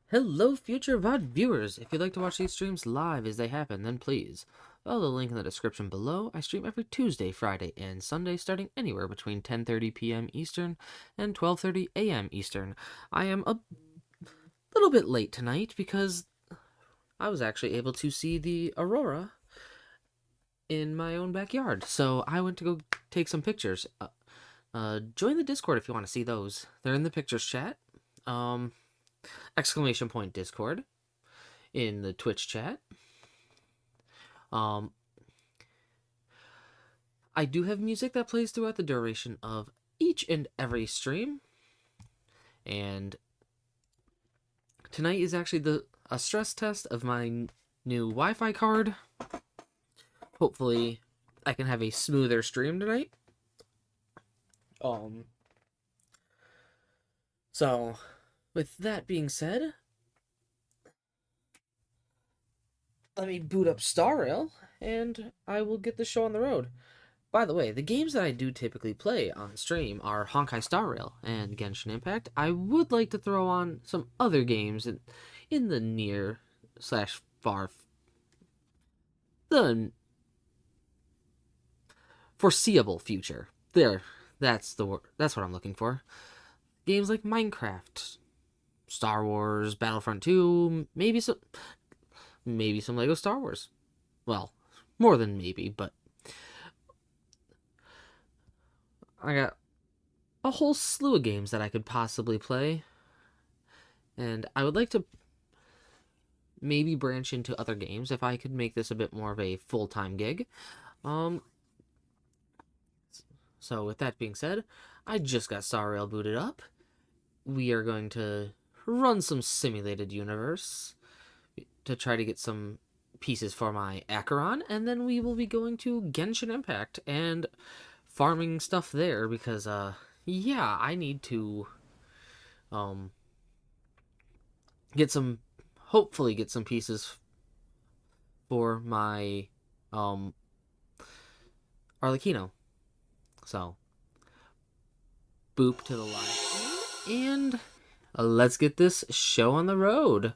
Hello, future VOD viewers! If you'd like to watch these streams live as they happen, then please follow the link in the description below. I stream every Tuesday, Friday, and Sunday starting anywhere between 10:30 p.m. Eastern and 12:30 a.m. Eastern. I am a little bit late tonight because I was actually able to see the aurora in my own backyard, so I went to go take some pictures. Join the Discord if you want to see those. They're in the pictures chat. Um, exclamation point Discord in the Twitch chat. Um, I do have music that plays throughout the duration of each and every stream, and tonight is actually a stress test of my new Wi-Fi card. Hopefully, I can have a smoother stream tonight. Um, so with that being said, let me boot up Star Rail, and I will get the show on the road. By the way, the games that I do typically play on stream are Honkai Star Rail and Genshin Impact. I would like to throw on some other games in the near slash far the foreseeable future. That's the word. That's what I'm looking for. Games like Minecraft, Star Wars, Battlefront 2, maybe some Lego Star Wars. Well, more than maybe, but I got a whole slew of games that I could possibly play, and I would like to maybe branch into other games if I could make this a bit more of a full-time gig. Um, so with that being said, I just got Star Rail booted up. We are going to run some simulated universe to try to get some pieces for my Acheron, and then we will be going to Genshin Impact and farming stuff there because yeah, I need to um get some hopefully get some pieces for my um Arlecchino. So boop to the live and let's get this show on the road.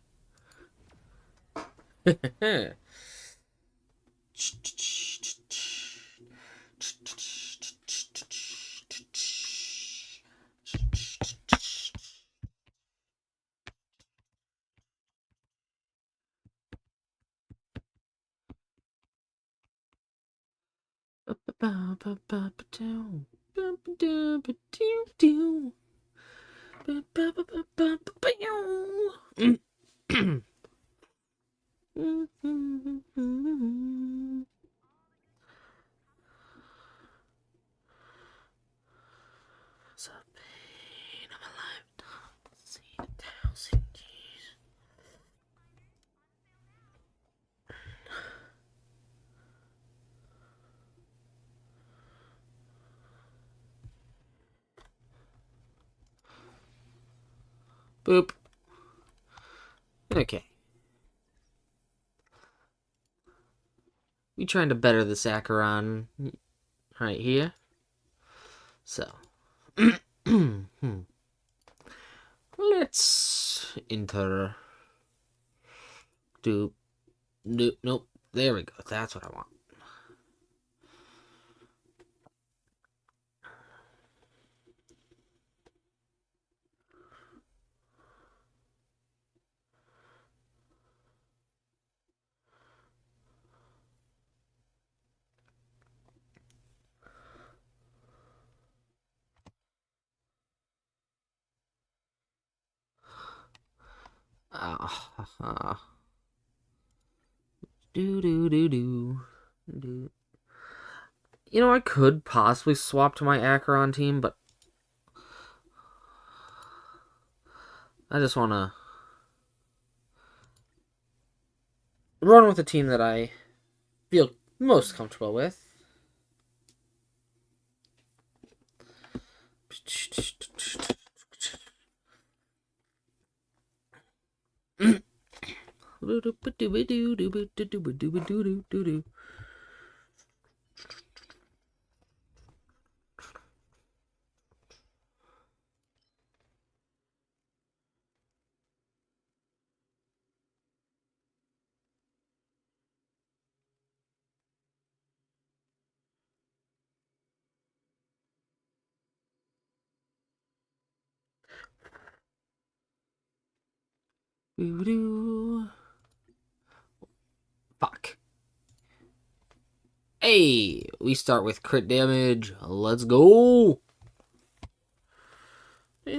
It's a pain of a lifetime. See the thousand years. Boop. Okay. We trying to better the Acheron right here. So. Let's enter. Do. Nope. There we go. That's what I want. Do do do do do. You know, I could possibly swap to my Acheron team, but I just want to run with the team that I feel most comfortable with. Doo-doo. Fuck. Hey, we start with crit damage. Let's go. The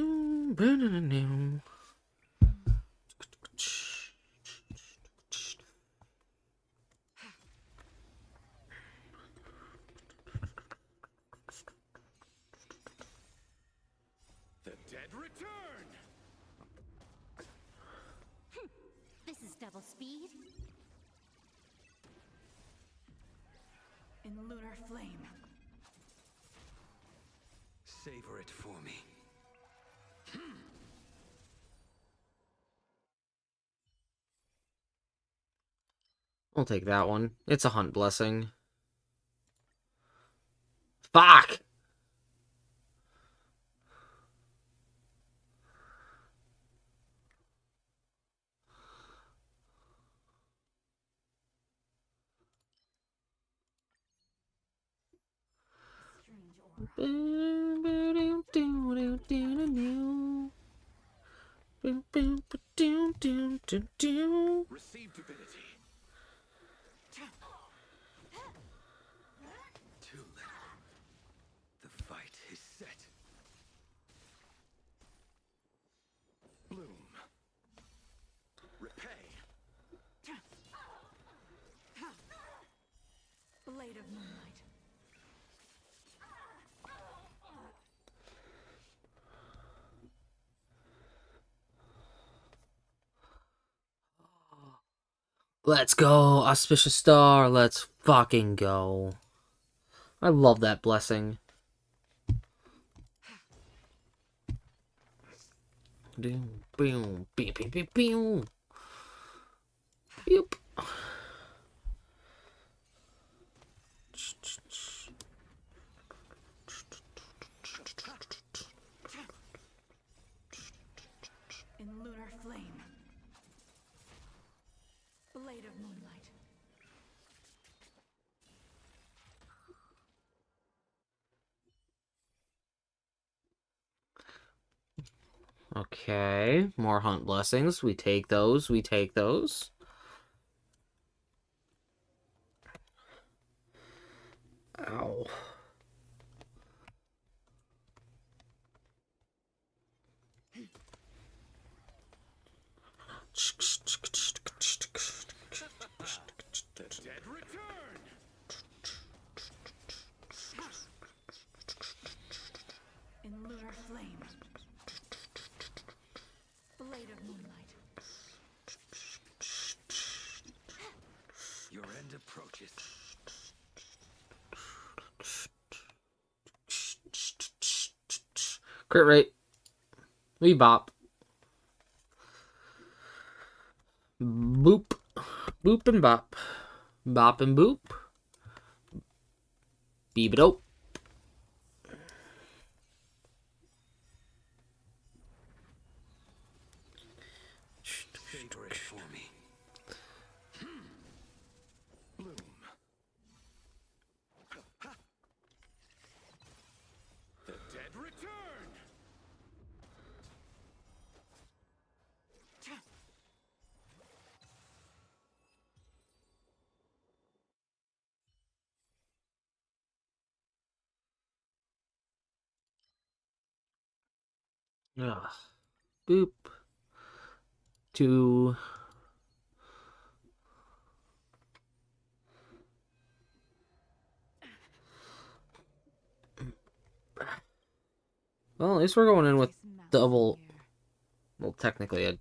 dead return! This is double speed. In lunar flame. Savor it for me. I'll take that one. It's a hunt blessing. Fuck! Receive divinity. Too little. The fight is set. Bloom. Repay. Blade of moonlight. Let's go, auspicious star. Let's fucking go. I love that blessing. Boom, boom, beep, beep, beep, beep. Beep. In lunar flame. Blade of moonlight. Okay, more hunt blessings. We take those. We take those. Ow. The dead return! In lunar flame. Blade of moonlight. Your end approaches. Crit rate. We bop. Boop. Boop and bop. Bop and boop. Beep it up. Savor it for me. Bloom. The dead return! Ugh. Boop. Two. Well, at least we're going in with double. Well, technically,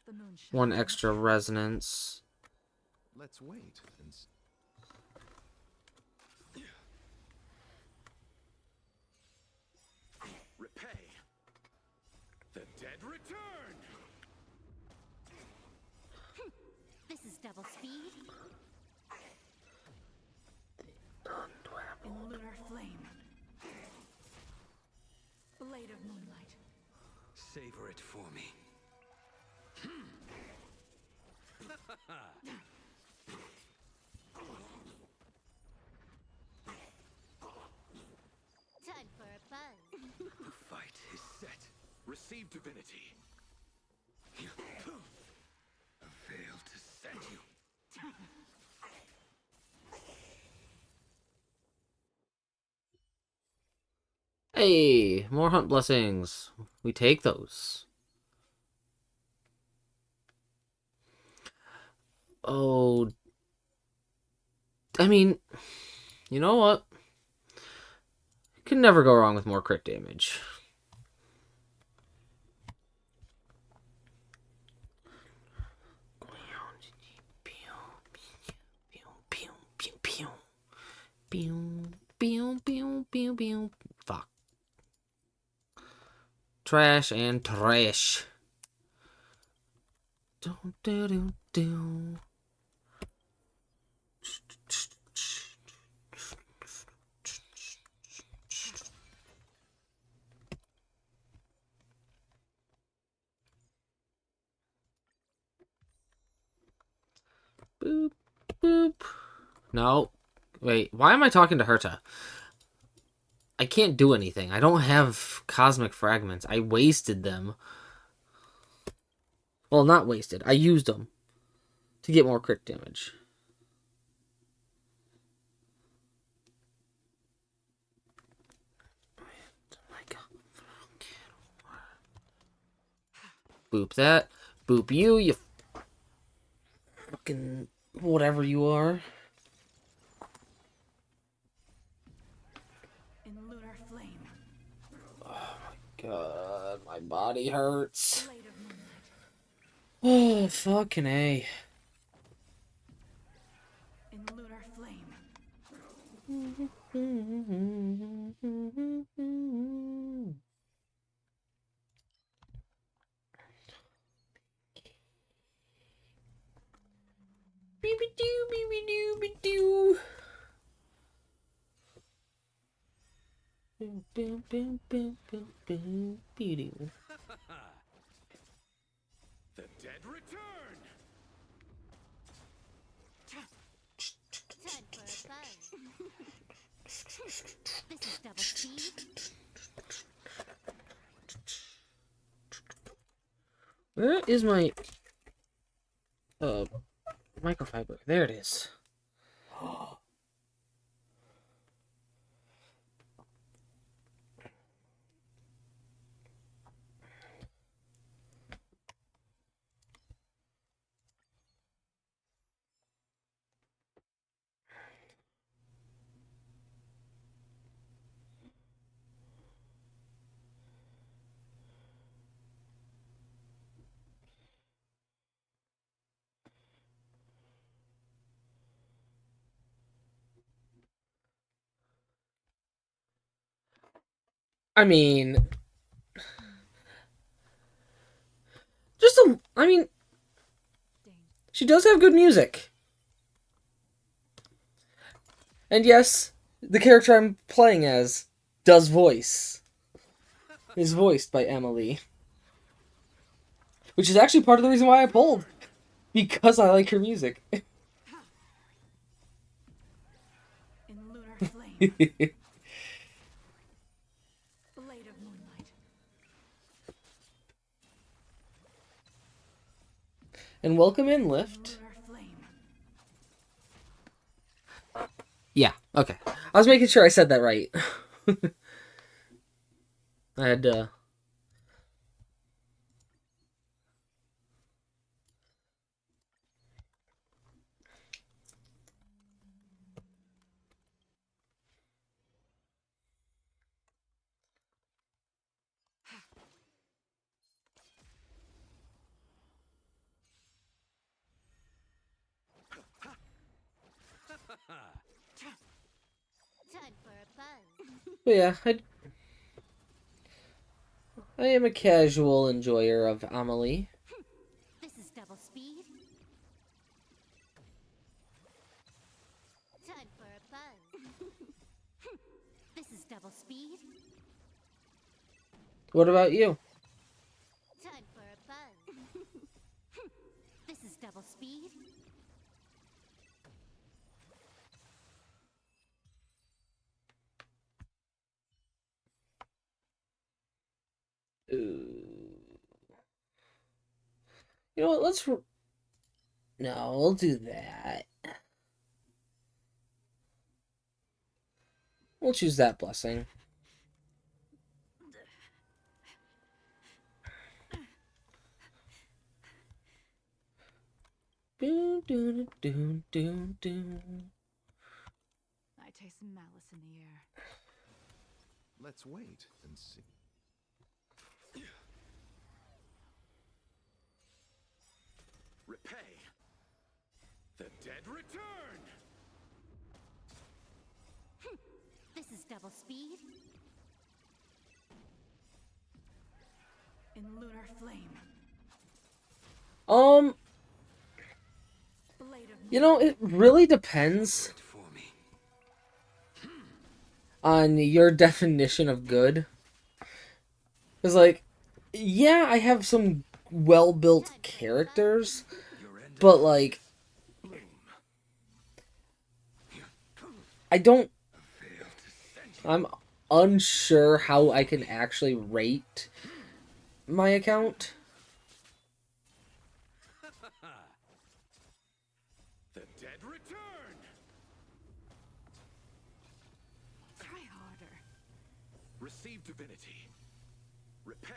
The moon shall one finish. extra resonance. Let's wait and repay. The dead return! This is double speed. In lunar flame. Blade of moonlight. Savor it for me. Time for a buzz. The fight is set. Receive divinity. Hey, more hunt blessings. We take those. Oh, I mean, you know what? Can never go wrong with more crit damage. Fuck. Trash and trash. Do do do do. Boop boop. No. Wait, why am I talking to Herta? I can't do anything. I don't have cosmic fragments. I wasted them. Well, not wasted. I used them to get more crit damage. Boop that. Boop you, you fucking whatever you are. In lunar flame. God, my body hurts. Blade of moonlight. Oh, fucking A. In lunar flame. Beep-a-doo, beep-a-doo, beep-doo. Boom, boom, boom, boom, boom, boom, beep-doo. The dead return. Time for a buzz. This is double speed. Where is my microfiber? There it is. I mean, Dane. she does have good music. And yes, the character I'm playing as does voice. Is voiced by Emily. Which is actually part of the reason why I pulled. Because I like her music. In lunar flame. Blade of moonlight. And welcome in, Lift. Lunar flame. Yeah, okay. I was making sure I said that right. I had Time for a buzz. But yeah, I am a casual enjoyer of Amelie. This is double speed. Time for a buzz. This is double speed. What about you? Time for a buzz. This is double speed. You know what, no, we'll do that. We'll choose that blessing. I taste malice in the air. Let's wait and see. Repay. The dead return. This is double speed. In lunar flame. Blade of You know, it really depends Wait for me. on your definition of good. Because, like, yeah, I have some well-built characters, Your end but, like, bloom. I don't... Fail to send you. I'm unsure how I can actually rate my account. The dead return. Try harder. Receive divinity. Repay.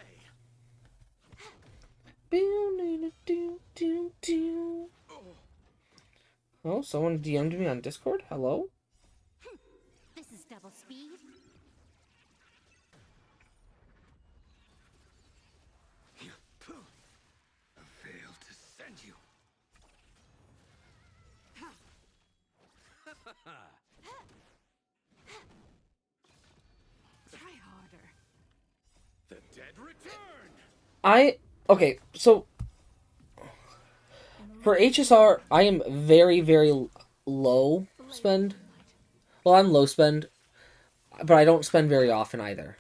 Oh, someone DM'd me on Discord? Hello? This is double speed. Fail to send you. Try harder. The dead return. Okay, so for HSR, I am very, very low spend. Well, I'm low spend, but I don't spend very often either.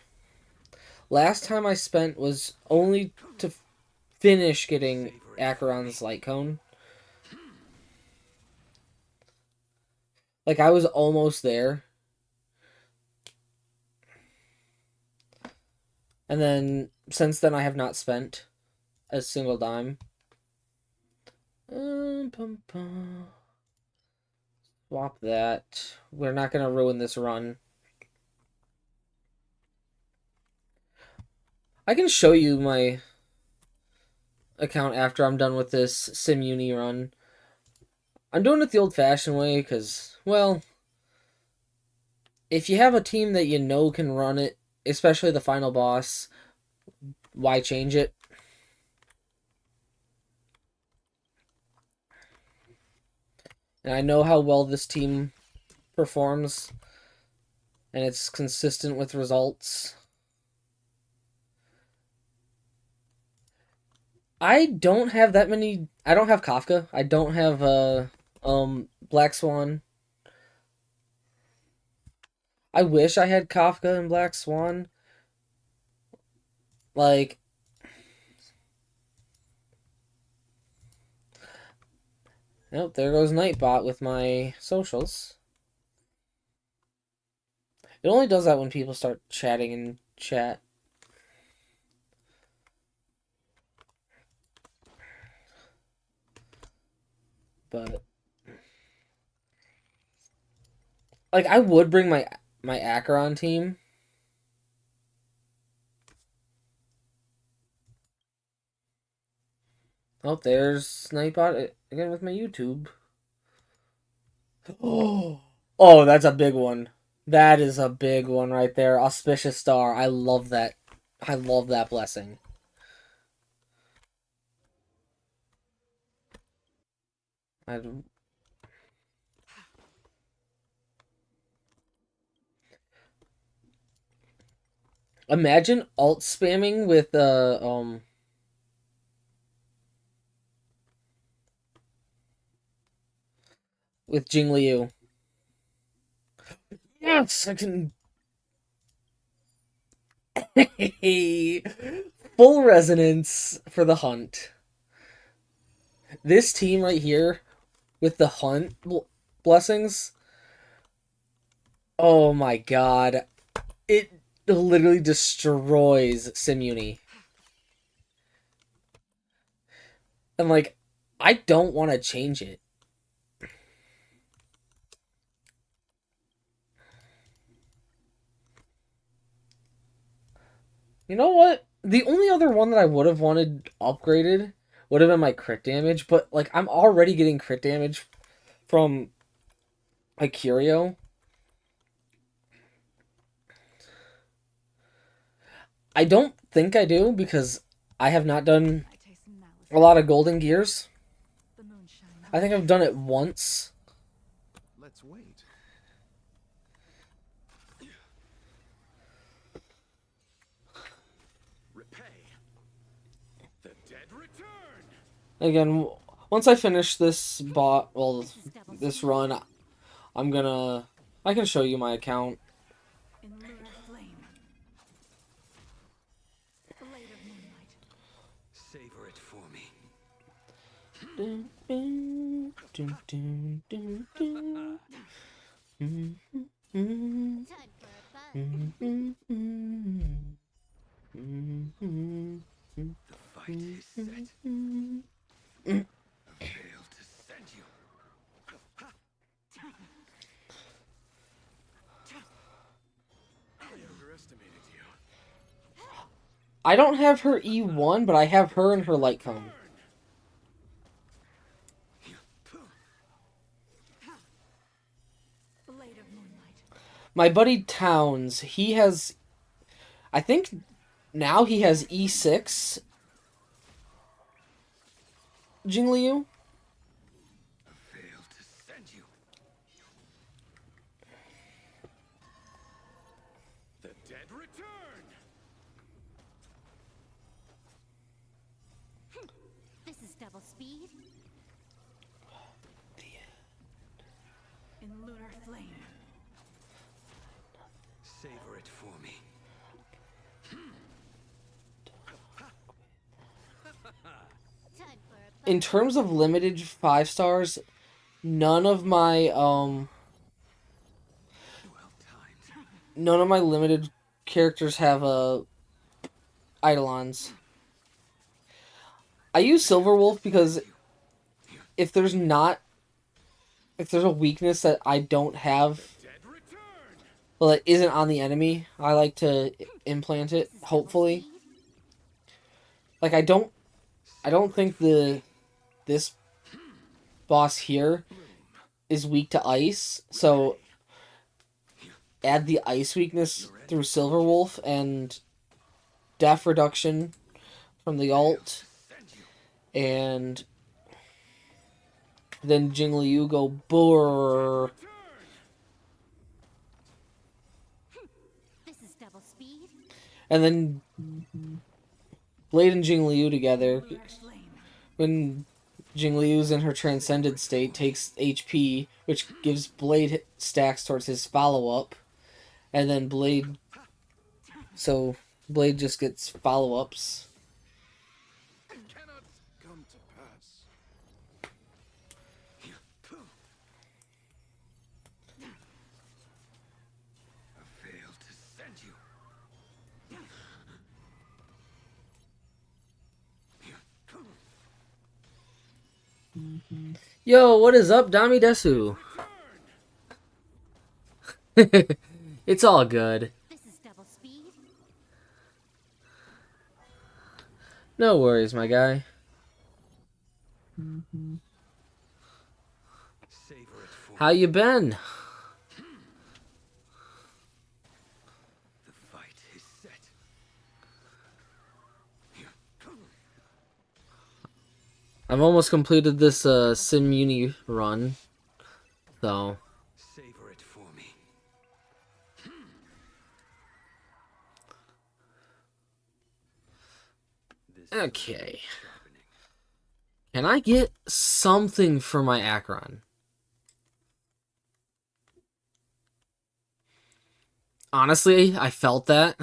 Last time I spent was only to finish getting Acheron's Light Cone. Like, I was almost there. And then, since then, I have not spent a single dime. Swap that. We're not going to ruin this run. I can show you my account after I'm done with this SimUni run. I'm doing it the old-fashioned way because, well, if you have a team that you know can run it, especially the final boss, why change it? And I know how well this team performs, and it's consistent with results. I don't have that many. I don't have Kafka. I don't have Black Swan. I wish I had Kafka and Black Swan. Like, nope, there goes Nightbot with my socials. It only does that when people start chatting in chat. But like, I would bring my Acheron team. Oh, there's Nightbot again with my YouTube. Oh, that's a big one. That is a big one right there. Auspicious Star. I love that. I love that blessing. I imagine alt spamming with Jing Liu. Yes, I can. Full resonance for the hunt. This team right here with the hunt blessings. Oh my god. It literally destroys SimUni. And like, I don't want to change it. You know what? The only other one that I would have wanted upgraded would have been my crit damage, but like I'm already getting crit damage from a Curio. I don't think I do because I have not done I taste some malice. a lot of golden gears. The moonshine. I think I've done it once. Let's wait. Repay. The dead return. Again, once I finish this this run, I can show you my account. In lunar flame. Blade of moonlight. Savor it for me. Time for a fun. The fight is set. Fail to send you. I underestimated you. I don't have her E1, but I have her and her light cone. Blade of moonlight. My buddy Towns, he has, I think now he has E6 Jingliu. Fail to send you. The dead return. This is double speed. In lunar flame. Savor it for me. Time for a fun. In terms of limited 5 stars, none of my Well timed. none of my limited characters have Eidolons. I use Silverwolf because if there's a weakness that I don't have, Dead return. well, that isn't on the enemy, I like to implant it, This is double hopefully. speed. Like, I don't think this boss here is weak to ice, so add the ice weakness through Silverwolf and def reduction from the alt, Send you. and then Jingliu go boor. This is double speed. And then Blade and Jingliu together, Lunar flame. when Jingliu's in her transcended state, takes HP, which gives Blade stacks towards his follow-up, and then Blade just gets follow-ups. Cannot come to pass. Fail to send you. Yo, what is up, Dami Desu? It's all good. This is double speed. No worries, my guy. Savor it for How you been? the fight is set. I've almost completed this Sim Uni run, so Savor it for me. This is okay. sharpening. Can I get something for my Akron? Honestly, I felt that.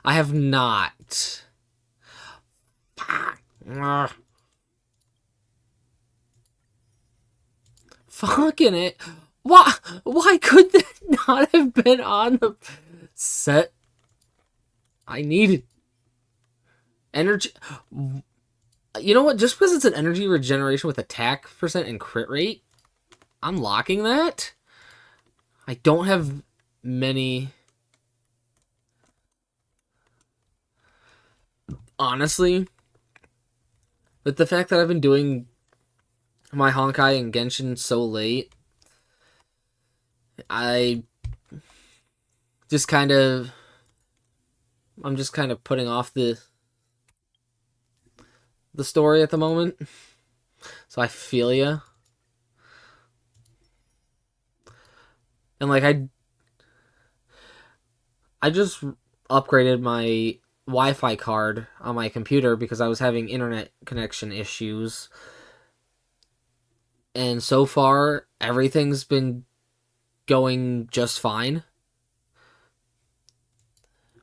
I have not. Ugh. Fucking it. Why could that not have been on the set? I needed energy. You know what? Just because it's an energy regeneration with attack percent and crit rate, I'm locking that. I don't have many. honestly, with the fact that I've been doing my Honkai and Genshin so late, I just kind of I'm just kind of putting off the story at the moment. So I feel ya. And like I just upgraded my Wi-Fi card on my computer because I was having internet connection issues. And so far everything's been going just fine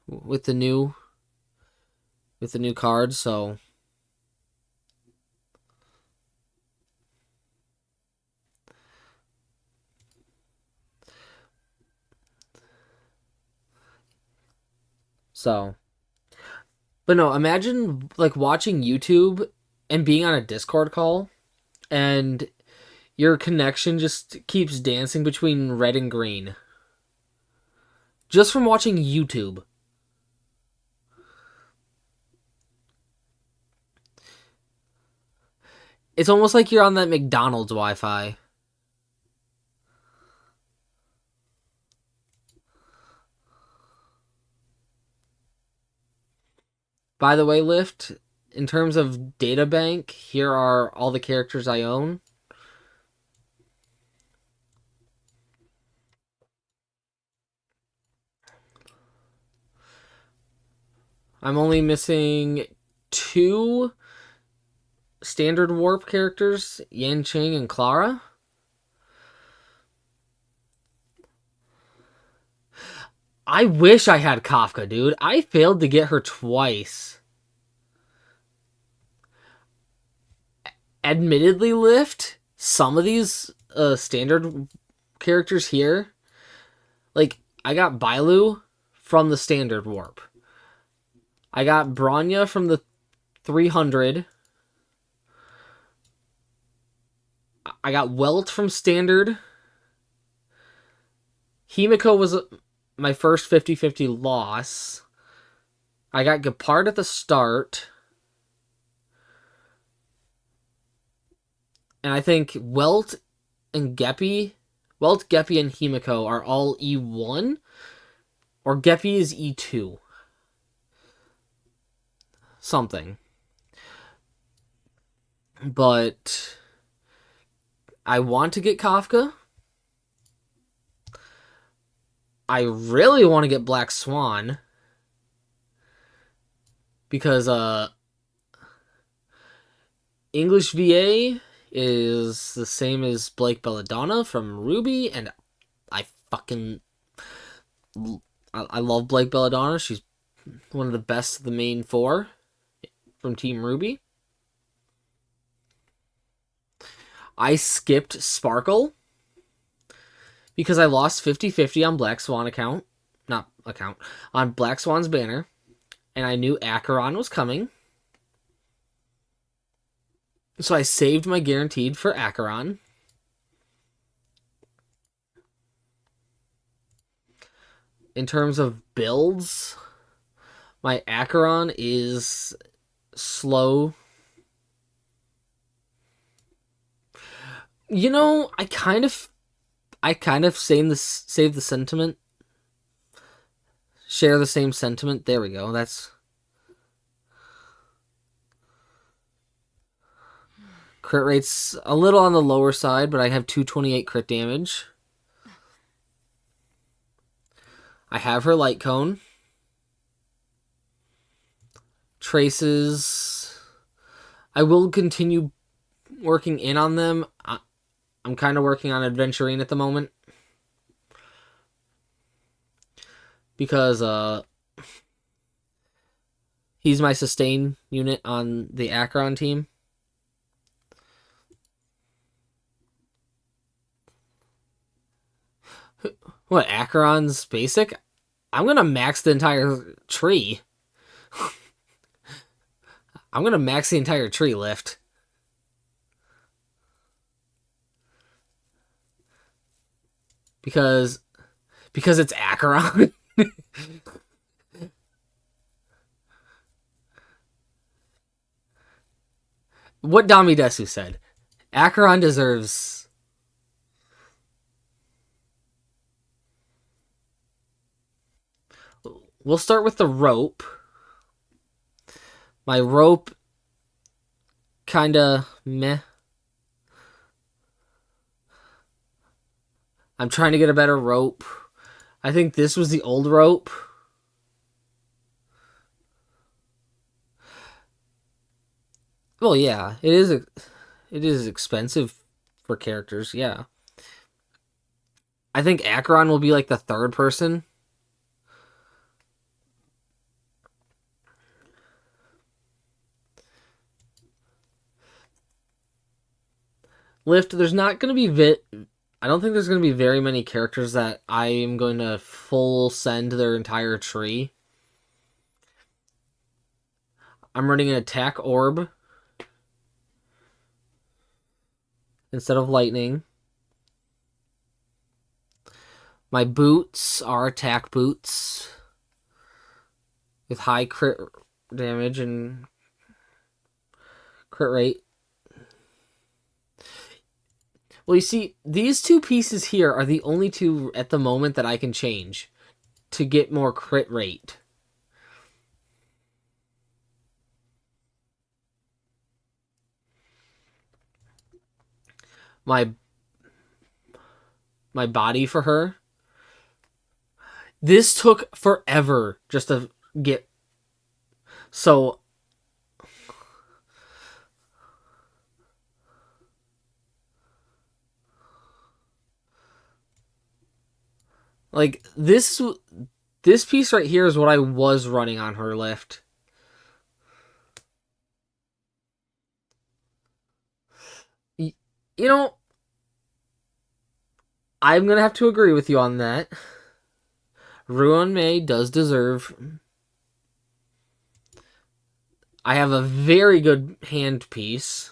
with the new card, so so but no, imagine like watching YouTube and being on a Discord call and your connection just keeps dancing between red and green. Just from watching YouTube. It's almost like you're on that McDonald's Wi-Fi. By the way, Lyft, in terms of data bank, here are all the characters I own. I'm only missing 2 standard warp characters, Yanqing and Clara. I wish I had Kafka, dude. I failed to get her twice. Admittedly, Lyft, some of these standard characters here, like, I got Bailu from the standard warp. I got Bronya from the 300. I got Welt from standard. Himiko was my first 50-50 loss. I got Gepard at the start. And I think Welt, Geppy, and Himiko are all E1. Or Geppy is E2. Something. But I want to get Kafka. I really want to get Black Swan. Because English VA is the same as Blake Belladonna from Ruby, and I love Blake Belladonna. She's one of the best of the main 4 from Team Ruby. I skipped Sparkle because I lost 50-50 on Black Swan on Black Swan's banner, and I knew Acheron was coming. So I saved my guaranteed for Acheron. In terms of builds, my Acheron is slow. You know, I kind of save the sentiment. Share the same sentiment. There we go. That's crit rate's a little on the lower side, but I have 228 crit damage. I have her light cone. Traces. I will continue working in on them. I'm kind of working on Adventurine at the moment. Because he's my sustain unit on the Acheron team. What, Acheron's basic? I'm gonna max the entire tree. I'm gonna max the entire tree lift. Because it's Acheron. what Dami Desu said. Acheron deserves... We'll start with the rope. My rope, kinda meh. I'm trying to get a better rope. I think this was the old rope. Well, yeah, it is expensive for characters, yeah. I think Acheron will be like the third person. Lift, there's not going to be I don't think there's going to be very many characters that I am going to full send their entire tree. I'm running an attack orb instead of lightning. My boots are attack boots with high crit damage and crit rate. Well, you see, these two pieces here are the only two at the moment that I can change to get more crit rate. My body for her. This took forever just to get. So like this piece right here is what I was running on her lift. You know, I'm going to have to agree with you on that. Ruan Mei does deserve... I have a very good hand piece.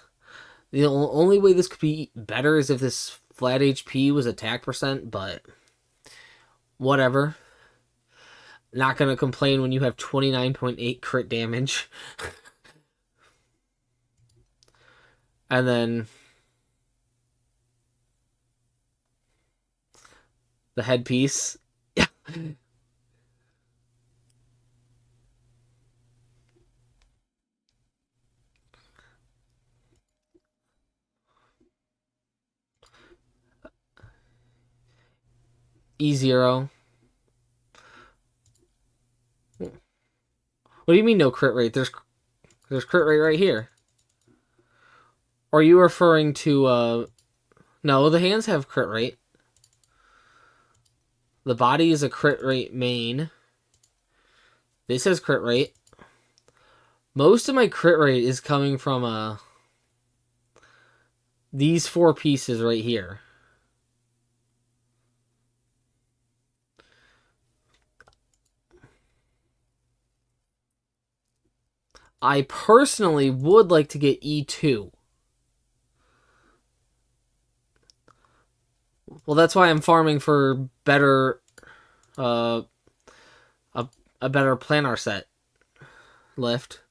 The only way this could be better is if this flat HP was attack percent, but whatever. Not going to complain when you have 29.8 crit damage. And then the headpiece. Yeah. E0. What do you mean no crit rate? There's crit rate right here. Or are you referring to no, the hands have crit rate. The body is a crit rate main. This has crit rate. Most of my crit rate is coming from these four pieces right here. I personally would like to get E2. Well, that's why I'm farming for better, a better planar set lift.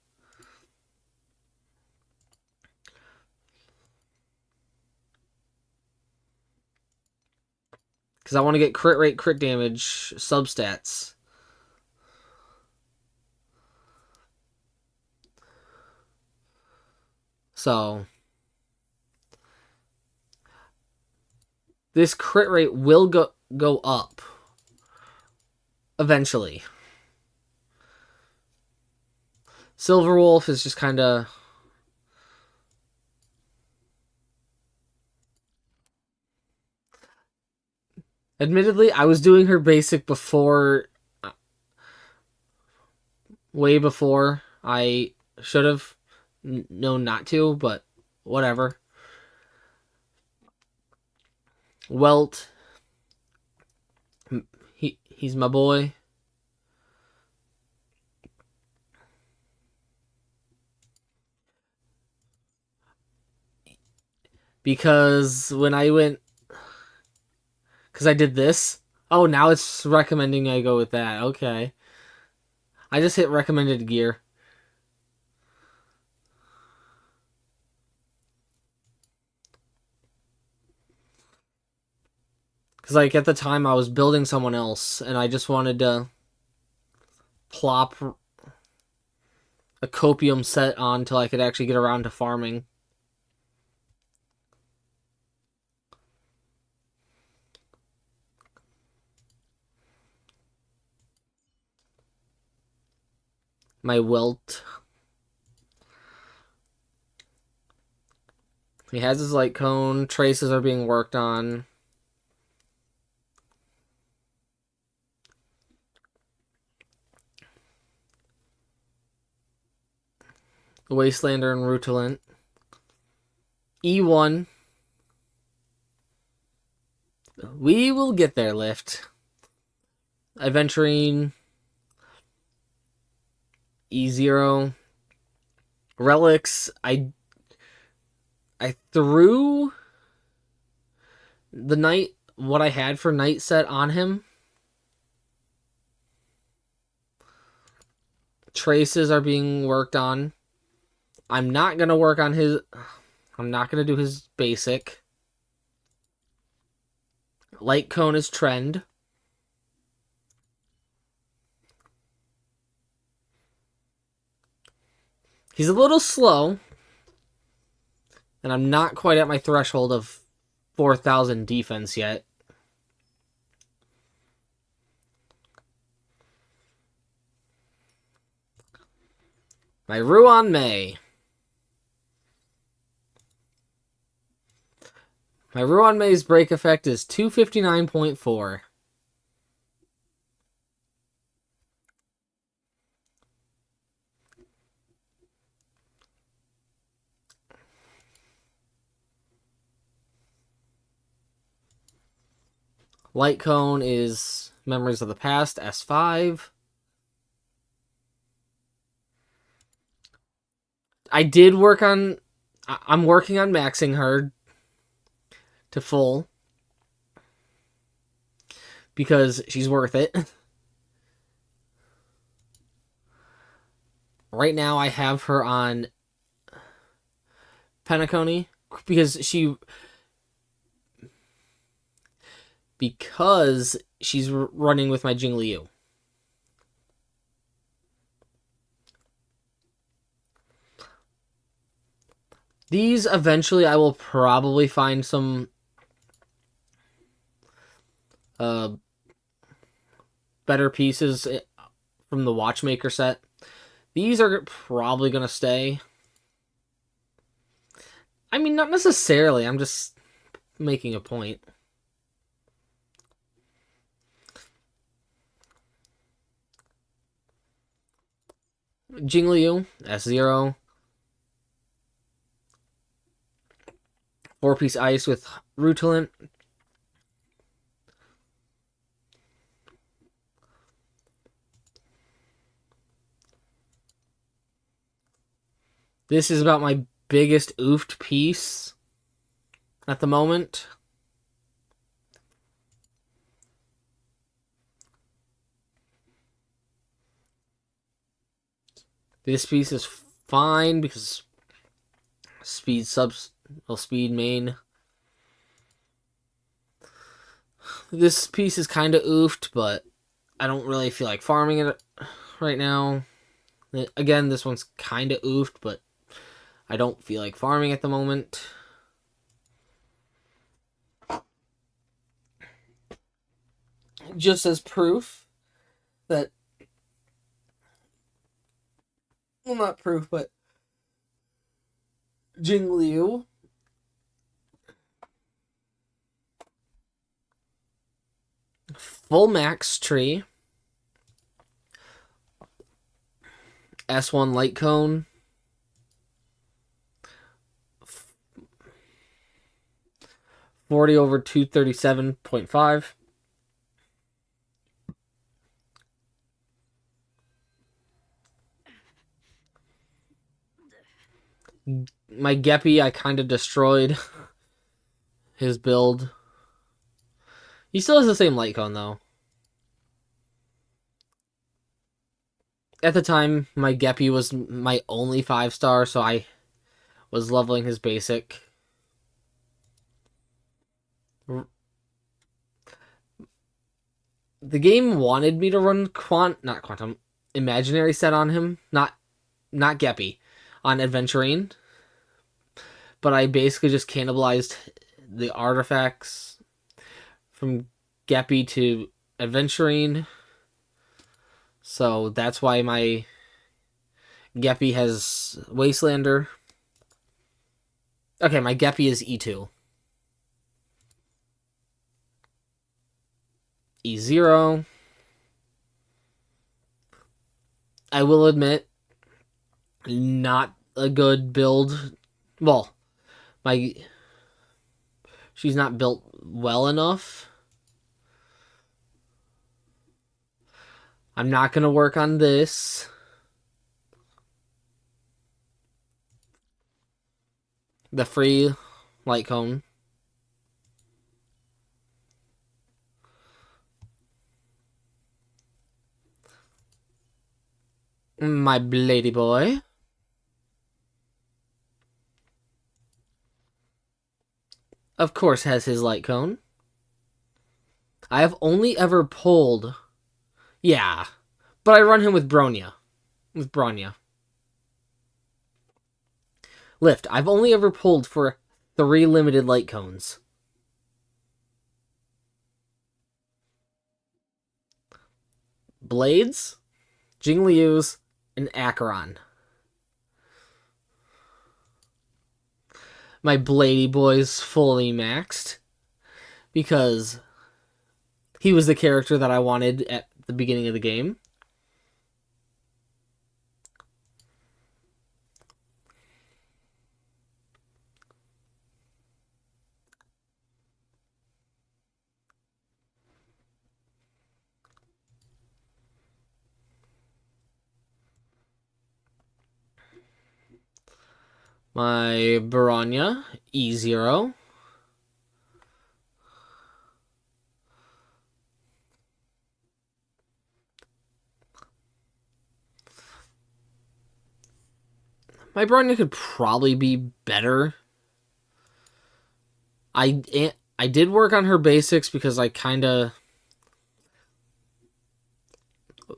Because I want to get crit rate, crit damage, substats. So this crit rate will go up eventually. Silverwolf is just kind of... Admittedly, I was doing her basic before... way before I should have known not to, but whatever. Welt. He's my boy. Because when I went... Because I did this. Oh, now it's recommending I go with that. Okay. I just hit recommended gear. Because, like, at the time I was building someone else, and I just wanted to plop a copium set on till I could actually get around to farming. My wilt. He has his light cone. Traces are being worked on. Wastelander and Rutilant. E1. We will get there, Lift. Aventurine. E0. Relics. I threw the night, what I had for night set on him. Traces are being worked on. I'm not going to work on his... I'm not going to do his basic. Light cone is trend. He's a little slow. And I'm not quite at my threshold of 4,000 defense yet. My Ruan May. My Ruan May's break effect is 259.4. Light Cone is Memories of the Past, S5. I'm working on maxing her to full because she's worth it. Right now I have her on Penacony because she's running with my Jingliu. These eventually I will probably find some better pieces from the Watchmaker set. These are probably going to stay. I mean, not necessarily. I'm just making a point. Jingliu, S0. 4-piece ice with Rutilant. This is about my biggest oofed piece at the moment. This piece is fine because speed main. This piece is kind of oofed, but I don't really feel like farming it right now. Again, this one's kind of oofed, but I don't feel like farming at the moment. Just as proof that... Well, not proof, but... Jingliu full max tree. S1 light cone. 40 over 237.5. My Geppy, I kind of destroyed his build. He still has the same light cone, though. At the time, my Geppy was my only 5-star, so I was leveling his basic. The game wanted me to run not quantum, imaginary set on him, not Geppy, on Adventurine, but I basically just cannibalized the artifacts from Geppy to Adventurine. So that's why my Geppy has Wastelander. Okay, my Geppy is E2. E0. I will admit, not a good build. Well, she's not built well enough. I'm not going to work on this. The free light cone. My Blady boy. Of course has his light cone. I have only ever pulled... Yeah. But I run him with Bronya. With Bronya. Lift. I've only ever pulled for 3 limited light cones. Blades, Jinglius, and Acheron. My Blady boy's fully maxed because he was the character that I wanted at the beginning of the game. My Baranya, E0. My Baranya could probably be better. I did work on her basics because I kind of...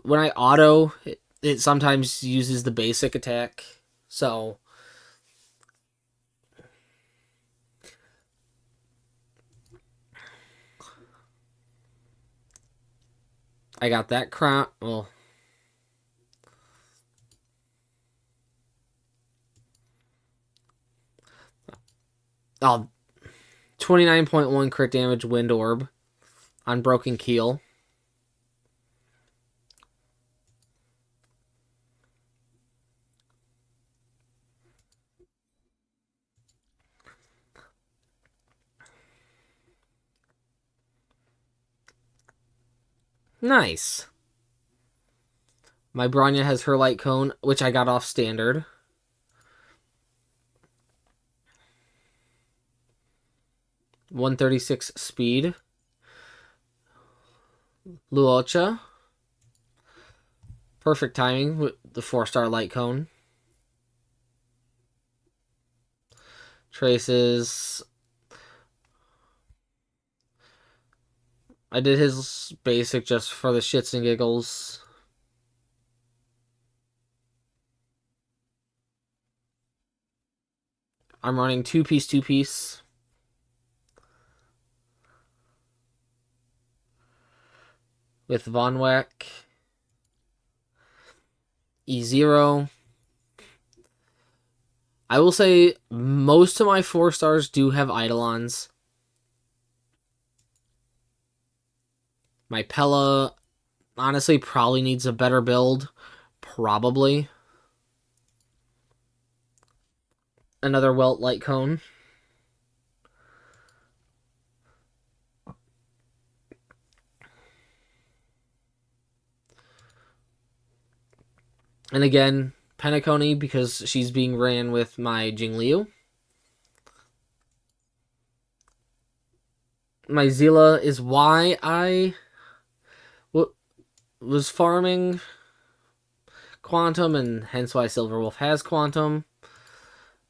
When I auto, it sometimes uses the basic attack. So... I got that crown. Well... Oh, 29.1 crit damage Wind Orb on Broken Keel. Nice. My Bronya has her light cone, which I got off standard. .136 speed. Luocha. Perfect timing with the 4-star light cone. Traces. I did his basic just for the shits and giggles. I'm running 2-piece. With Von Weck. E0. I will say most of my 4-stars do have Eidolons. My Pella honestly probably needs a better build. Probably. Another Welt light cone. And again, Penacony because she's being ran with my Jingliu. My Zila is why I was farming Quantum, and hence why Silverwolf has Quantum.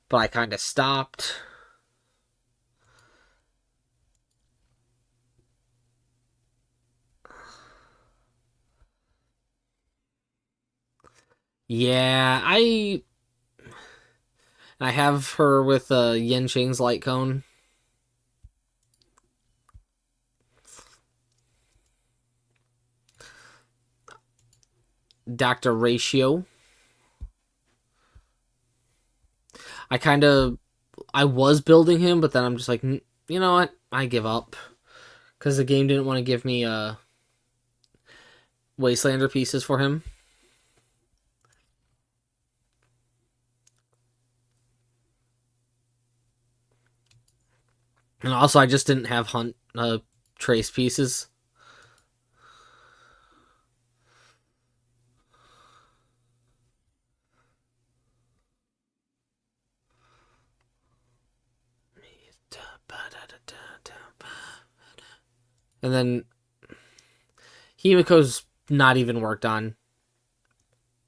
But I kind of stopped. Yeah, I have her with Yenching's light cone. Dr. Ratio. I was building him, but then I'm just like, you know what? I give up. Because the game didn't want to give me Wastelander pieces for him. And also, I just didn't have Hunt Trace pieces. And then Himiko's not even worked on.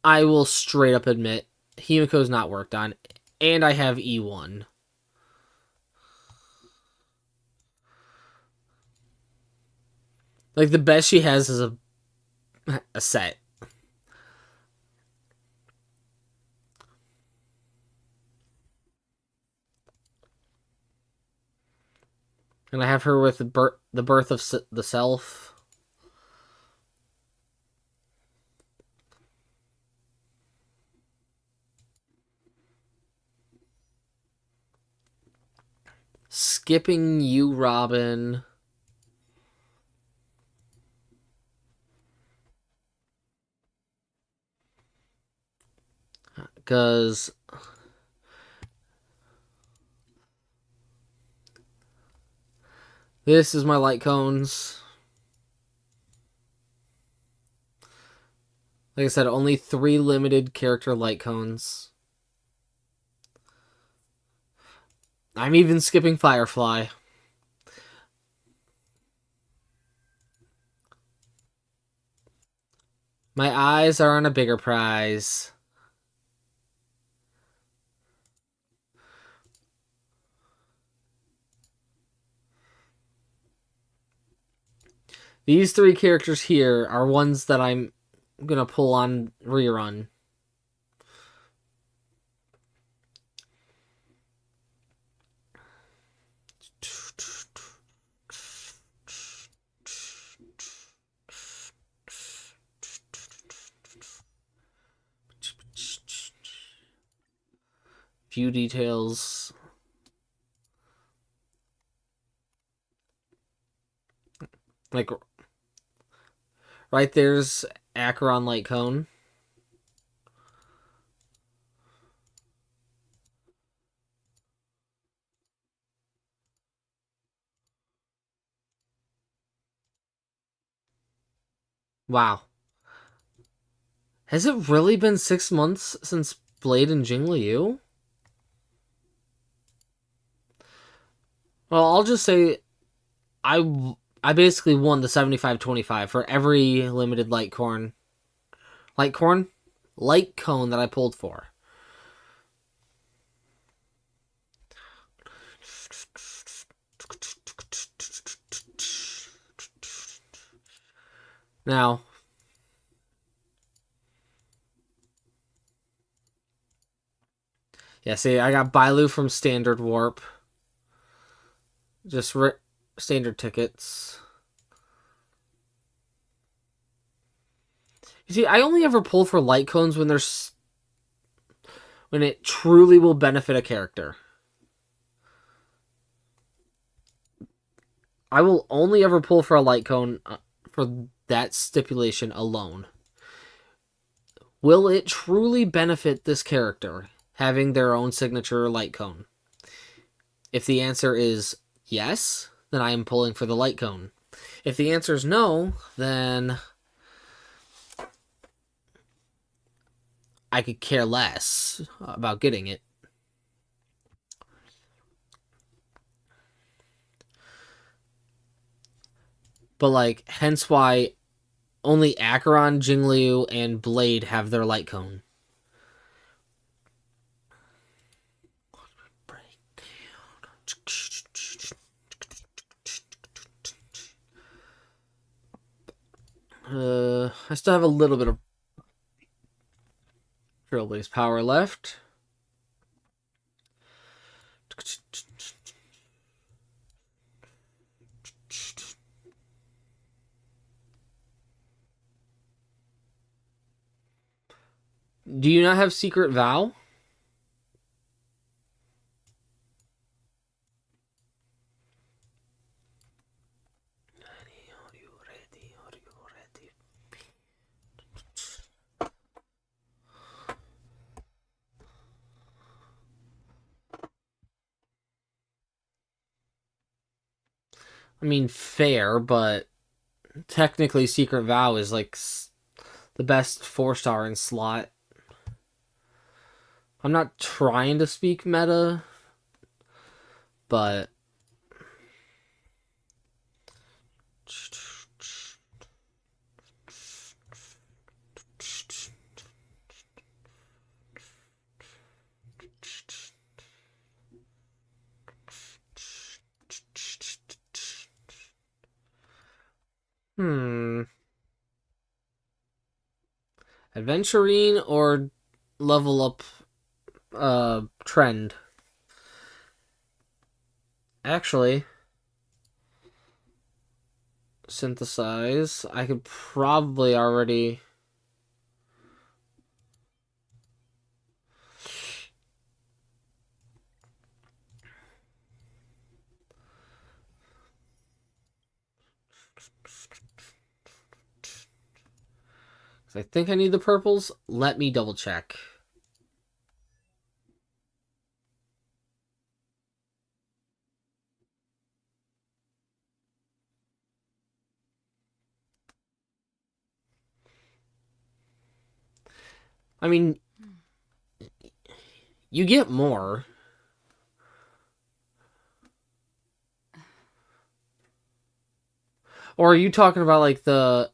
I will straight up admit, Himiko's not worked on. And I have E1. Like, the best she has is a set. And I have her with the birth of the self. Skipping you, Robin. Because this is my light cones. Like I said, only 3 limited character light cones. I'm even skipping Firefly. My eyes are on a bigger prize. These 3 characters here are ones that I'm gonna pull on rerun. Few details. Like, right there's Acheron Light Cone. Wow. Has it really been 6 months since Blade and Jingliu? Well, I'll just say I basically won the 75-25 for every limited light cone that I pulled for. Now, yeah, see, I got Bailu from Standard Warp. Just standard tickets. You see, I only ever pull for light cones when when it truly will benefit a character. I will only ever pull for a light cone for that stipulation alone. Will it truly benefit this character having their own signature light cone? If the answer is yes, then I am pulling for the light cone. If the answer is no, then I could care less about getting it. But, like, hence why only Acheron, Jingliu, and Blade have their light cone. I still have a little bit of... Trailblaze power left. Do you not have Secret Vow? I mean, fair, but technically Secret Vow is like the best 4-star in slot. I'm not trying to speak meta, but Adventurine or level up trend. Actually, synthesize. I could probably already. I think I need the purples. Let me double check. I mean, you get more. Or are you talking about like the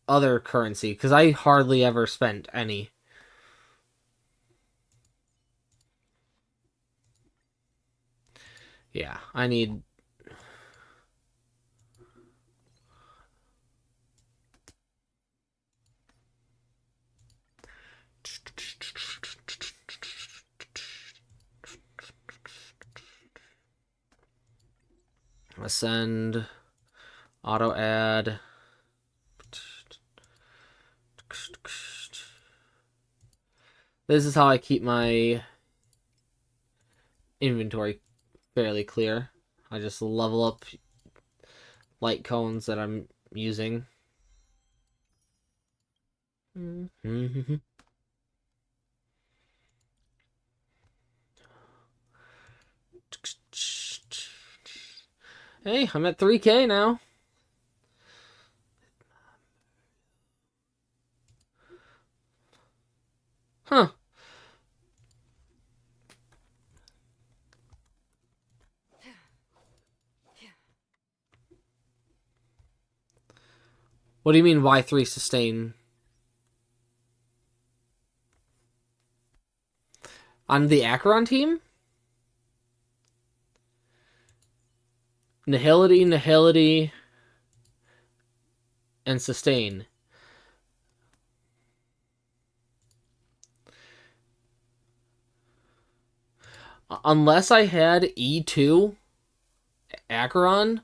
other currency? Because I hardly ever spent any. Yeah, I need. Ascend. Auto add. This is how I keep my inventory fairly clear. I just level up light cones that I'm using. Hey, I'm at 3K now. Huh. What do you mean Y3 sustain? On the Acheron team? Nihility, Nihility, and sustain. Unless I had E2 Acheron,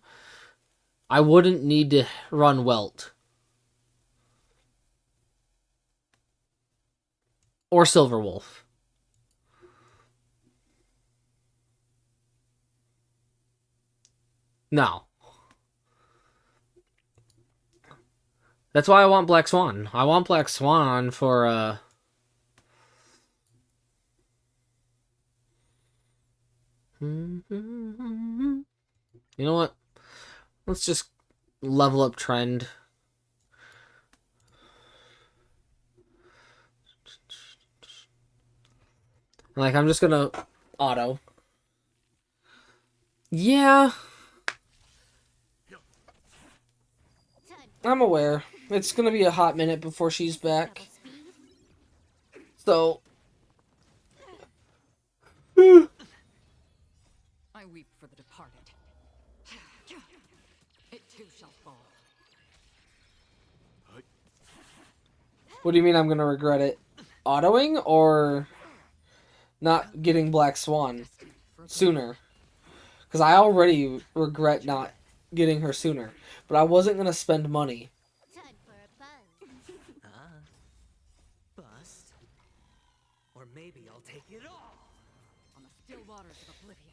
I wouldn't need to run Welt. Or Silverwolf. No. That's why I want Black Swan. I want Black Swan for, You know what? Let's just level up trend. Like, I'm just gonna auto. Yeah. I'm aware. It's gonna be a hot minute before she's back. So. I weep for the departed. It too shall fall. What do you mean I'm gonna regret it? autoing or not getting Black Swan sooner. Because I already regret not getting her sooner. But I wasn't going to spend money. Time for a buzz. Bust. Or maybe I'll take it all. On the still waters of oblivion.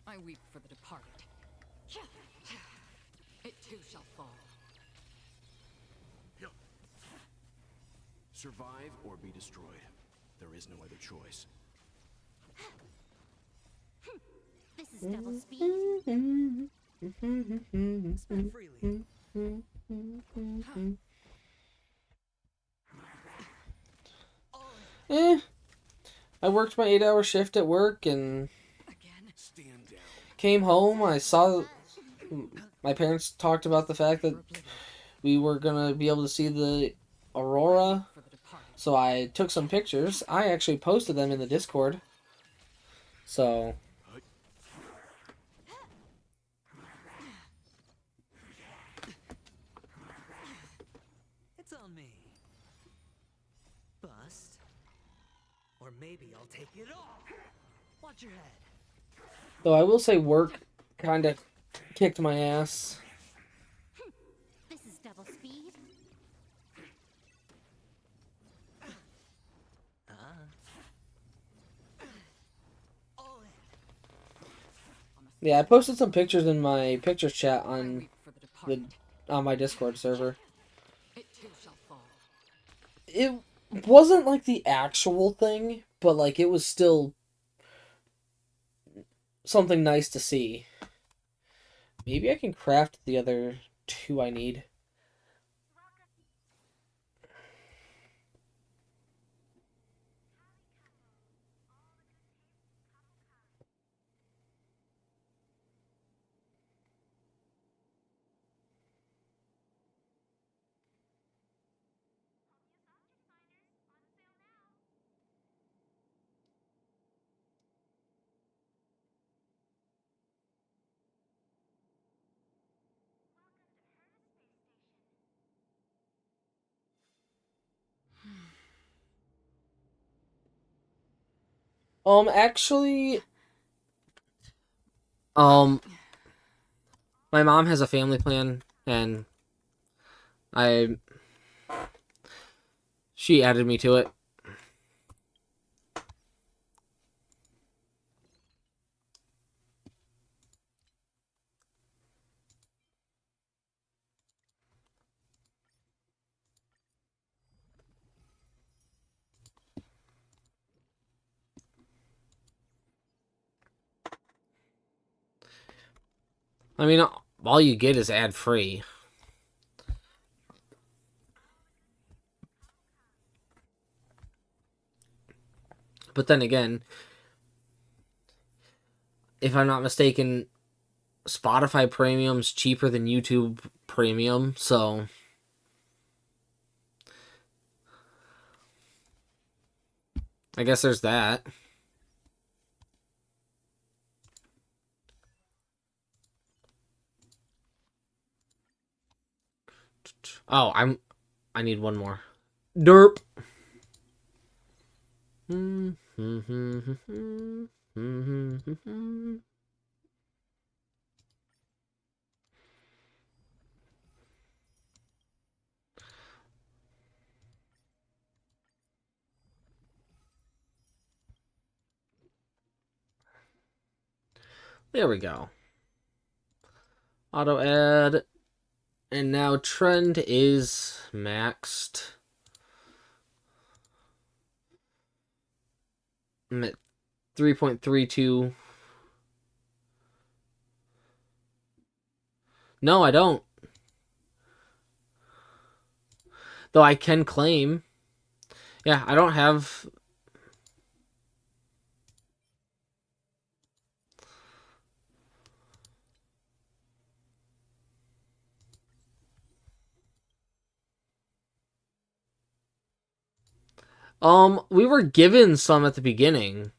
I weep for the departed. It too shall fall. Survive or be destroyed. There is no other choice. This is double speed. Spend freely. I worked my 8-hour shift at work and Again? Stand down. came home. I saw my parents talked about the fact that For oblivion. we were going to be able to see the aurora. For the departed. So I took some pictures. I actually posted them in the Discord. So It's on me. Bust. Or maybe I'll take it all. Watch your head. though I will say work kind of kicked my ass. This is double speed. All in. Yeah, I posted some pictures in my pictures chat I on weep for the departed. on my Discord server. It too shall fall. It wasn't like the actual thing, but like it was still something nice to see. Maybe I can craft the other two I need. Actually, um, my mom has a family plan, and I she added me to it. I mean, all you get is ad free. But then again, if I'm not mistaken, Spotify Premium's cheaper than YouTube Premium, so I guess there's that. Oh, I need one more. Derp. There we go. Auto add. And now trend is maxed. I'm at 3.32. No, I don't. Though I can claim. Yeah, I don't have. We were given some at the beginning.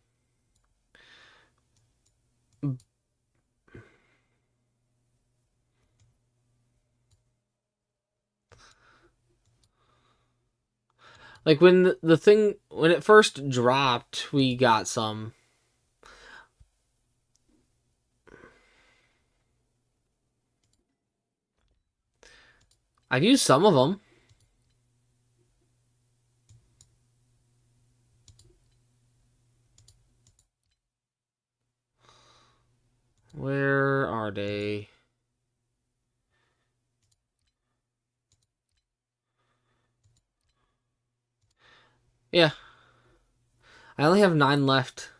Like when the thing when it first dropped, we got some. I've used some of them. Where are they? Yeah. I only have 9 left.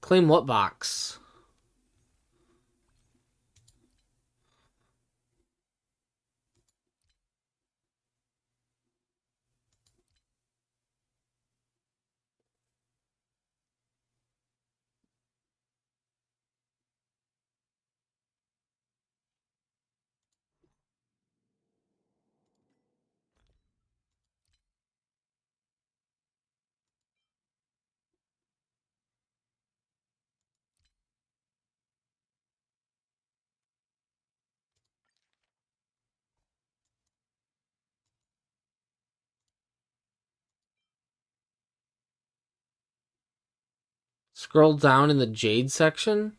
Claim what box? Scroll down in the Jade section.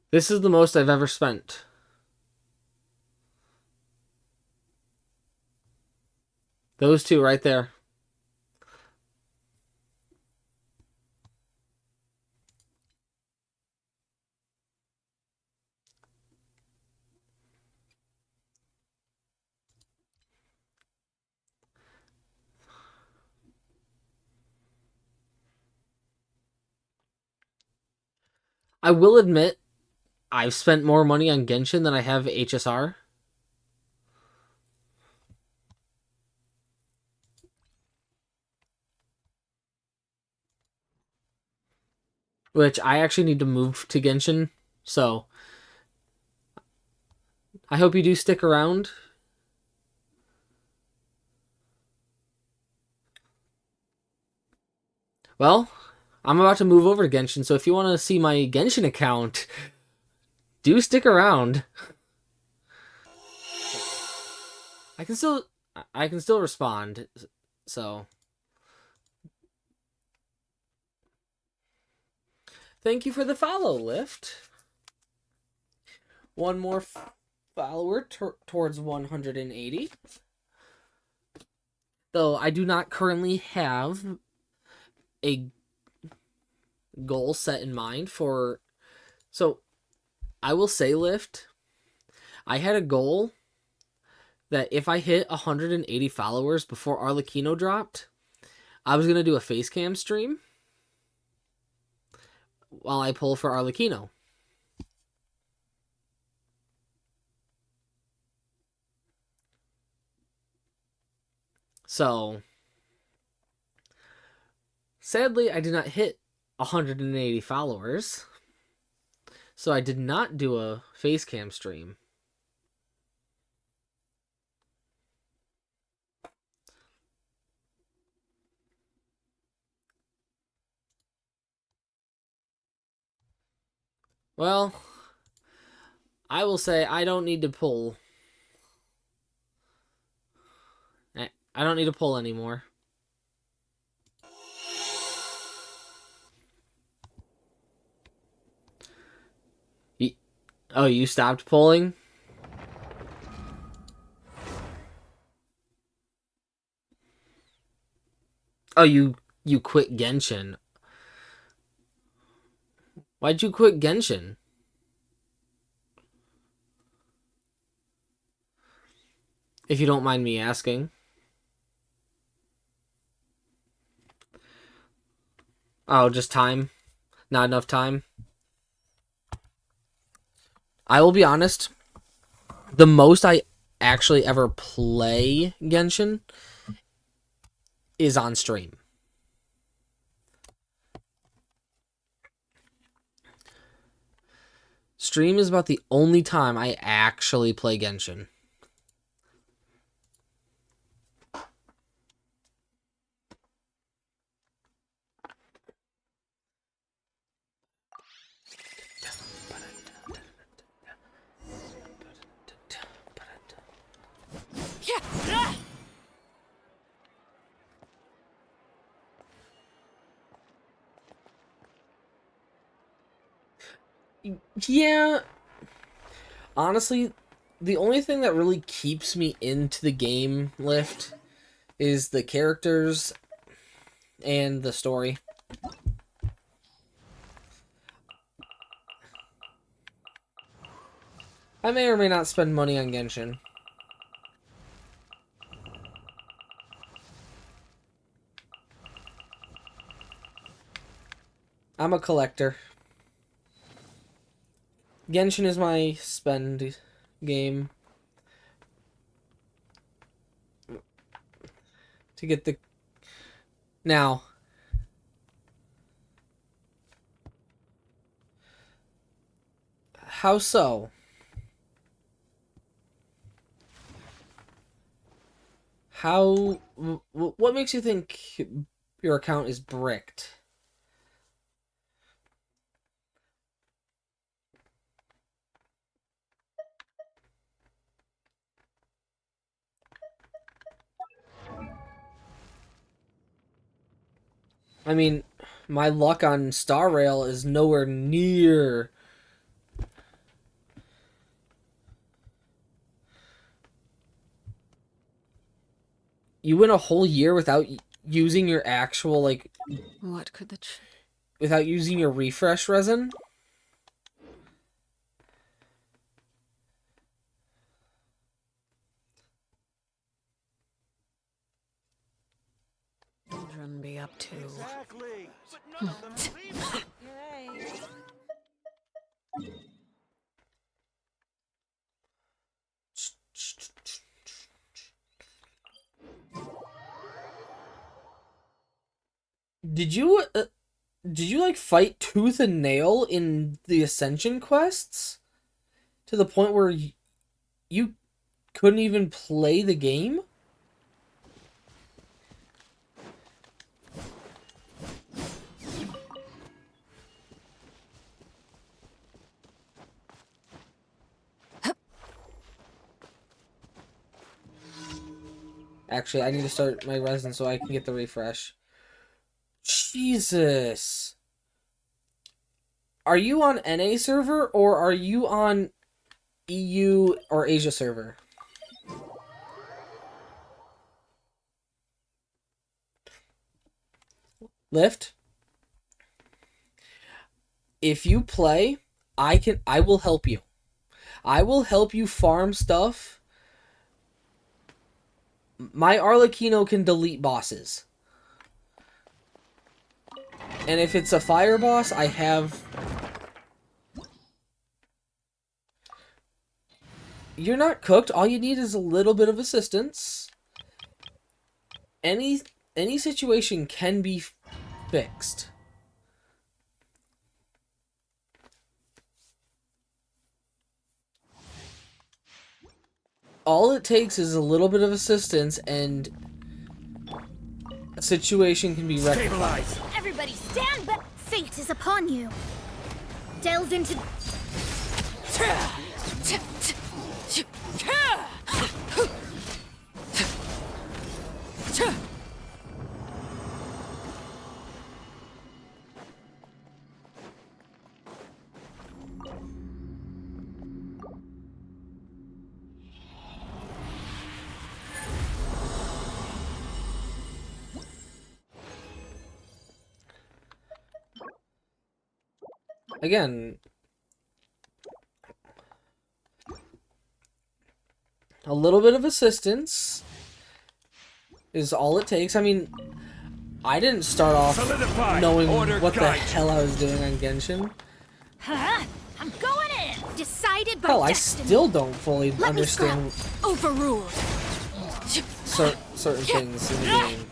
This is the most I've ever spent. Those two right there. I will admit, I've spent more money on Genshin than I have HSR. Which I actually need to move to Genshin. So, I hope you do stick around. Well, I'm about to move over to Genshin, so if you want to see my Genshin account, do stick around. I can still respond. So, thank you for the follow, Lift. One more follower towards 180. Though I do not currently have a goal set in mind for. So, I will say, Lift, I had a goal that if I hit 180 followers before Arlecchino dropped, I was going to do a face cam stream while I pull for Arlecchino. So, sadly, I did not hit 180 followers. So I did not do a face cam stream. Well, I will say I don't need to pull. I don't need to pull anymore. Oh, you stopped pulling? Oh, you quit Genshin. Why'd you quit Genshin? If you don't mind me asking. Oh, just time? Not enough time? I will be honest. The most I actually ever play Genshin is on stream. Stream is about the only time I actually play Genshin. Yeah, honestly, the only thing that really keeps me into the game lift is the characters and the story. I may or may not spend money on Genshin. I'm a collector. Genshin is my spend game. To get the... Now... How so? How... What makes you think your account is bricked? I mean, my luck on Star Rail is nowhere near... You went a whole year without using your actual, like... What could the... Without using your refresh resin? children be up to? Exactly. But none of them believe it. Did you like fight tooth and nail in the Ascension quests? To the point where you couldn't even play the game? Actually, I need to start my resin so I can get the refresh. Jesus. Are you on NA server or are you on EU or Asia server? Lift. If you play, I will help you. I will help you farm stuff. My Arlecchino can delete bosses. And if it's a fire boss, I have... You're not cooked. All you need is a little bit of assistance. Any situation can be fixed. All it takes is a little bit of assistance and a situation can be rectified. Everybody stand back! Fate is upon you. Delve into... Again, a little bit of assistance is all it takes. I mean, I didn't start off knowing what the hell I was doing on Genshin. Huh? I'm going in! Decided by Hell, I destiny. still don't fully Let me understand scrap. Overruled. certain things in the game.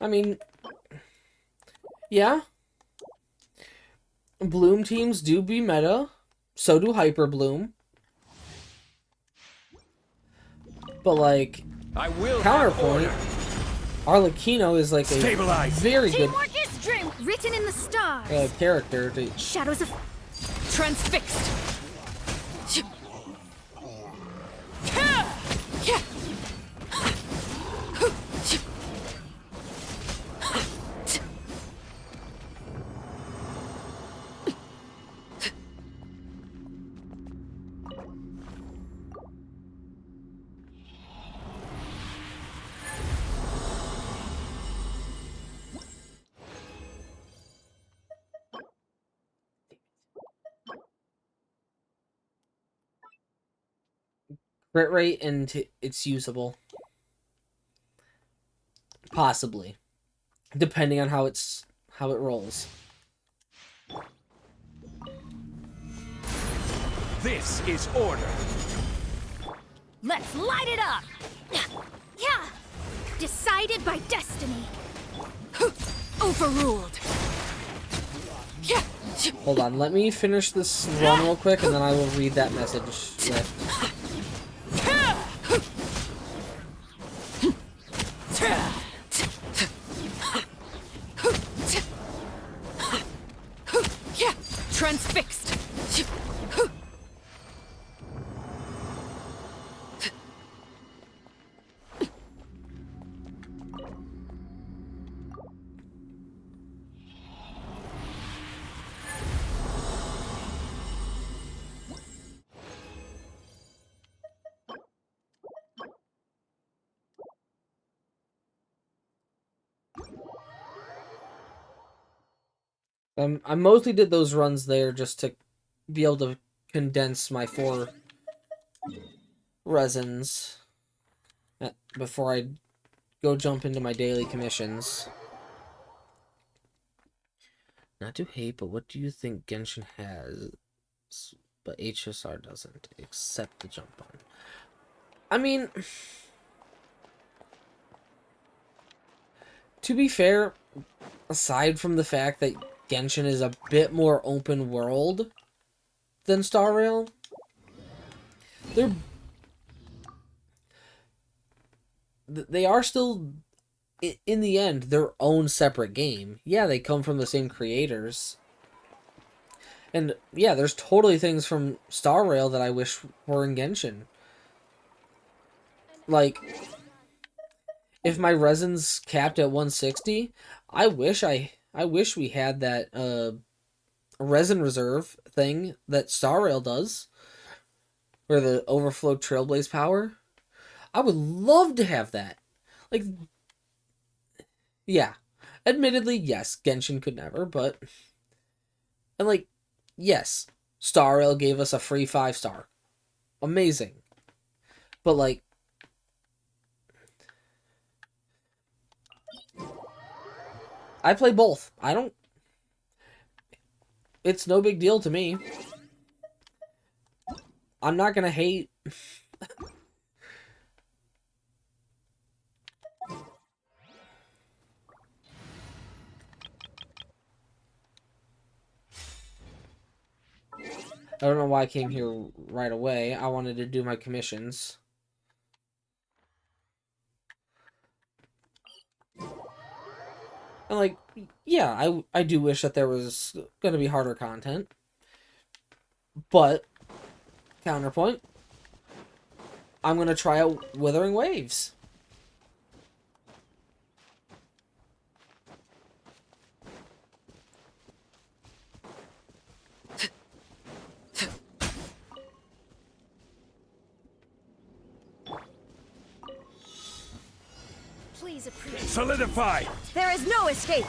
I mean, yeah. Bloom teams do be meta. So do Hyper Bloom. But, like, I will counterpoint, Arlecchino is, like, a Stabilize. very good Teamwork is dream written in the stars. character to... Shadows of transfixed. crit rate and it's usable. Possibly. Depending on how it rolls. This is order. Let's light it up. Yeah. Decided by destiny. Overruled. Yeah. Hold on, let me finish this run real quick and then I will read that message list. Transfixed. I mostly did those runs there just to be able to condense my 4 resins before I go jump into my daily commissions. Not to hate, but what do you think Genshin has, but HSR doesn't, except the jump button? I mean, to be fair, aside from the fact that Genshin is a bit more open world than Star Rail, they are still, in the end, their own separate game. Yeah, they come from the same creators. And yeah, there's totally things from Star Rail that I wish were in Genshin. Like, if my resin's capped at 160, I wish we had that resin reserve thing that Star Rail does, where the overflow trailblaze power. I would love to have that. Like, yeah, admittedly, yes, Genshin could never, but, and like, yes, Star Rail gave us a free 5-star, amazing, but like, I play both. It's no big deal to me. I'm not gonna hate. I don't know why I came here right away. I wanted to do my commissions. And like, yeah, I do wish that there was going to be harder content. But, counterpoint, I'm going to try out Withering Waves. always appreciate. Solidify! There is no escape.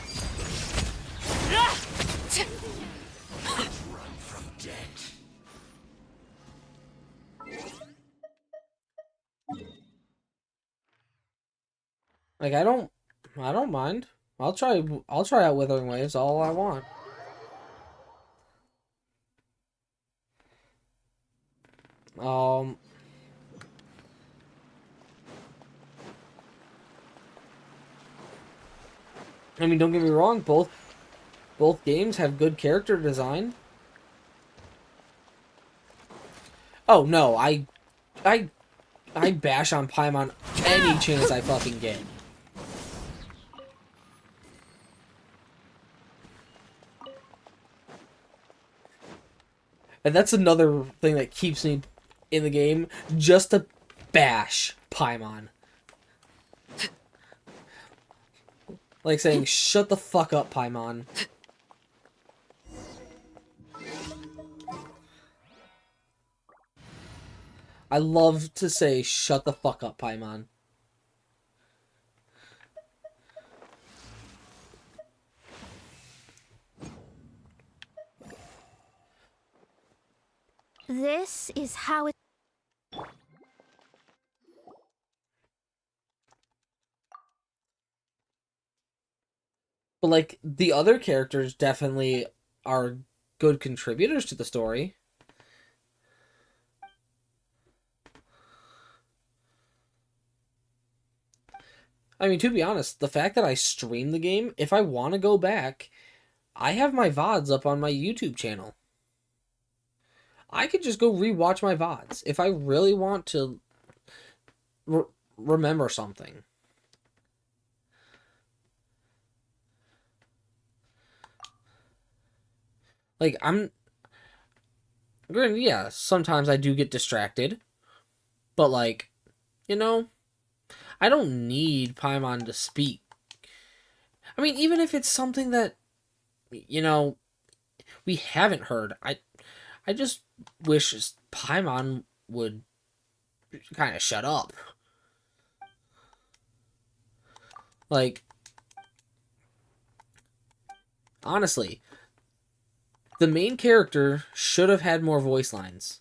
Like I don't mind. I'll try out Withering Waves all I want. I mean, don't get me wrong, both games have good character design. Oh no, I bash on Paimon any chance I fucking get. And that's another thing that keeps me in the game, just to bash Paimon. Like saying, shut the fuck up, Paimon. I love to say, shut the fuck up, Paimon. This is how it. But, like, the other characters definitely are good contributors to the story. I mean, to be honest, the fact that I stream the game, if I want to go back, I have my VODs up on my YouTube channel. I could just go rewatch my VODs if I really want to remember something. Like, yeah, sometimes I do get distracted. But, like, you know, I don't need Paimon to speak. I mean, even if it's something that, you know, we haven't heard, I just wish Paimon would kind of shut up. Like, honestly, the main character should have had more voice lines.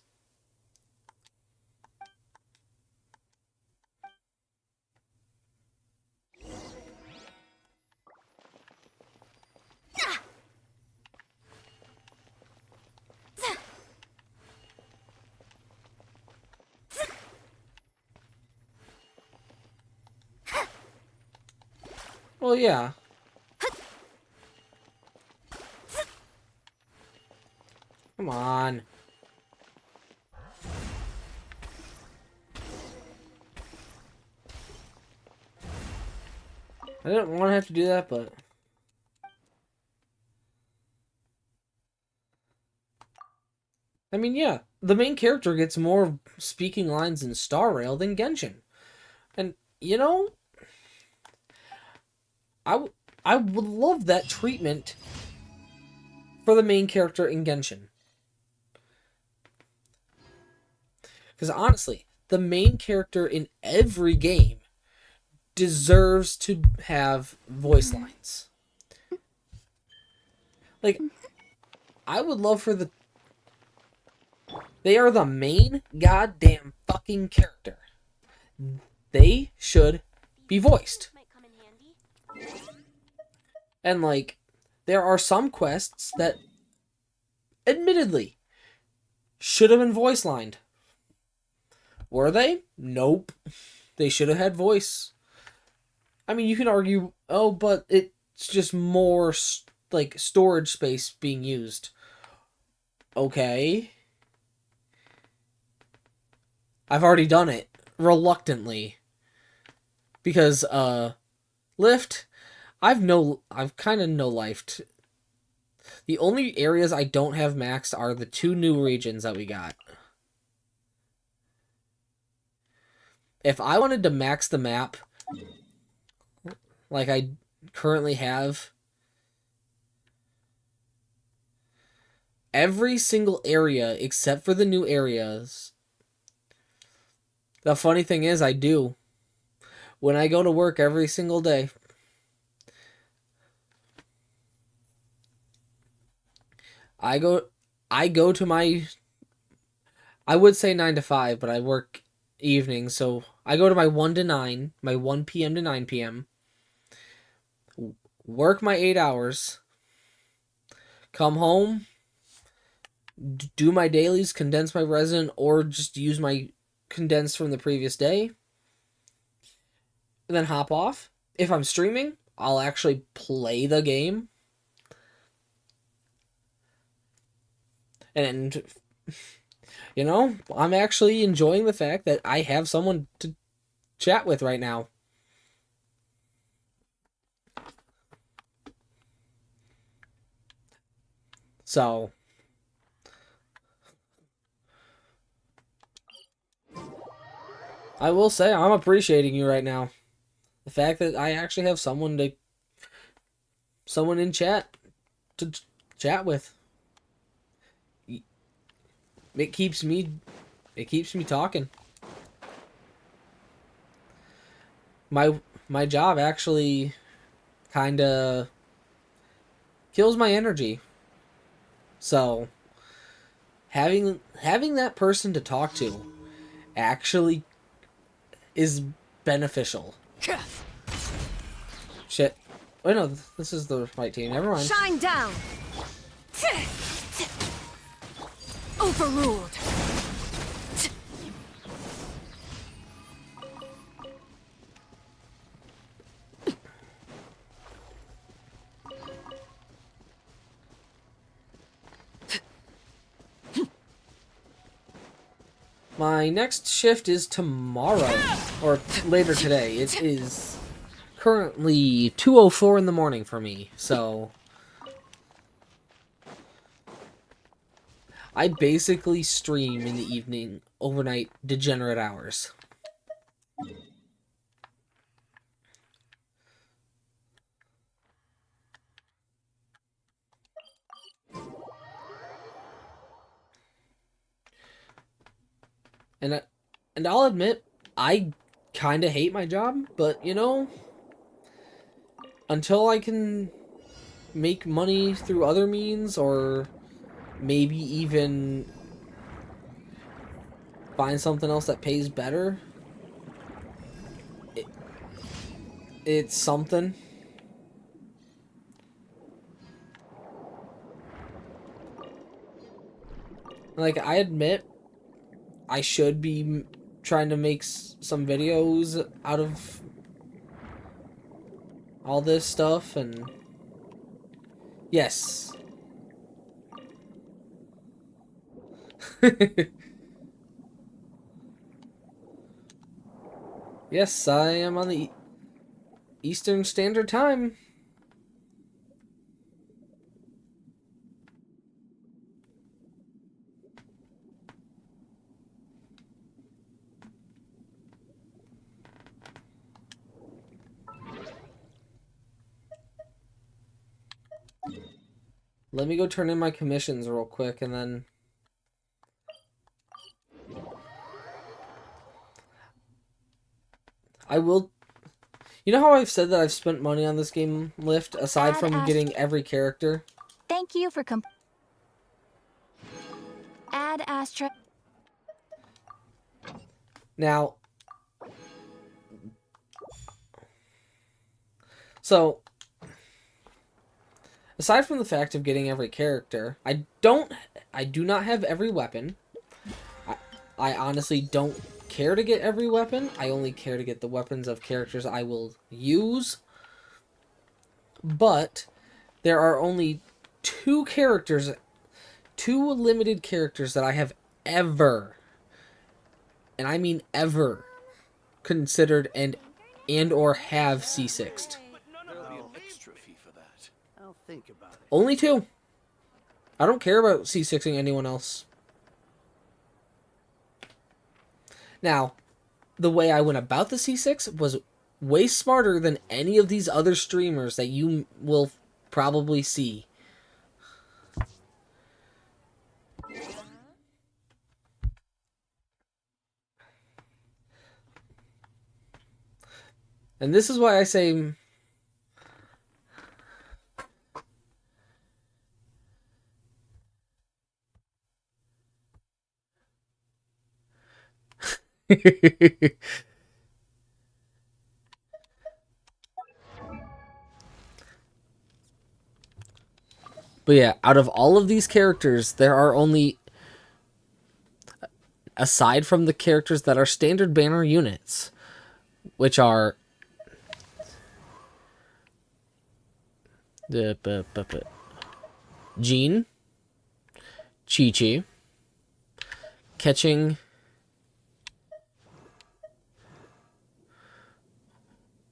Well, yeah. Come on. I didn't want to have to do that, but... I mean, yeah. The main character gets more speaking lines in Star Rail than Genshin. And, you know... I would love that treatment for the main character in Genshin. Because honestly, the main character in every game deserves to have voice lines. Like, I would love for the... They are the main goddamn fucking character. They should be voiced. And, like, there are some quests that, admittedly, should have been voice lined. Were they? Nope. They should have had voice. I mean, you can argue, oh, but it's just more, like, storage space being used. Okay. I've already done it. Reluctantly. Because, Lift... I've kind of no-lifed. The only areas I don't have maxed are the 2 new regions that we got. If I wanted to max the map, like I currently have, every single area except for the new areas. The funny thing is, I do. when I go to work every single day. I go I go to my I would say 9 to 5, but I work evenings, so I go to my 1 to 9, my 1 p.m. to 9 p.m. Work my 8 hours, come home, do my dailies, condense my resin, or just use my condensed from the previous day, and then hop off. If I'm streaming, I'll actually play the game. And, you know, I'm actually enjoying the fact that I have someone to chat with right now. So, I will say I'm appreciating you right now. The fact that I actually have someone in chat to chat with. It keeps me talking. My job actually kind of kills my energy. So, having that person to talk to actually is beneficial. Shit. Oh no, this is the right team. Never mind. Shine down. Overruled. My next shift is tomorrow, or later today. It is currently 2:04 in the morning for me, so I basically stream in the evening, overnight, degenerate hours. And I'll admit, I kind of hate my job, but you know, until I can make money through other means, or maybe even find something else that pays better, it's something. Like, I admit, I should be trying to make some videos out of all this stuff, and yes. Yes, I am on the Eastern Standard Time. Let me go turn in my commissions real quick, and then I will. You know how I've said that I've spent money on this game, Lift, aside from getting every character? Thank you for Add Astra. Now, so, aside from the fact of getting every character, I do not have every weapon. I honestly don't care to get every weapon. I only care to get the weapons of characters I will use. But there are only two limited characters that I have ever, and I mean ever, considered and or have C6'd. There'll be an extra fee for that. I'll think about it. Only two. I don't care about C6ing anyone else. Now, the way I went about the C6 was way smarter than any of these other streamers that you will probably see. And this is why I say but yeah, out of all of these characters, there are only, aside from the characters that are standard banner units, which are Jean, Chi-Chi, Catching,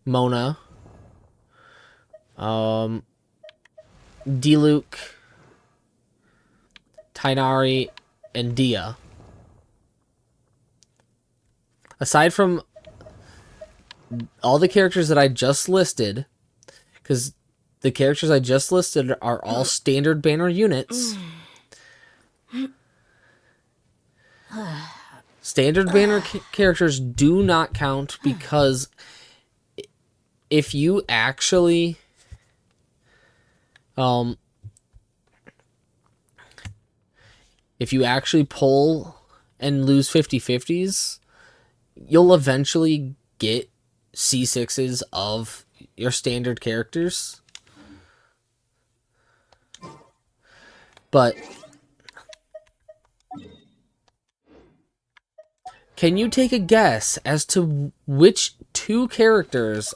Mona, Diluc, Tainari, and Dia. Aside from all the characters that I just listed, because the characters I just listed are all standard banner units. Standard banner characters do not count because if you actually pull and lose 50/50s, you'll eventually get C6s of your standard characters. But can you take a guess as to which two characters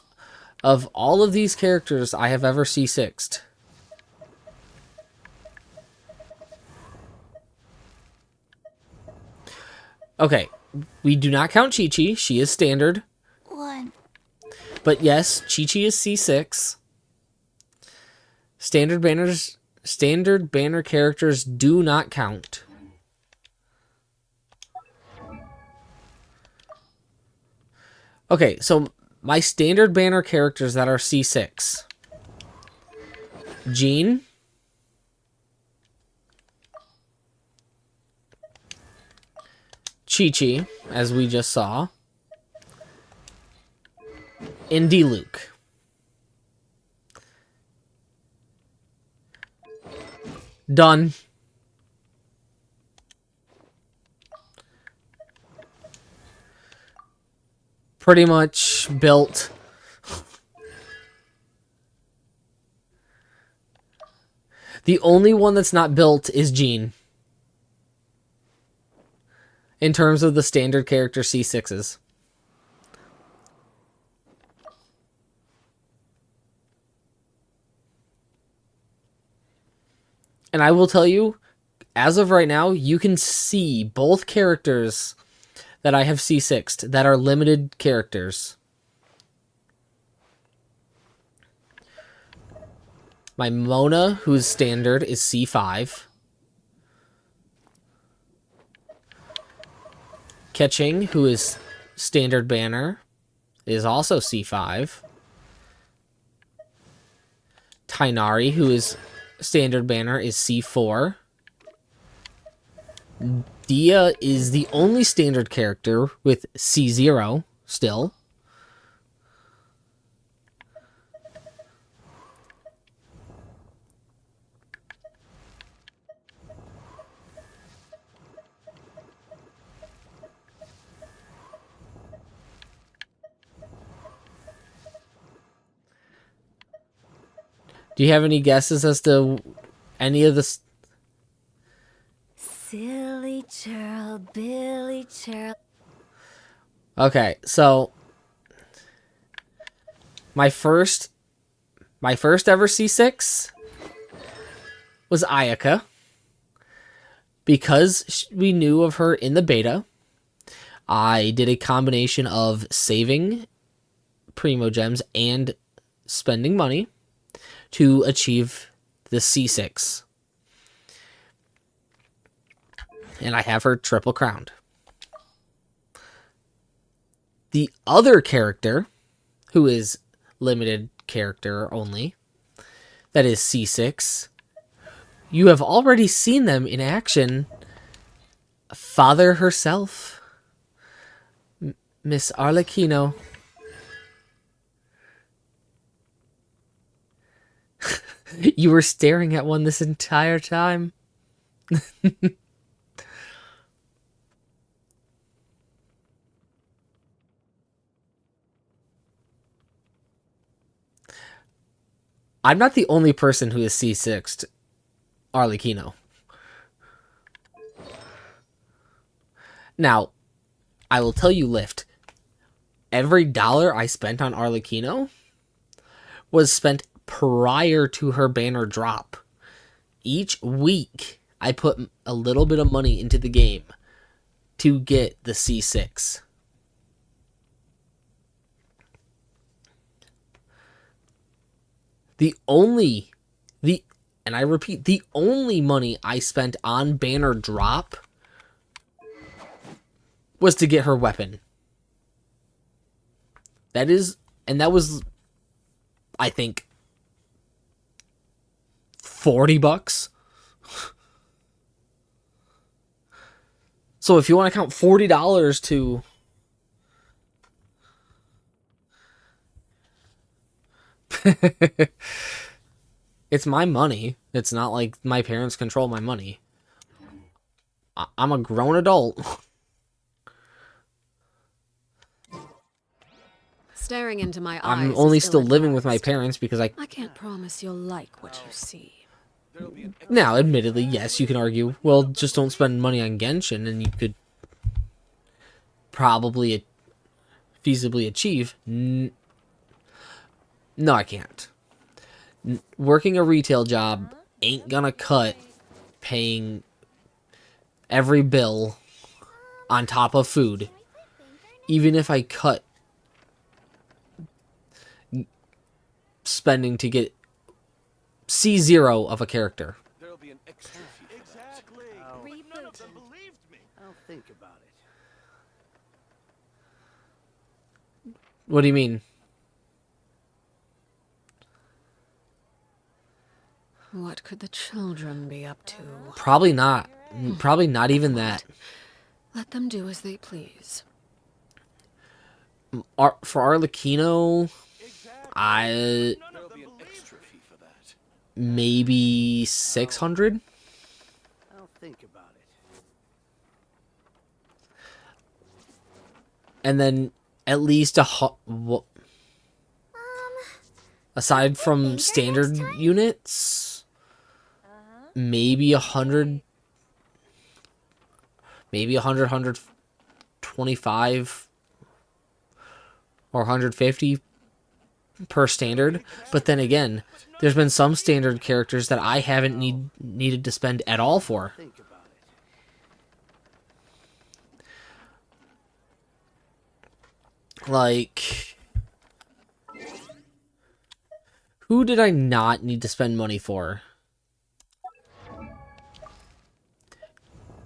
of all of these characters I have ever C6'd? Okay, we do not count Chi-Chi. She is standard. One. But yes, Chi-Chi is C6. Standard banner characters do not count. Okay, so my standard banner characters that are C6. Jean. Chi-Chi, as we just saw. And Diluc. Done. Pretty much built. The only one that's not built is Jean. In terms of the standard character C6s. And I will tell you, as of right now, you can see both characters that I have C6'd that are limited characters. My Mona, who's standard, is C5. Catching, who is standard banner, is also C5. Tainari, who is standard banner, is C4. Dia is the only standard character with C0 still. Do you have any guesses as to any of the... Silly churl, Billy churl. Okay, so my first ever C6 was Ayaka. Because we knew of her in the beta, I did a combination of saving Primo Gems and spending money to achieve the C6. And I have her triple crowned. The other character, who is limited character only, that is C6, you have already seen them in action. Father herself, Miss Arlecchino. You were staring at one this entire time? I'm not the only person who is C6'd Arlecchino. Now, I will tell you, Lift, every dollar I spent on Arlecchino was spent prior to her banner drop. Each week, I put a little bit of money into the game to get the C6. And I repeat, the only money I spent on banner drop was to get her weapon. That was, I think, $40. So if you want to count $40 to it's my money. It's not like my parents control my money. I'm a grown adult. Staring into my eyes. I'm only is still living with my ill-advised. parents because I can't promise you'll like what you see. Now, admittedly, yes, you can argue, well, just don't spend money on Genshin and you could probably feasibly achieve. No, I can't. Working a retail job ain't gonna cut paying every bill on top of food. Even if I cut spending to get C0 of a character. There'll be an extra fee. Exactly. None of them believed me. I'll think about it. What do you mean? What could the children be up to? Probably not. Probably not even that. Let them do as they please. For Arlecchino, There'll be an extra fee for that. maybe 600. I'll think about it. And then at least aside from standard units, maybe 100, 125 or 150 per standard. But then again, there's been some standard characters that I haven't needed to spend at all for. Think about it. Like, who did I not need to spend money for?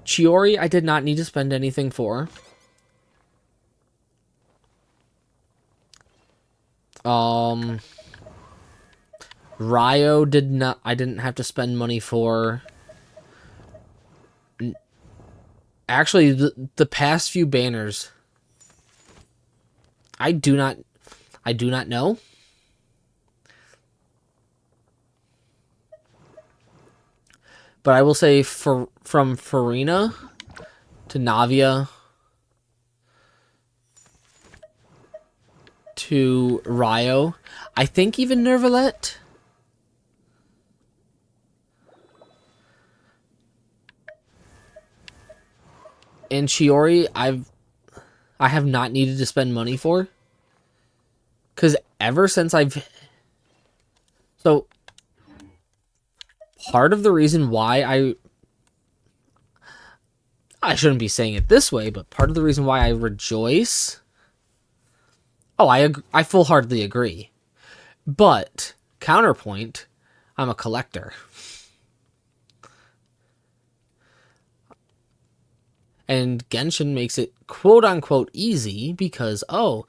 Chiori, I did not need to spend anything for. Ryo did not. I didn't have to spend money for. Actually, the past few banners, I do not know. But I will say from Farina to Navia to Ryo, I think even Nervalette. And Chiori, I have not needed to spend money for. Because ever since So, part of the reason why I shouldn't be saying it this way, but part of the reason why I rejoice... Oh, I full-heartedly agree. But, counterpoint, I'm a collector. And Genshin makes it quote-unquote easy because, oh,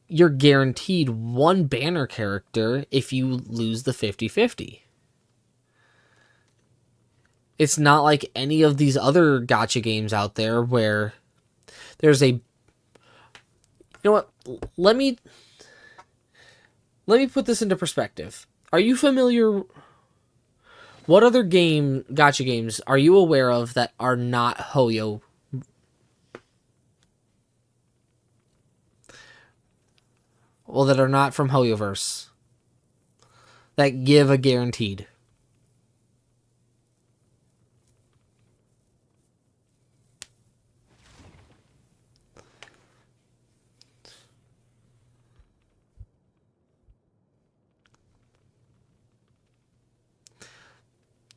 you're guaranteed one banner character if you lose the 50-50. It's not like any of these other gacha games out there where there's a... You know what? Let me put this into perspective. Are you familiar What other gacha games are you aware of that are not Hoyo? Well, that are not from Hoyoverse. That give a guaranteed.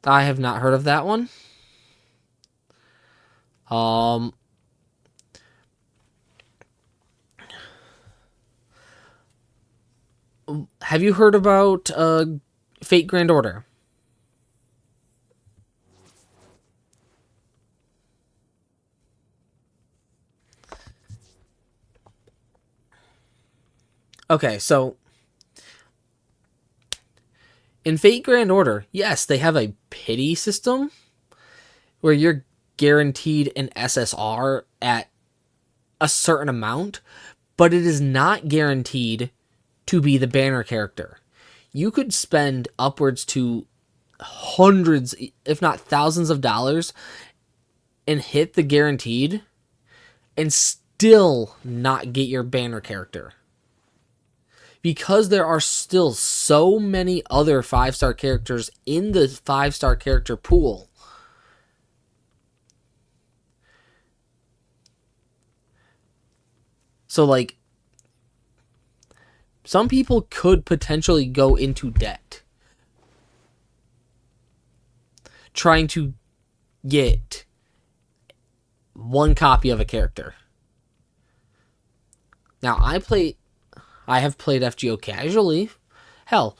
I have not heard of that one. Have you heard about Fate Grand Order? Okay, so in Fate Grand Order, yes, they have a pity system where you're guaranteed an SSR at a certain amount, but it is not guaranteed to be the banner character. You could spend upwards to hundreds, if not thousands of dollars and hit the guaranteed and still not get your banner character. Because there are still so many other 5-star characters in the 5-star character pool. So, like, some people could potentially go into debt trying to get one copy of a character. Now, I have played FGO casually. Hell,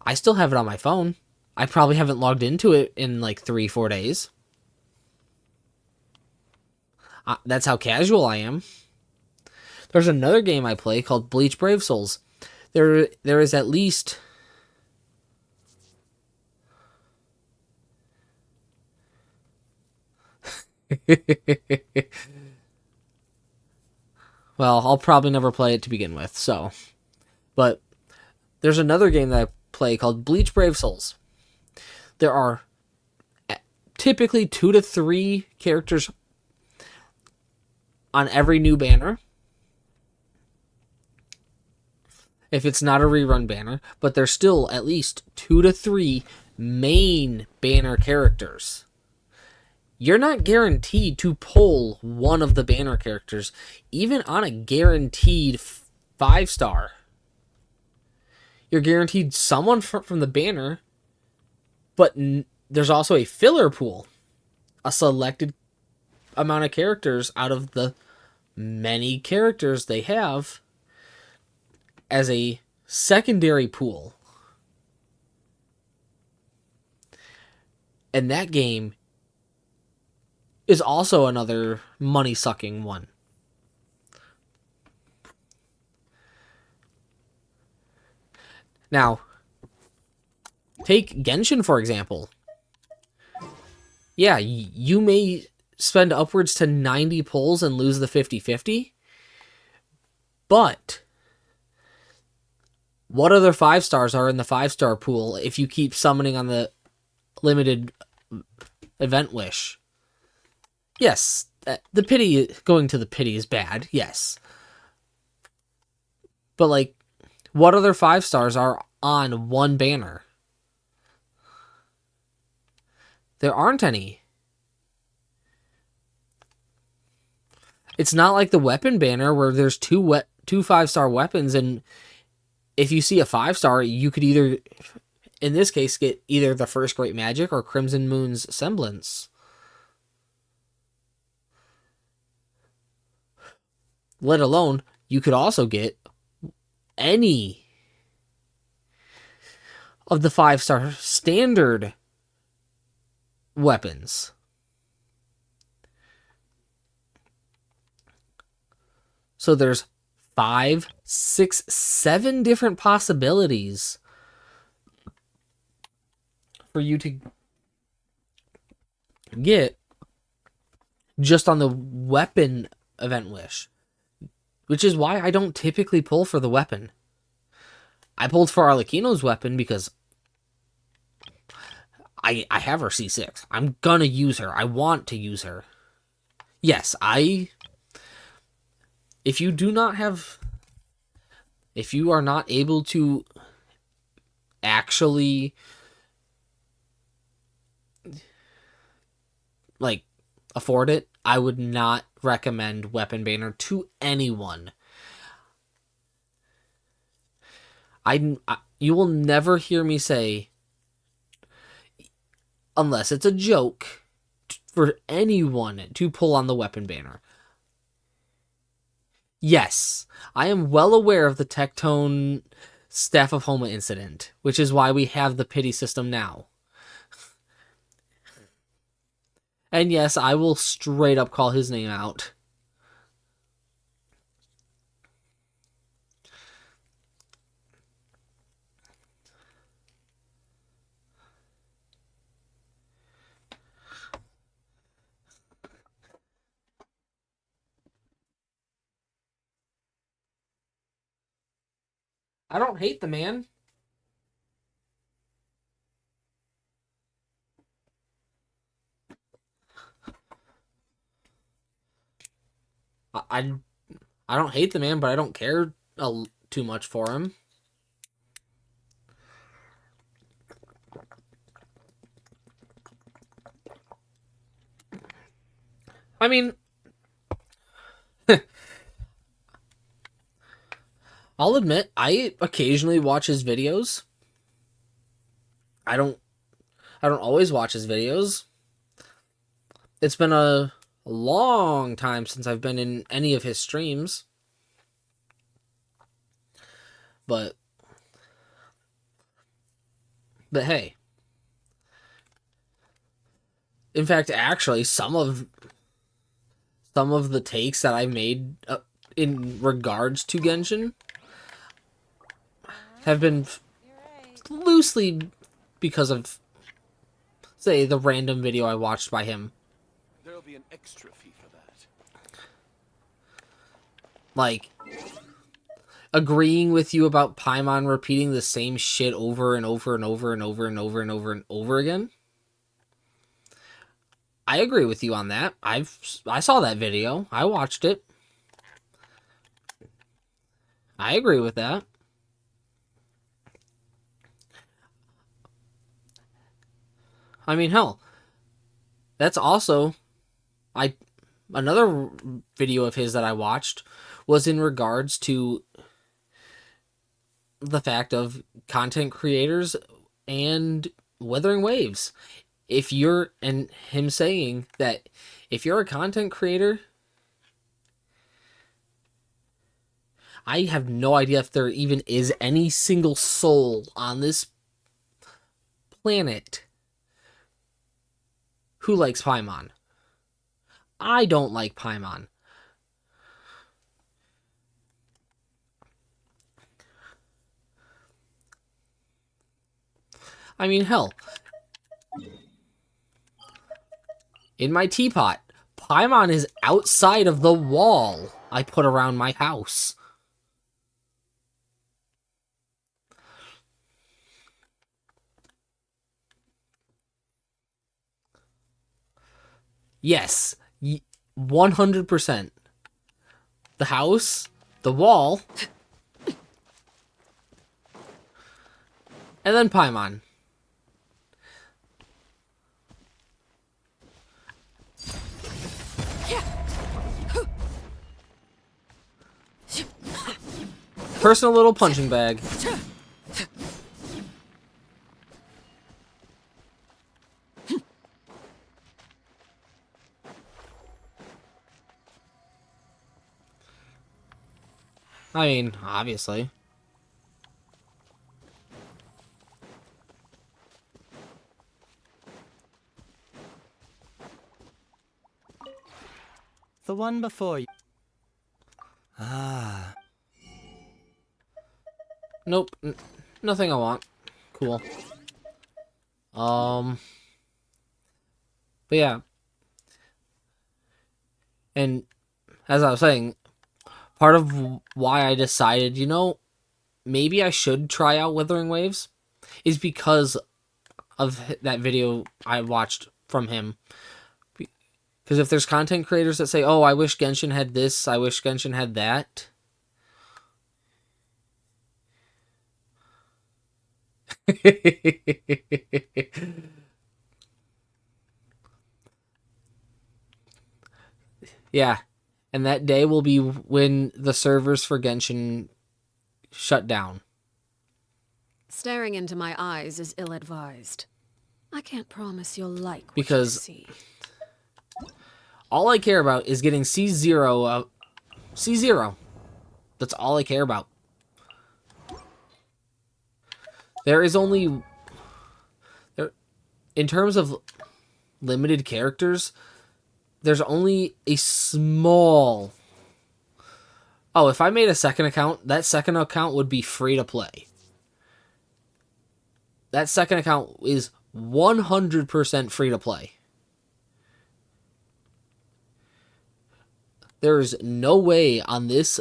I still have it on my phone. I probably haven't logged into it in like 3-4 days. That's how casual I am. There's another game I play called Bleach Brave Souls. There is at least well, I'll probably never play it to begin with, so. But there's another game that I play called Bleach Brave Souls. There are typically 2 to 3 characters on every new banner. If it's not a rerun banner, but there's still at least 2 to 3 main banner characters. You're not guaranteed to pull one of the banner characters, even on a guaranteed 5-star. You're guaranteed someone from the banner, but there's also a filler pool, a selected amount of characters out of the many characters they have as a secondary pool. And that game is also another money-sucking one. Now, take Genshin, for example. Yeah, you may spend upwards to 90 pulls and lose the 50-50, but what other 5-stars are in the 5-star pool if you keep summoning on the limited event wish? Yes, the pity, going to the pity is bad, yes. But, like, what other 5-stars are on one banner? There aren't any. It's not like the weapon banner where there's two 5-star weapons, and if you see a 5-star, you could either, in this case, get either the First Great Magic or Crimson Moon's Semblance. Let alone, you could also get any of the 5-star standard weapons. So there's 5, 6, 7 different possibilities for you to get just on the weapon event wish. Which is why I don't typically pull for the weapon. I pulled for Arlecchino's weapon because I have her C6. I'm gonna use her. I want to use her. Yes, if you do not have, if you are not able to actually like afford it, I would not recommend Weapon Banner to anyone. You will never hear me say, unless it's a joke, for anyone to pull on the Weapon Banner. Yes, I am well aware of the Tectone Staff of Homa incident, which is why we have the pity system now. And yes, I will straight up call his name out. I don't hate the man. I I don't hate the man, but I don't care too much for him. I mean, I'll admit, I occasionally watch his videos. I don't always watch his videos. It's been a long time since I've been in any of his streams. But hey. In fact, actually, some of the takes that I made in regards to Genshin have been loosely because of, say, the random video I watched by him. There'll be an extra fee for that. Like, agreeing with you about Paimon repeating the same shit over and over and over and over and over and over and over again. I agree with you on that. I saw that video. I watched it. I agree with that. I mean, hell, that's also another video of his that I watched was in regards to the fact of content creators and Wuthering Waves. And him saying that if you're a content creator, I have no idea if there even is any single soul on this planet who likes Paimon. I don't like Paimon. I mean, hell, in my teapot, Paimon is outside of the wall I put around my house. Yes, 100%. The house, the wall, and then Paimon. Personal little punching bag. I mean, obviously. The one before you. Ah. Nope. Nothing I want. Cool. But yeah. And as I was saying, part of why I decided, maybe I should try out Wuthering Waves is because of that video I watched from him. Because if there's content creators that say, oh, I wish Genshin had this, I wish Genshin had that. Yeah. And that day will be when the servers for Genshin shut down. Staring into my eyes is ill-advised. I can't promise you'll like what Because you see. all I care about is getting C0. C0. That's all I care about. There is only... In terms of limited characters, there's only a small... Oh, if I made a second account, that second account would be free to play. That second account is 100% free to play. There is no way on this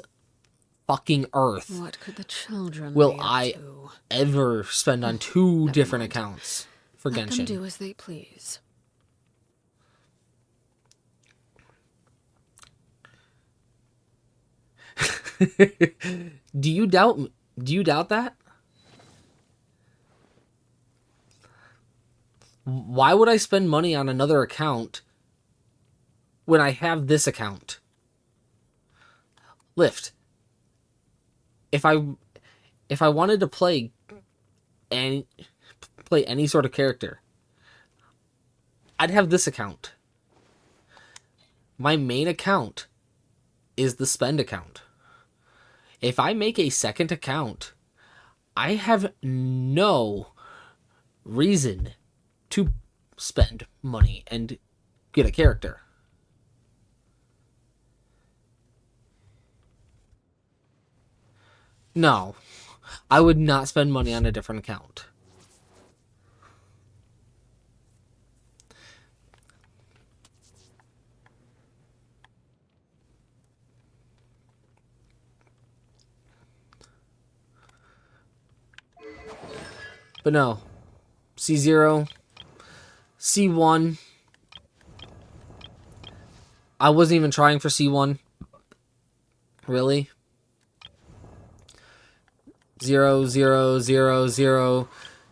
fucking earth What could the children will be up I to? ever spend on two Never different mind. accounts for Let them Genshin. do as they please. Do you doubt that? Why would I spend money on another account when I have this account? Lift. If I wanted to play any sort of character, I'd have this account. My main account is the spend account. If I make a second account, I have no reason to spend money and get a character. No, I would not spend money on a different account. But no, C0, C1. I wasn't even trying for C1. Really? 0, 0, 0, 0.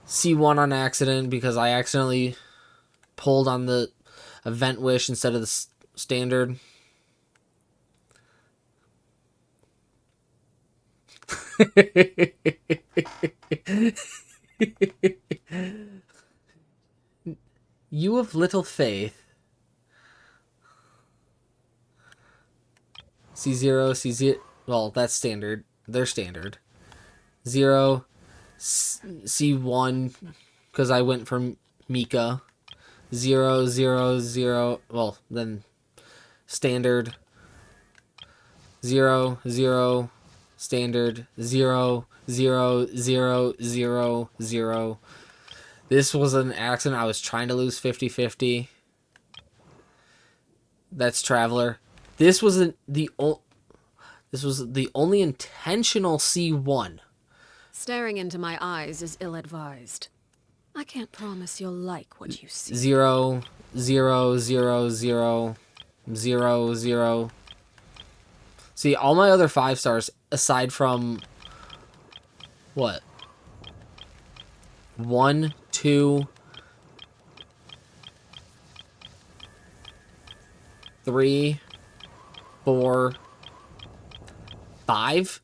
C1 on accident because I accidentally pulled on the event wish instead of the standard. You of little faith. C0, C0. Well, that's standard. They're standard. 0, C1, because I went for Mika. 0, 0, 0. Well, then standard. 0, 0, standard. 0, 0, 0, 0, 0. This was an accident. I was trying to lose 50-50. That's Traveler. This was the only intentional C1. Staring into my eyes is ill-advised. I can't promise you'll like what you see. 0, 0, 0, 0, 0, 0. See, all my other 5 stars, aside from what? 1, 2, 3, 4, 5.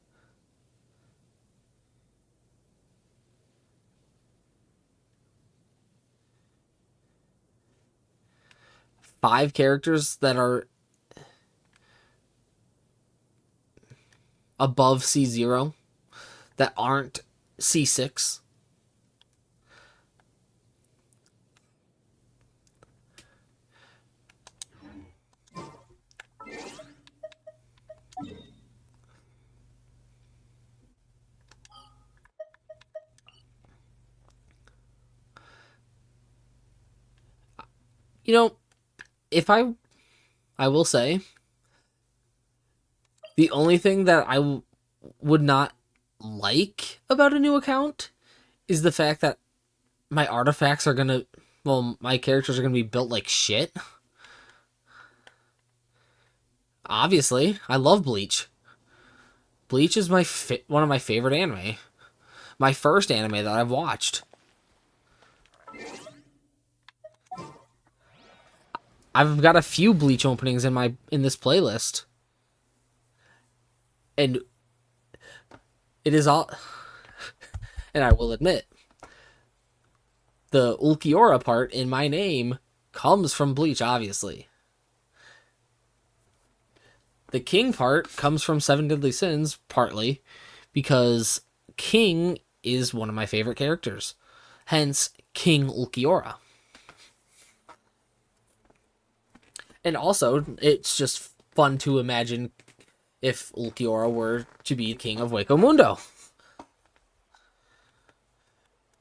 Five characters that are above C0 that aren't C6. You know, if I will say, the only thing that I would not like about a new account is the fact that my artifacts are gonna... Well, my characters are gonna be built like shit. Obviously, I love Bleach. Bleach is one of my favorite anime. My first anime that I've watched. I've got a few Bleach openings in this playlist. And it is all... And I will admit, the Ulquiorra part in my name comes from Bleach, obviously. The King part comes from Seven Deadly Sins, partly, because King is one of my favorite characters. Hence, King Ulquiorra. And also, it's just fun to imagine if Ulquiorra were to be king of Hueco Mundo.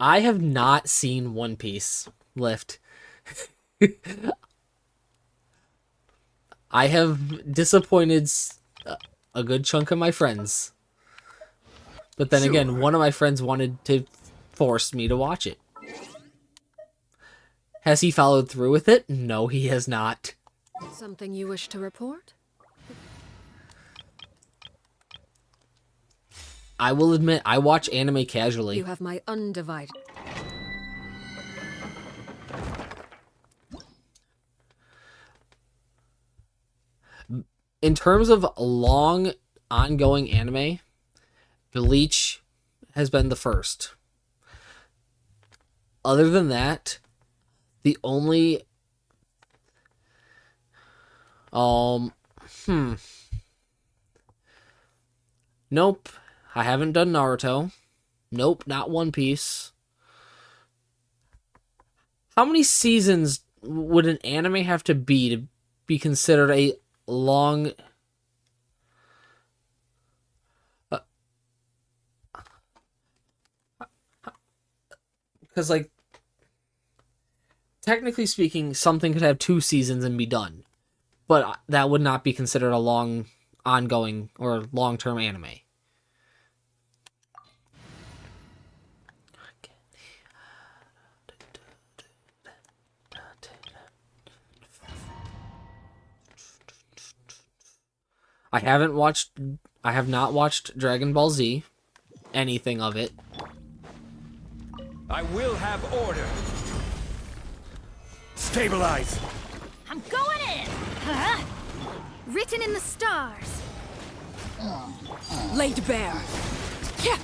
I have not seen One Piece lift. I have disappointed a good chunk of my friends. But then again, one of my friends wanted to force me to watch it. Has he followed through with it? No, he has not. Something you wish to report? I will admit, I watch anime casually. You have my undivided... In terms of long, ongoing anime, Bleach has been the first. Other than that, the only... Nope. I haven't done Naruto. Nope, not One Piece. How many seasons would an anime have to be considered a long... Because, like, technically speaking, something could have 2 seasons and be done. But that would not be considered a long, ongoing, or long-term anime. I have not watched Dragon Ball Z, anything of it. I will have order. Stabilize. I'm going in! Huh? Written in the stars. Laid bare. Yeah.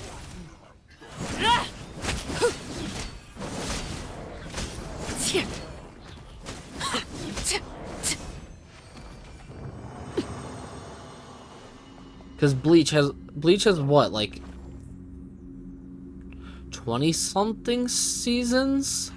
Because Bleach has what, like 20-something seasons?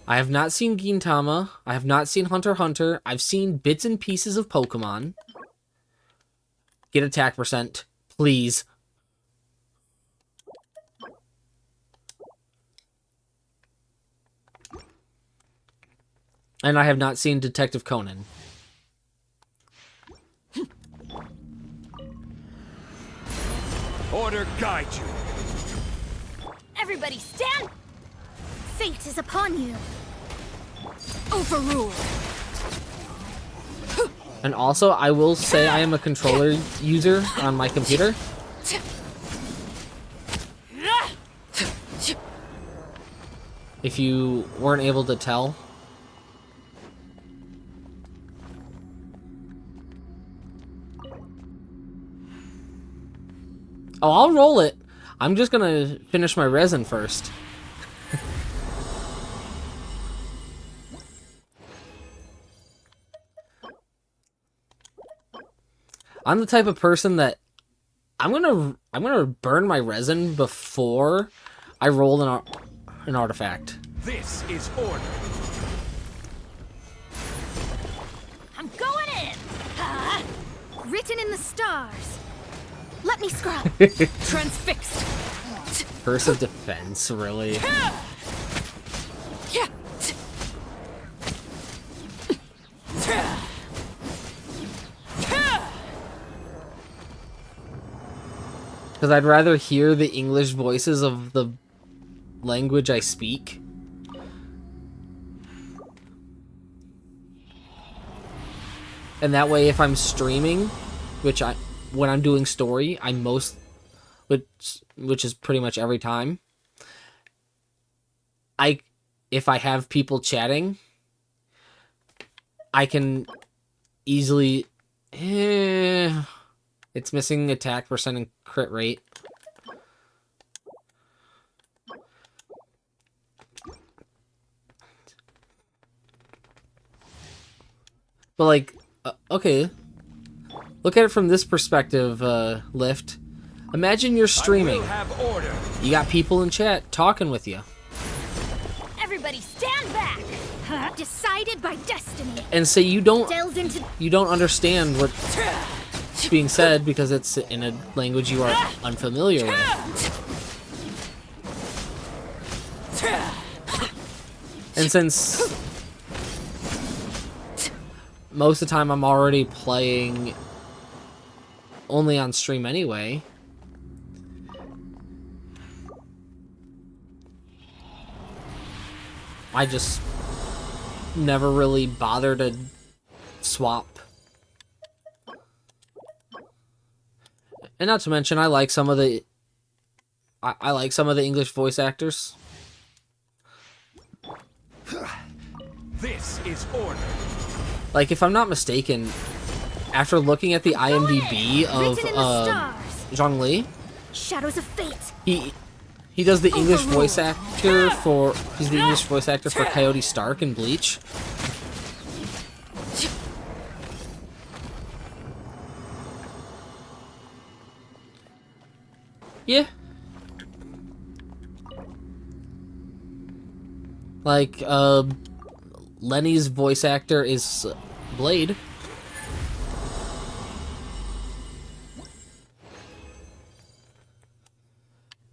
I have not seen Gintama. I have not seen Hunter x Hunter. I've seen bits and pieces of Pokemon. Get attack percent, please. And I have not seen Detective Conan. Order guide you. Everybody stand! Fate is upon you. Overruled. And also, I will say I am a controller user on my computer. If you weren't able to tell. Oh, I'll roll it. I'm just gonna finish my resin first. I'm the type of person that I'm gonna burn my resin before I roll an artifact. This is order. I'm going in! Written in the stars. Let me scrub. Transfixed. Curse of defense, really? Because I'd rather hear the English voices of the language I speak. And that way, if I'm streaming, when I'm doing story, which is pretty much every time, if I have people chatting, I can easily, it's missing attack percent and crit rate. But like, okay, look at it from this perspective, Lift. Imagine you're streaming. You got people in chat talking with you. Everybody stand back! Decided by destiny. And say you don't Delves into understand what's being said because it's in a language you are unfamiliar with. And since most of the time I'm already playing only on stream anyway, I just never really bother to swap. And not to mention, I like some of the English voice actors. This is order. Like, if I'm not mistaken, after looking at the IMDb of written in the stars. Zhongli, Shadows of fate. he does the English voice actor for Coyote Stark in Bleach. Yeah. Like, Lenny's voice actor is Blade.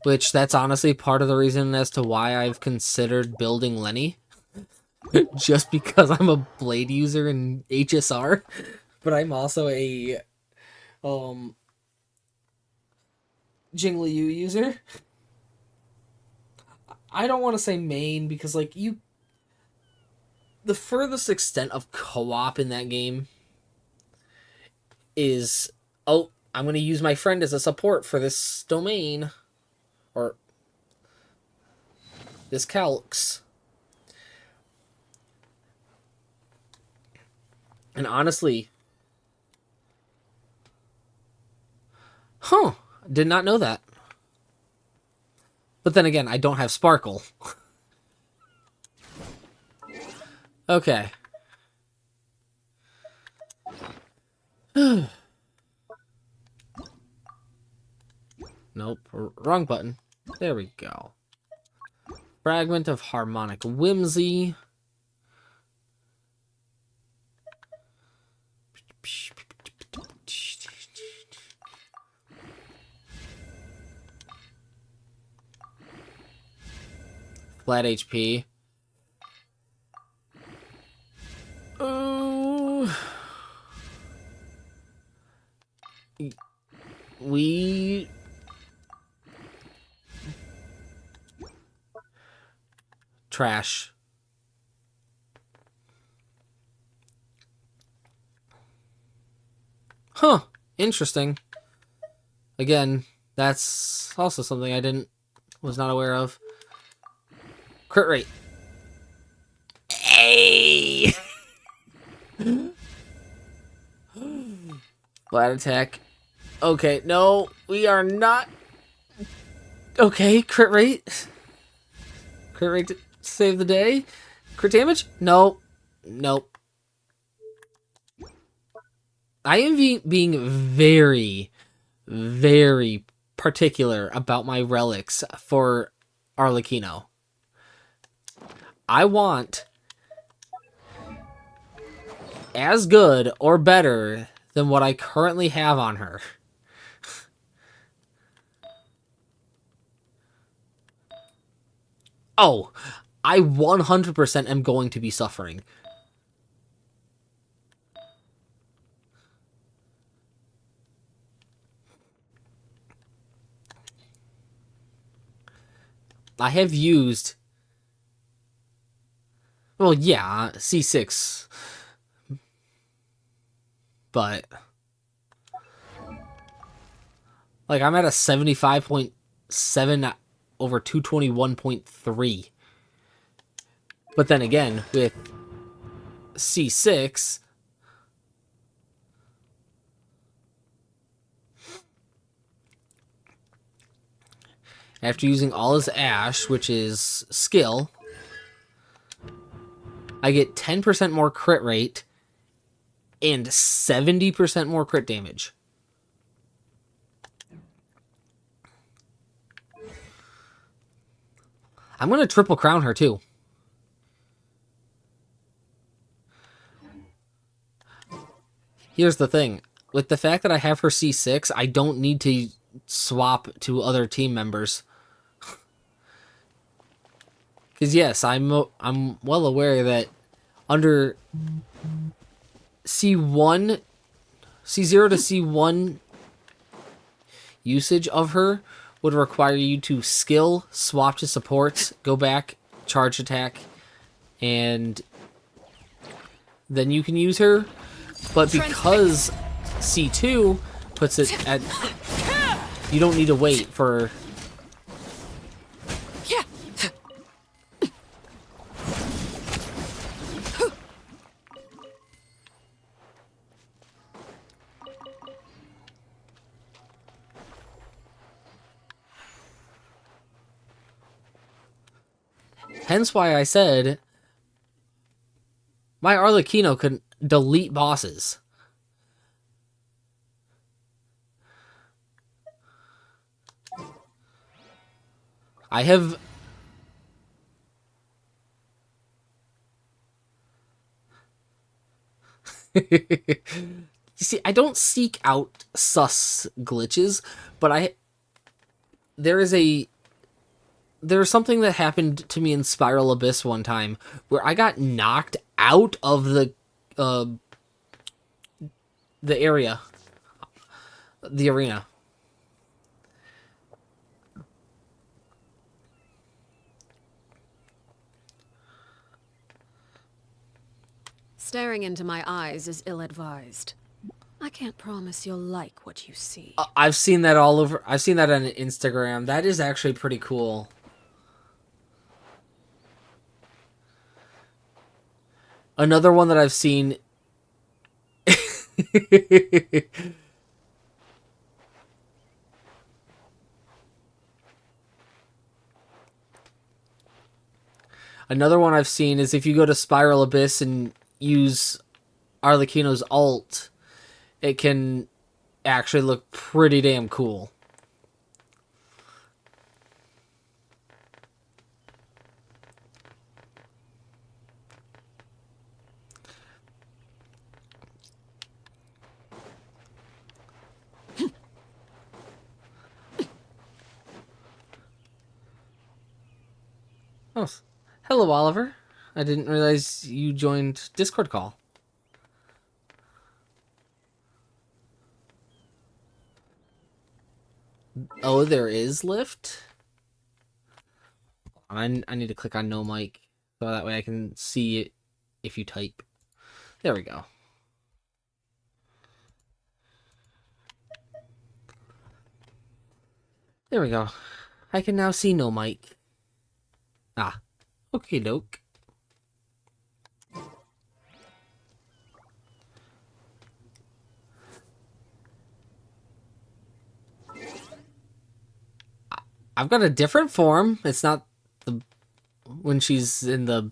Which, that's honestly part of the reason as to why I've considered building Lenny. Just because I'm a Blade user in HSR. But I'm also a, Jingliu user. I don't want to say main because, like, the furthest extent of co-op in that game is, oh, I'm going to use my friend as a support for this domain. Or this calcs. And honestly, did not know that. But then again, I don't have Sparkle. Okay. Nope, wrong button. There we go. Fragment of Harmonic Whimsy. Flat HP. Oh. We... Trash. Huh. Interesting. Again, that's also something I was not aware of. Crit rate. Hey! Flat attack. Okay, no, we are not. Okay, crit rate. Crit rate to save the day. Crit damage? No. Nope. I am being very, very particular about my relics for Arlecchino. I want as good or better than what I currently have on her. Oh, I 100% am going to be suffering. I have used. Well, yeah, C6, but like I'm at a 75.7 over 221.3. But then again, with C6, after using all his Ash, which is skill, I get 10% more crit rate and 70% more crit damage. I'm going to triple crown her too. Here's the thing. With the fact that I have her C6, I don't need to swap to other team members. Because yes, I'm well aware that under C1, C0 to C1 usage of her would require you to skill, swap to supports, go back, charge attack, and then you can use her. But because C2 puts it at... You don't need to wait for... Hence why I said my Arlecchino could delete bosses. I have... You see, I don't seek out sus glitches, but there's something that happened to me in Spiral Abyss one time where I got knocked out of the area, the arena. Staring into my eyes is ill-advised. I can't promise you'll like what you see. I've seen that all over. I've seen that on Instagram. That is actually pretty cool. Another one that I've seen. Another one I've seen is if you go to Spiral Abyss and use Arlecchino's ult, it can actually look pretty damn cool. Oh, hello, Oliver. I didn't realize you joined Discord call. Oh, there is lift? I need to click on no mic so that way I can see it if you type. There we go. There we go. I can now see no mic. Ah, okay, doke. I've got a different form. It's not the when she's in the...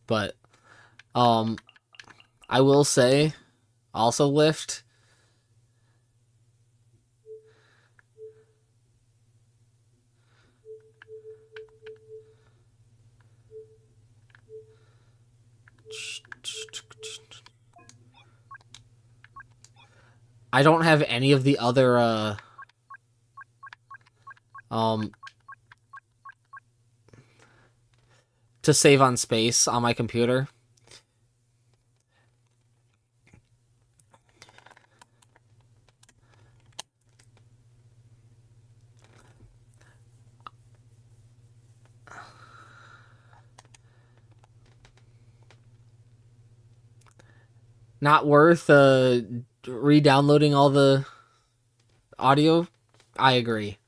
But, I will say, also lift. I don't have any of the other, to save on space on my computer. Not worth re-downloading all the audio. I agree.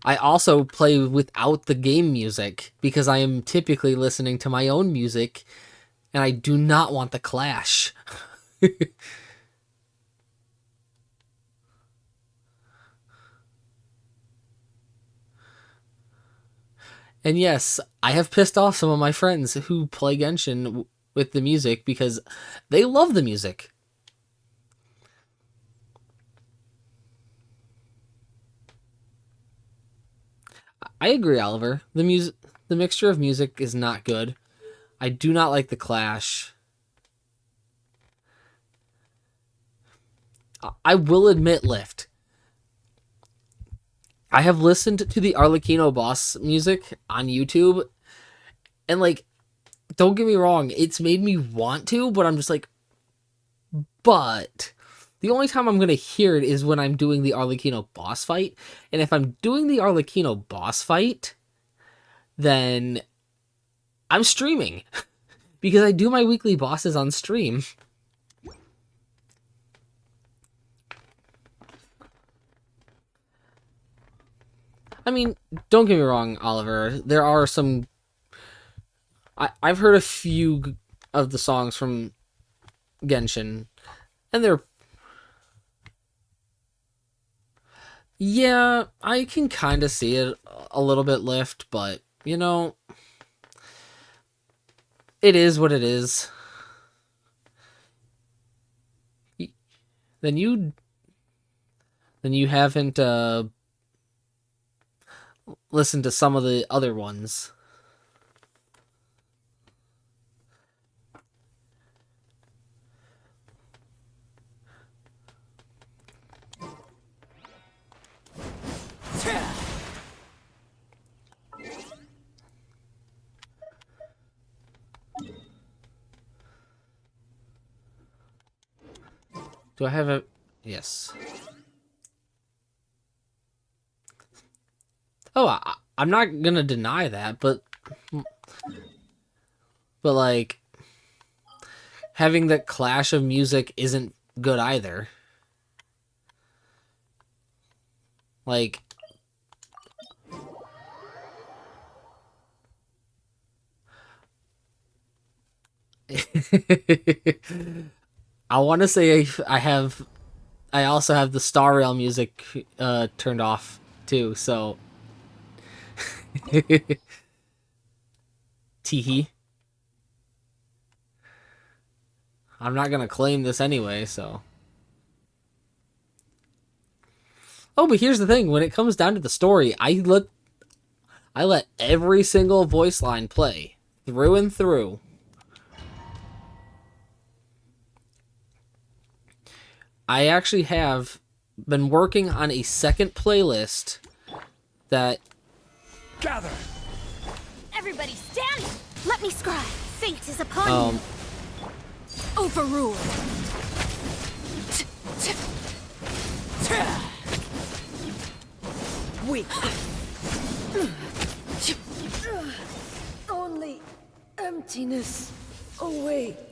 I also play without the game music because I am typically listening to my own music and I do not want the clash. And yes, I have pissed off some of my friends who play Genshin with the music because they love the music. I agree, Oliver. The mixture of music is not good. I do not like the clash. I will admit, Lift. I have listened to the Arlecchino boss music on YouTube, and like, don't get me wrong, it's made me want to, but I'm just like, but the only time I'm gonna hear it is when I'm doing the Arlecchino boss fight, and if I'm doing the Arlecchino boss fight, then I'm streaming because I do my weekly bosses on stream. I mean, don't get me wrong, Oliver. There are some. I've heard a few of the songs from Genshin, and they're. Yeah, I can kind of see it a little bit Lift, but, you know, it is what it is. Then you. Then you haven't listened to some of the other ones. Do I have a... Yes. Oh, I'm not gonna deny that, but like, having that clash of music isn't good either. Like, I want to say I also have the Star Rail music turned off too, so teehee. I'm not gonna claim this anyway, so. Oh, but here's the thing: when it comes down to the story, I let every single voice line play through and through. I actually have been working on a second playlist that... Gather! Everybody stand! Let me scribe. Fate is upon you. Overruled. Weak! Only emptiness awaits.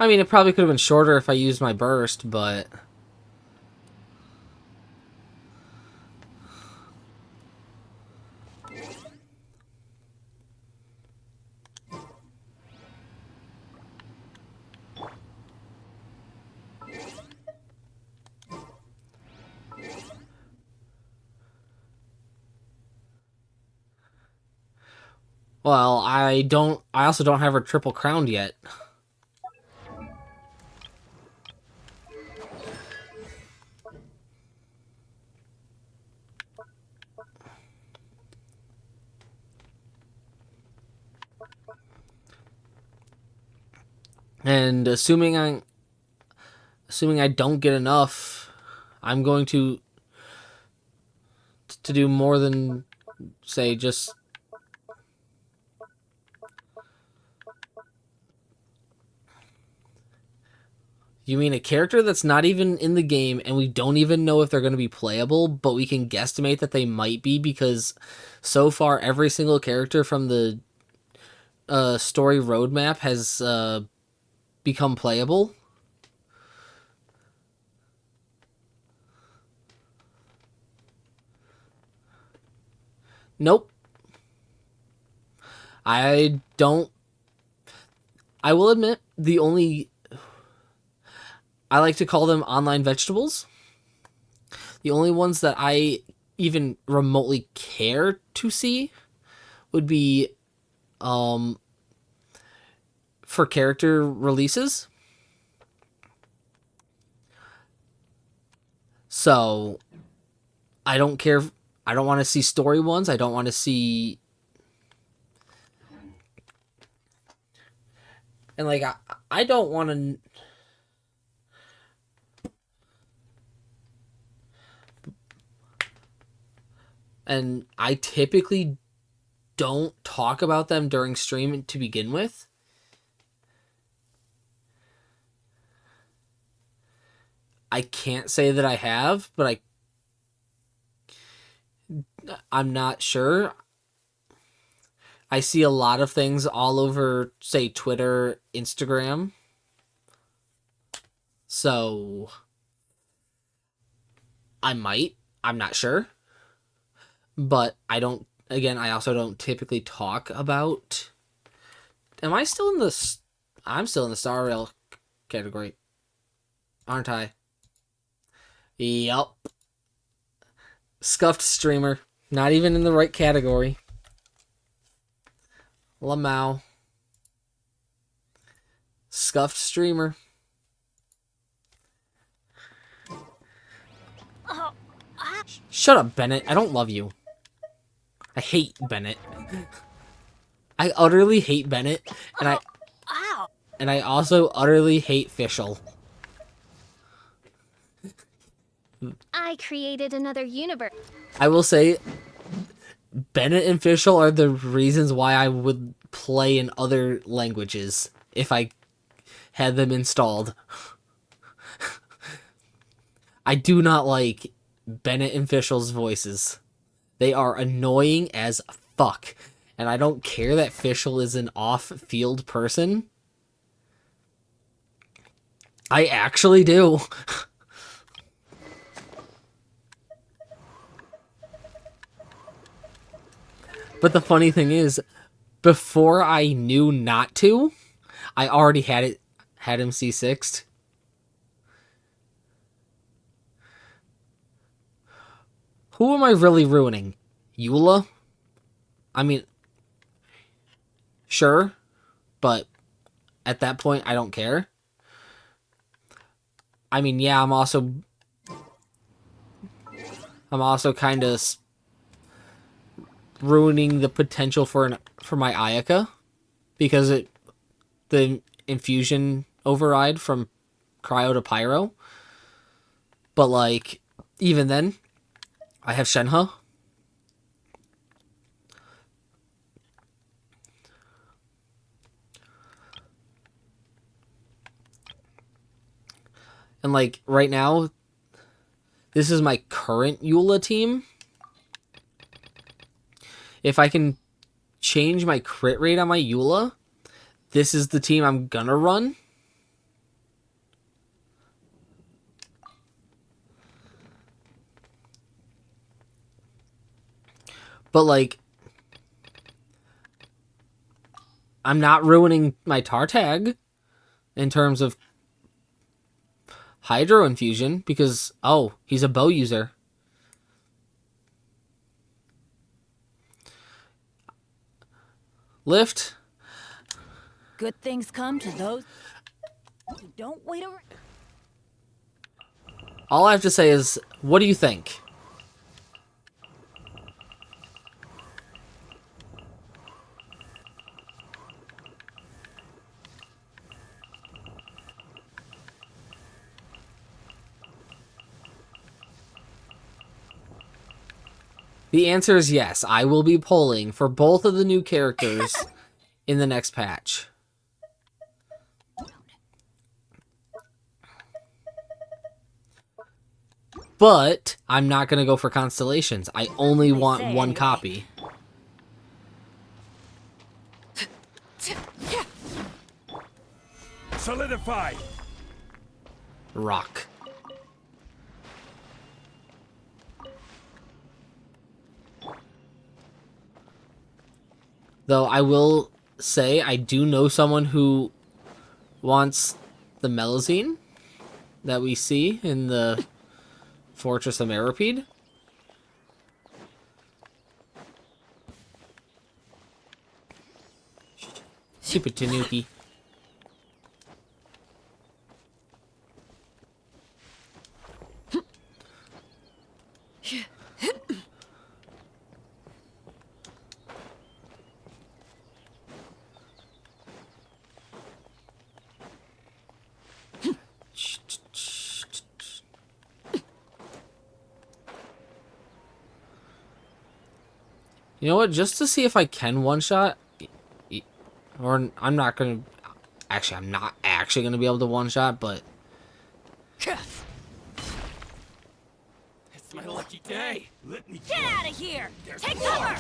I mean, it probably could have been shorter if I used my burst, but... Well, I also don't have her triple crowned yet. And assuming I don't get enough, I'm going to do more than, say, just You mean a character that's not even in the game and we don't even know if they're going to be playable, but we can guesstimate that they might be because so far every single character from the story roadmap has become playable? Nope. I don't. I will admit, the only. I like to call them online vegetables. The only ones that I even remotely care to see would be for character releases. So I don't care. I don't want to see story ones. I don't want to see. And like I don't want to. And I typically don't talk about them during stream to begin with. I can't say that I have, but I'm not sure. I see a lot of things all over, say, Twitter, Instagram. So I might. I'm not sure. But I don't, again, I also don't typically talk about. Am I still in the. I'm still in the Star Rail category. Aren't I? Yup. Scuffed streamer. Not even in the right category. Lamau. Scuffed streamer. Shut up, Bennett. I don't love you. I hate Bennett. I utterly hate Bennett, and I also utterly hate Fischl. I created another universe. I will say, Bennett and Fischl are the reasons why I would play in other languages if I had them installed. I do not like Bennett and Fischl's voices. They are annoying as fuck. And I don't care that Fischl is an off-field person. I actually do. But the funny thing is, before I knew not to, I already had him C6'd. Who am I really ruining? Eula? I mean, sure, but at that point, I don't care. I mean, yeah, I'm also kind of ruining the potential for my Ayaka because the infusion override from cryo to pyro. But like, even then, I have Shenhe. And like right now, this is my current Eula team. If I can change my crit rate on my Eula, this is the team I'm gonna run. But like, I'm not ruining my Tartag in terms of Hydro Infusion because, oh, he's a bow user. Lift. Good things come to those who don't wait around. All I have to say is, what do you think? The answer is yes. I will be polling for both of the new characters in the next patch. But I'm not going to go for constellations. I only want say one anyway. copy. Solidify! Rock. Though I will say I do know someone who wants the Melazine that we see in the Fortress of Meripede. Super Tanuki. You know what? Just to see if I can one-shot, or I'm not gonna. Actually, I'm not actually gonna be able to one-shot, but It's my lucky day! Let me Get out of here! Take cover!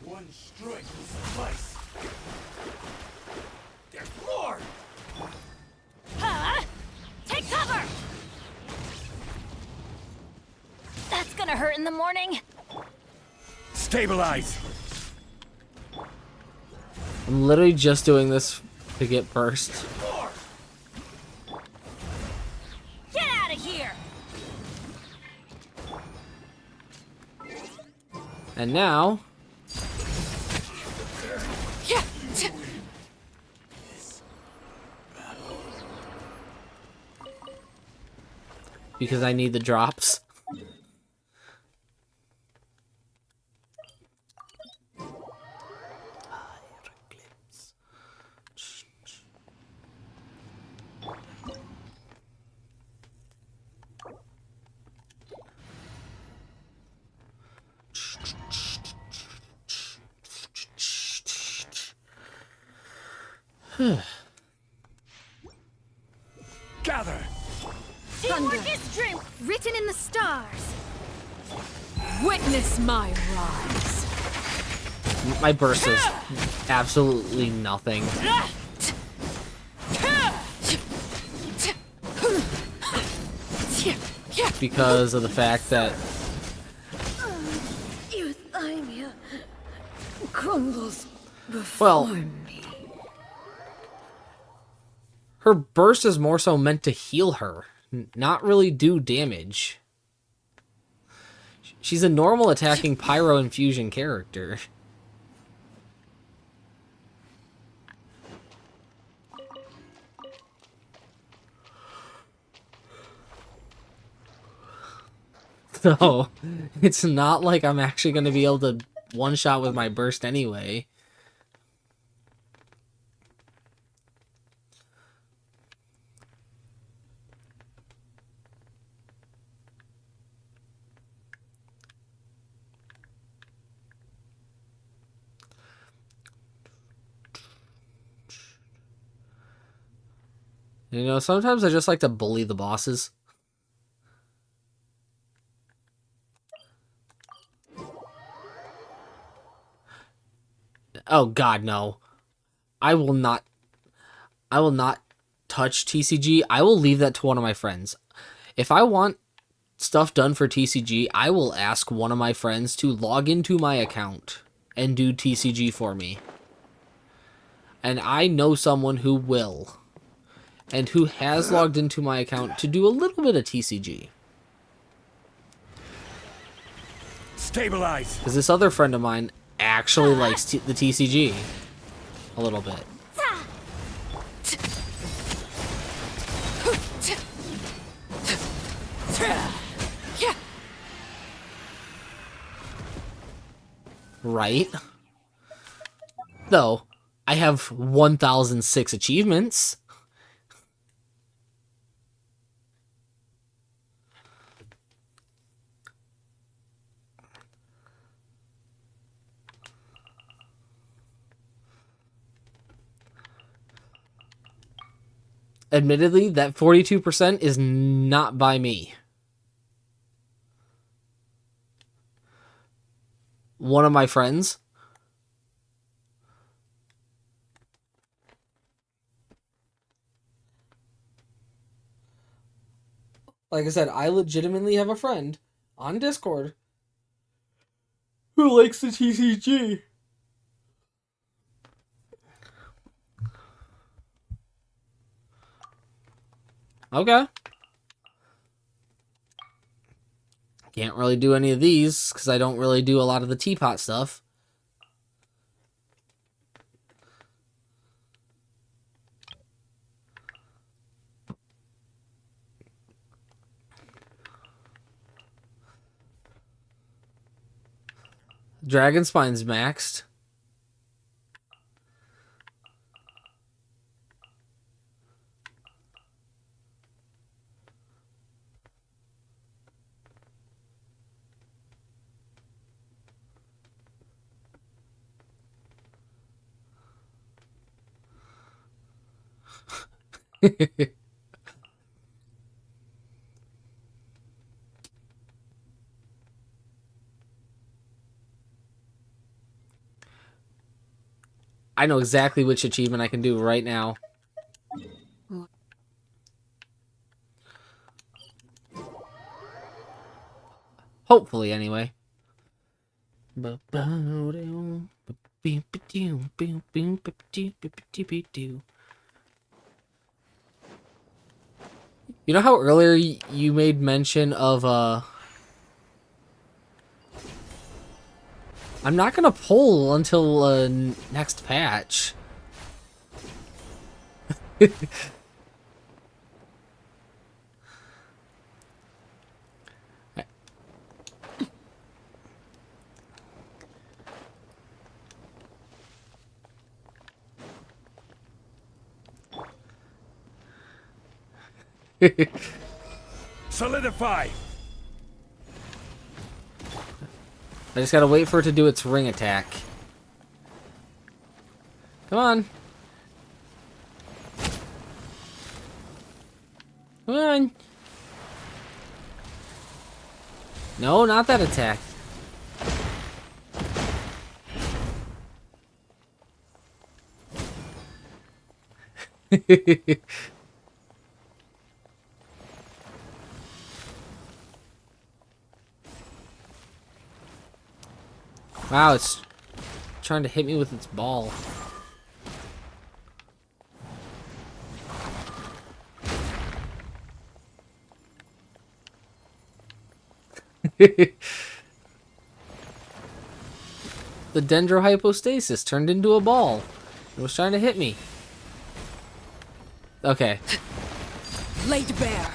One strike will suffice! There's more! Huh? Take cover! That's gonna hurt in the morning. Stabilize! I'm literally just doing this to get burst. More! Get out of here! And now, because I need the drops. Gather! Teamwork is strength, written in the stars. Witness my rise. My burst is absolutely nothing. Because of the fact that Euthymia crumbles Well, before me. her burst is more so meant to heal her, not really do damage. She's a normal attacking pyro infusion character. So, it's not like I'm actually going to be able to one-shot with my burst anyway. You know, sometimes I just like to bully the bosses. Oh god, no. I will not touch TCG. I will leave that to one of my friends. If I want stuff done for TCG, I will ask one of my friends to log into my account and do TCG for me. And I know someone who will. And who has logged into my account to do a little bit of TCG. Stabilize! Because this other friend of mine actually likes the TCG a little bit. Right? Though, I have 1,006 achievements. admittedly, that 42% is not by me. One of my friends. Like I said, I legitimately have a friend on Discord who likes the TCG. Okay. Can't really do any of these because I don't really do a lot of the teapot stuff. Dragon Spine's maxed. I know exactly which achievement I can do right now. Hopefully, anyway. You know how earlier you made mention of, I'm not gonna pull until, next patch. Solidify! I just gotta wait for it to do its ring attack. Come on. Come on. No, not that attack. Wow, it's trying to hit me with its ball. The dendrohypostasis turned into a ball. It was trying to hit me. Okay. Laid bare.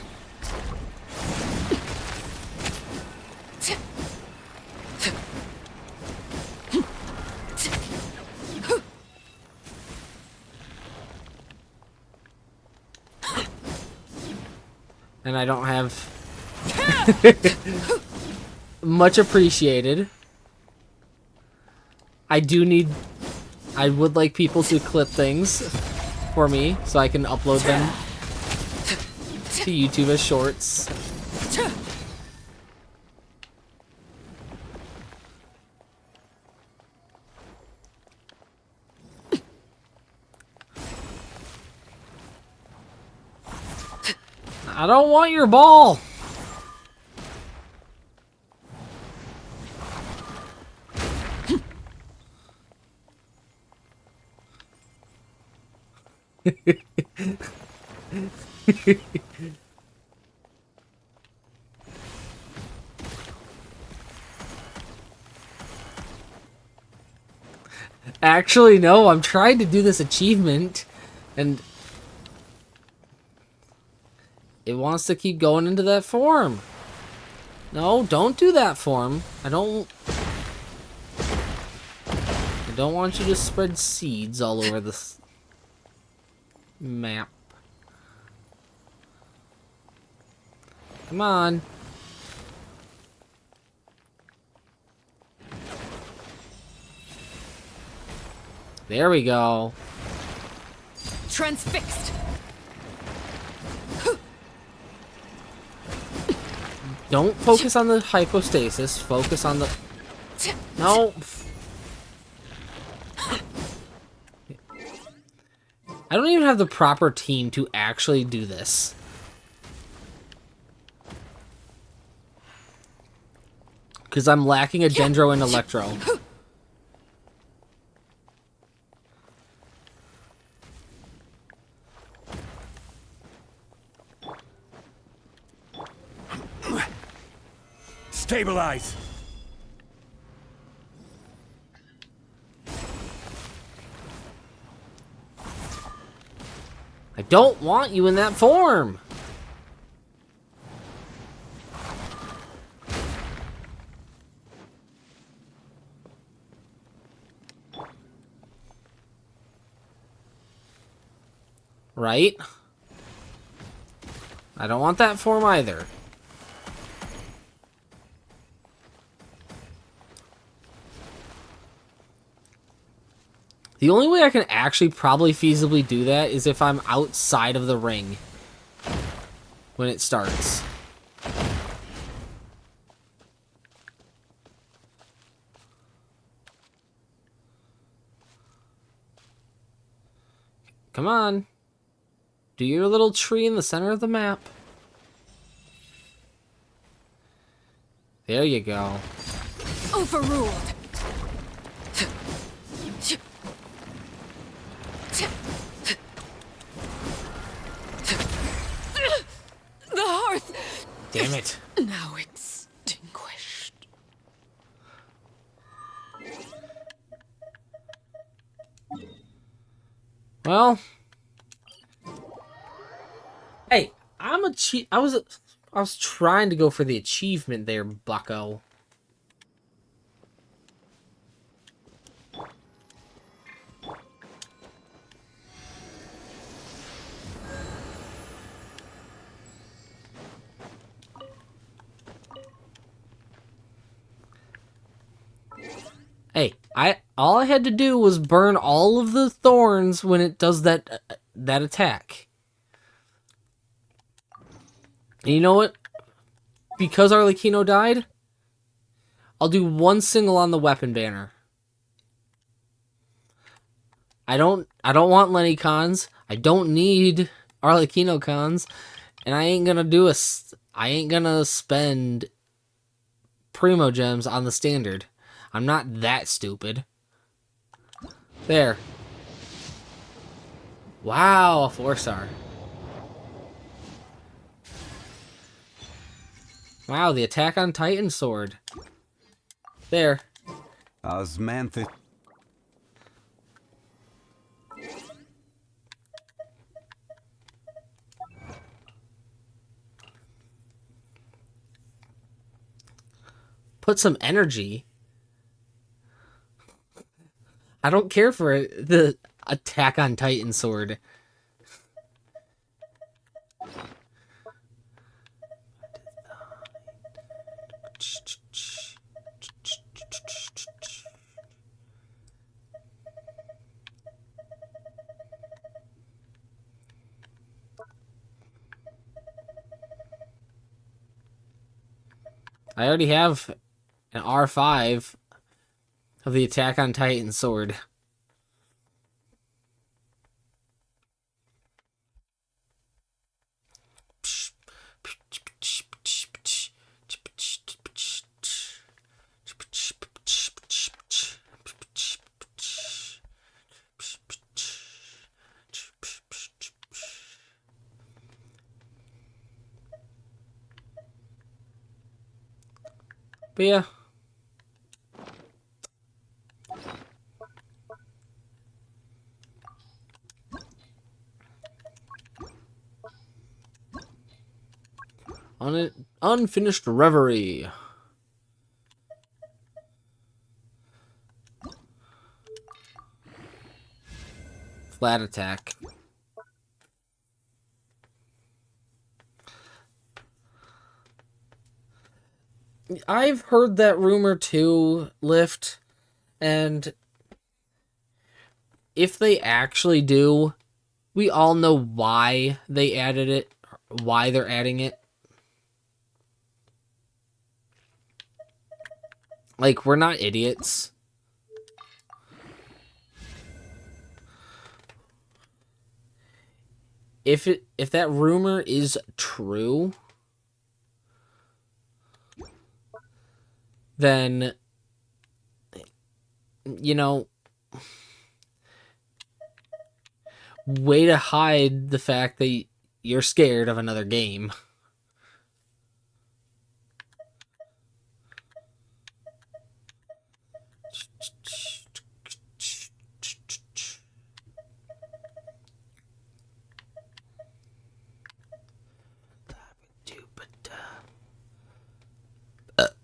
And I don't have much appreciated. I would like people to clip things for me so I can upload them to YouTube as shorts. I don't want your ball. Actually, no, I'm trying to do this achievement, and it wants to keep going into that form. No, don't do that form. I don't want you to spread seeds all over this map. Come on. There we go. Transfixed. Don't focus on the hypostasis. Focus on the... No. I don't even have the proper team to actually do this. Because I'm lacking a Dendro and Electro. Stabilize! I don't want you in that form! Right? I don't want that form either. The only way I can actually probably feasibly do that is if I'm outside of the ring when it starts. Come on. Do your little tree in the center of the map. There you go. Overruled. The hearth. Damn it. Now extinguished. Well. Hey, I was trying to go for the achievement there, bucko. Hey, all I had to do was burn all of the thorns when it does that attack. And you know what? Because Arlecchino died, I'll do one single on the weapon banner. I don't want Lenny cons. I don't need Arlecchino cons, and I ain't gonna spend Primo gems on the standard. I'm not that stupid. There. Wow, a 4-star. Wow, the attack on Titan sword. There. Osmanthe. Put some energy. I don't care for the attack on Titan sword. I already have an R5 of the attack on Titan sword. But yeah. Unfinished reverie. Flat attack. I've heard that rumor too, Lift, and if they actually do, we all know why they added it, why they're adding it. Like, we're not idiots. If that rumor is true, then, you know, way to hide the fact that you're scared of another game.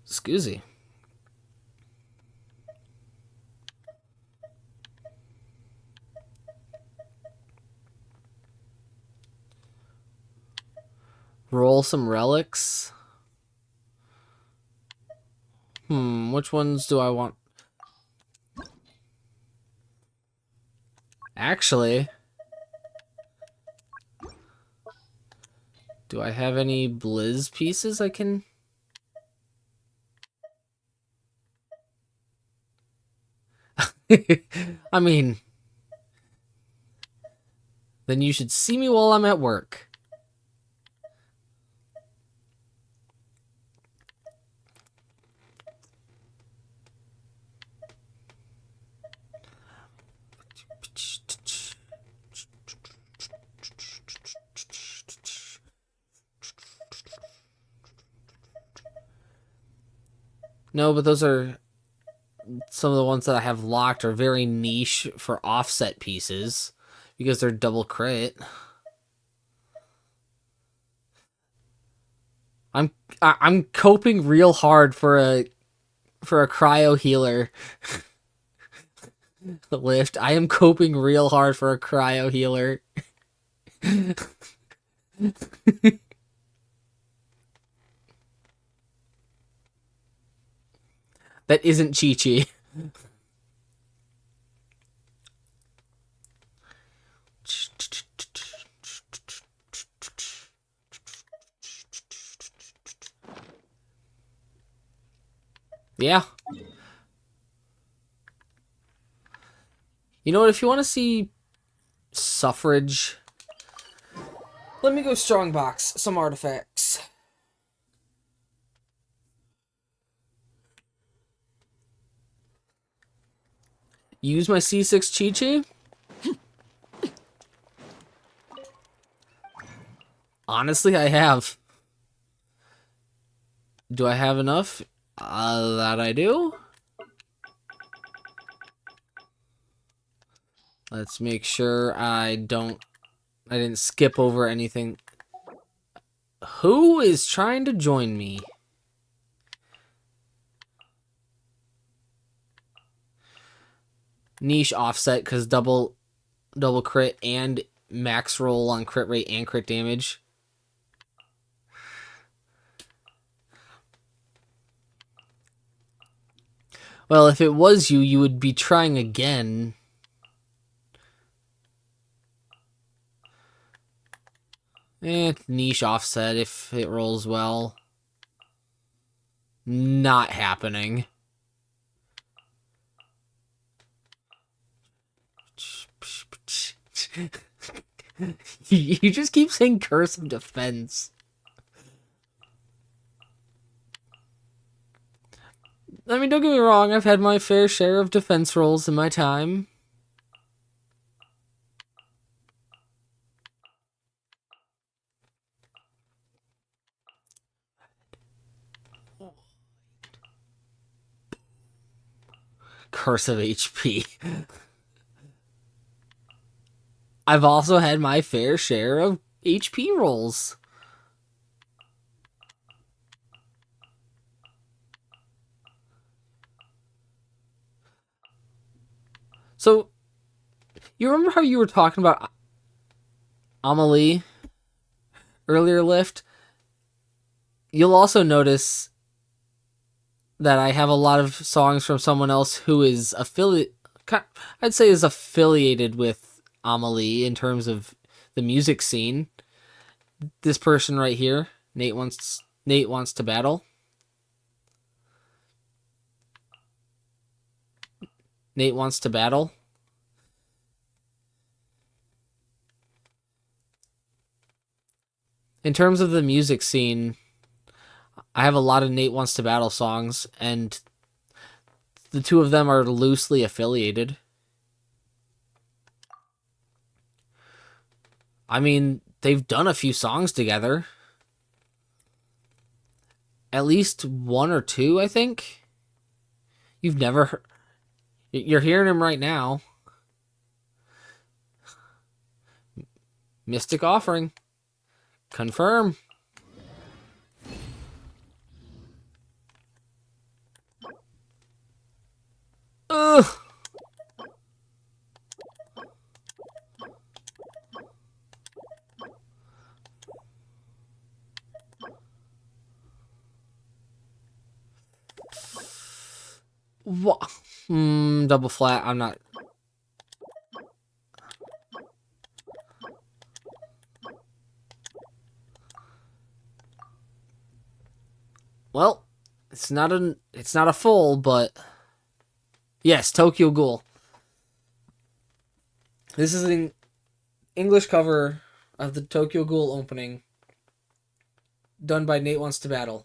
Excuse me. Roll some relics. Which ones do I want? Actually, do I have any Blizz pieces I can... I mean, then you should see me while I'm at work. No, but those are... Some of the ones that I have locked are very niche for offset pieces because they're double crit. I'm coping real hard for a cryo healer lift. I am coping real hard for a cryo healer. That isn't Chi-Chi. Yeah. You know what? If you want to see suffrage, let me go strongbox some artifacts. Use my C6 Chi-Chi? Honestly, I have. Do I have enough? That I do. Let's make sure I didn't skip over anything. Who is trying to join me? Niche offset because double crit and max roll on crit rate and crit damage. Well, if it was you, you would be trying again. Niche offset if it rolls well. Not happening. You just keep saying curse of defense. I mean, don't get me wrong, I've had my fair share of defense rolls in my time. Curse of HP. I've also had my fair share of HP rolls. So, you remember how you were talking about Amelie earlier, Lift? You'll also notice that I have a lot of songs from someone else who is I'd say is affiliated with Amelie in terms of the music scene. This person right here, Nate wants to battle. Nate Wants to Battle. In terms of the music scene, I have a lot of Nate Wants to Battle songs, and the two of them are loosely affiliated. I mean, they've done a few songs together. At least one or two, I think. You've never heard... You're hearing him right now. Mystic Offering. Confirm. Ugh. What? Double flat. I'm not... Well, it's not a full, but yes, Tokyo Ghoul. This is an English cover of the Tokyo Ghoul opening, done by Nate Wants to Battle.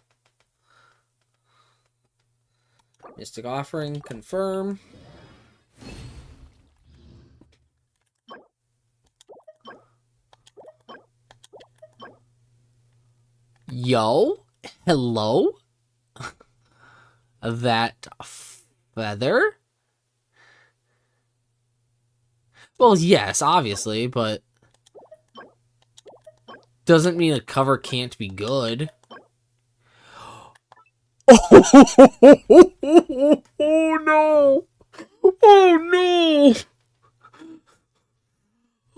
Mystic Offering, confirm. Yo, hello? That feather? Well, yes, obviously, but doesn't mean a cover can't be good. Oh no! Oh no!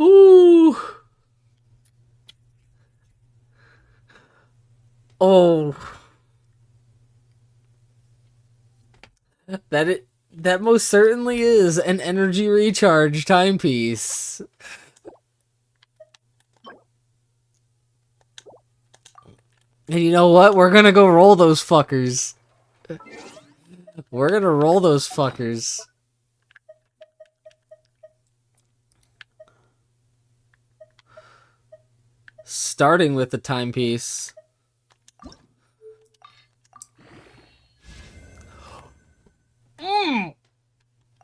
Ooh! Oh! That most certainly is an energy recharge timepiece. And you know what? We're gonna go roll those fuckers. We're gonna roll those fuckers. Starting with the timepiece.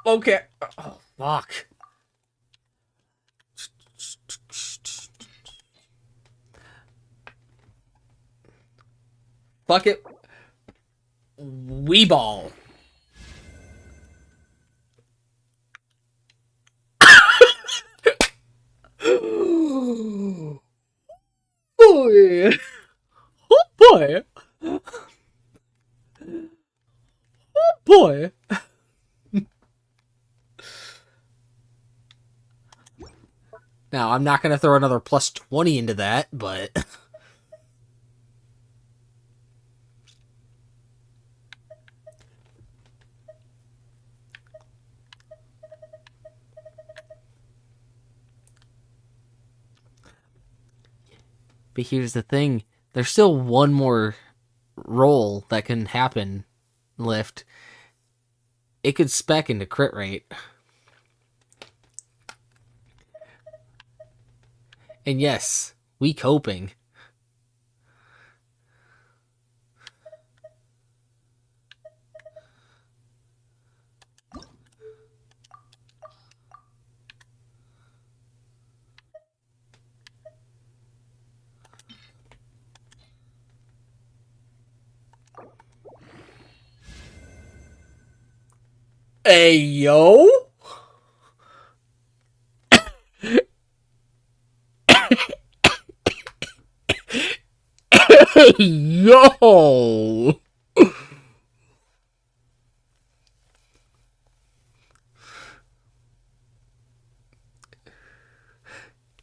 Okay. Oh, fuck. Fuck it. Weeball. Boy. Oh boy. Oh boy. Now, I'm not going to throw another plus 20 into that, but... But here's the thing. There's still one more roll that can happen. Lift. It could spec into crit rate. And yes, we coping. Hey, yo! Hey, yo!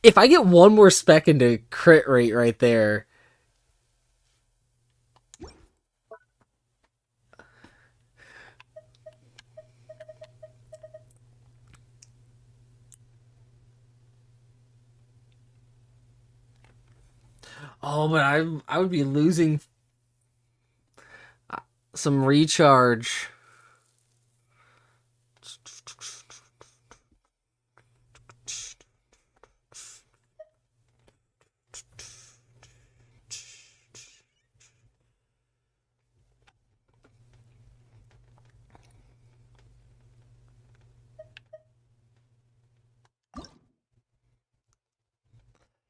If I get one more spec into crit rate right there... Oh, but I would be losing some recharge.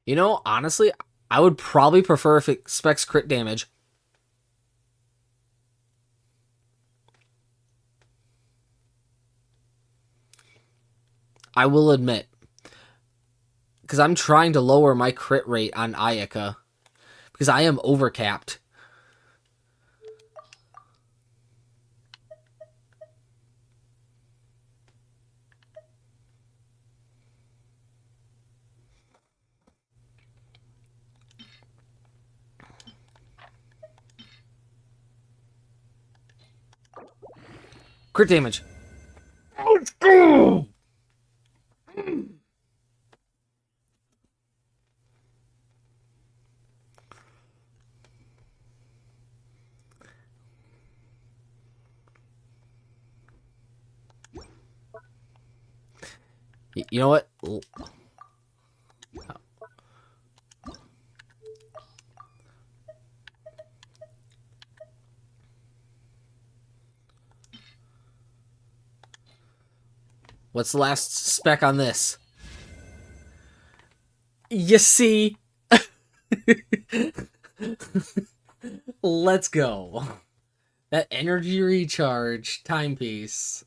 You know, honestly, I would probably prefer if it specs crit damage. I will admit. Because I'm trying to lower my crit rate on Ayaka. Because I am overcapped. Crit damage. Let's go! You know what? What's the last spec on this? You see? Let's go. That energy recharge timepiece.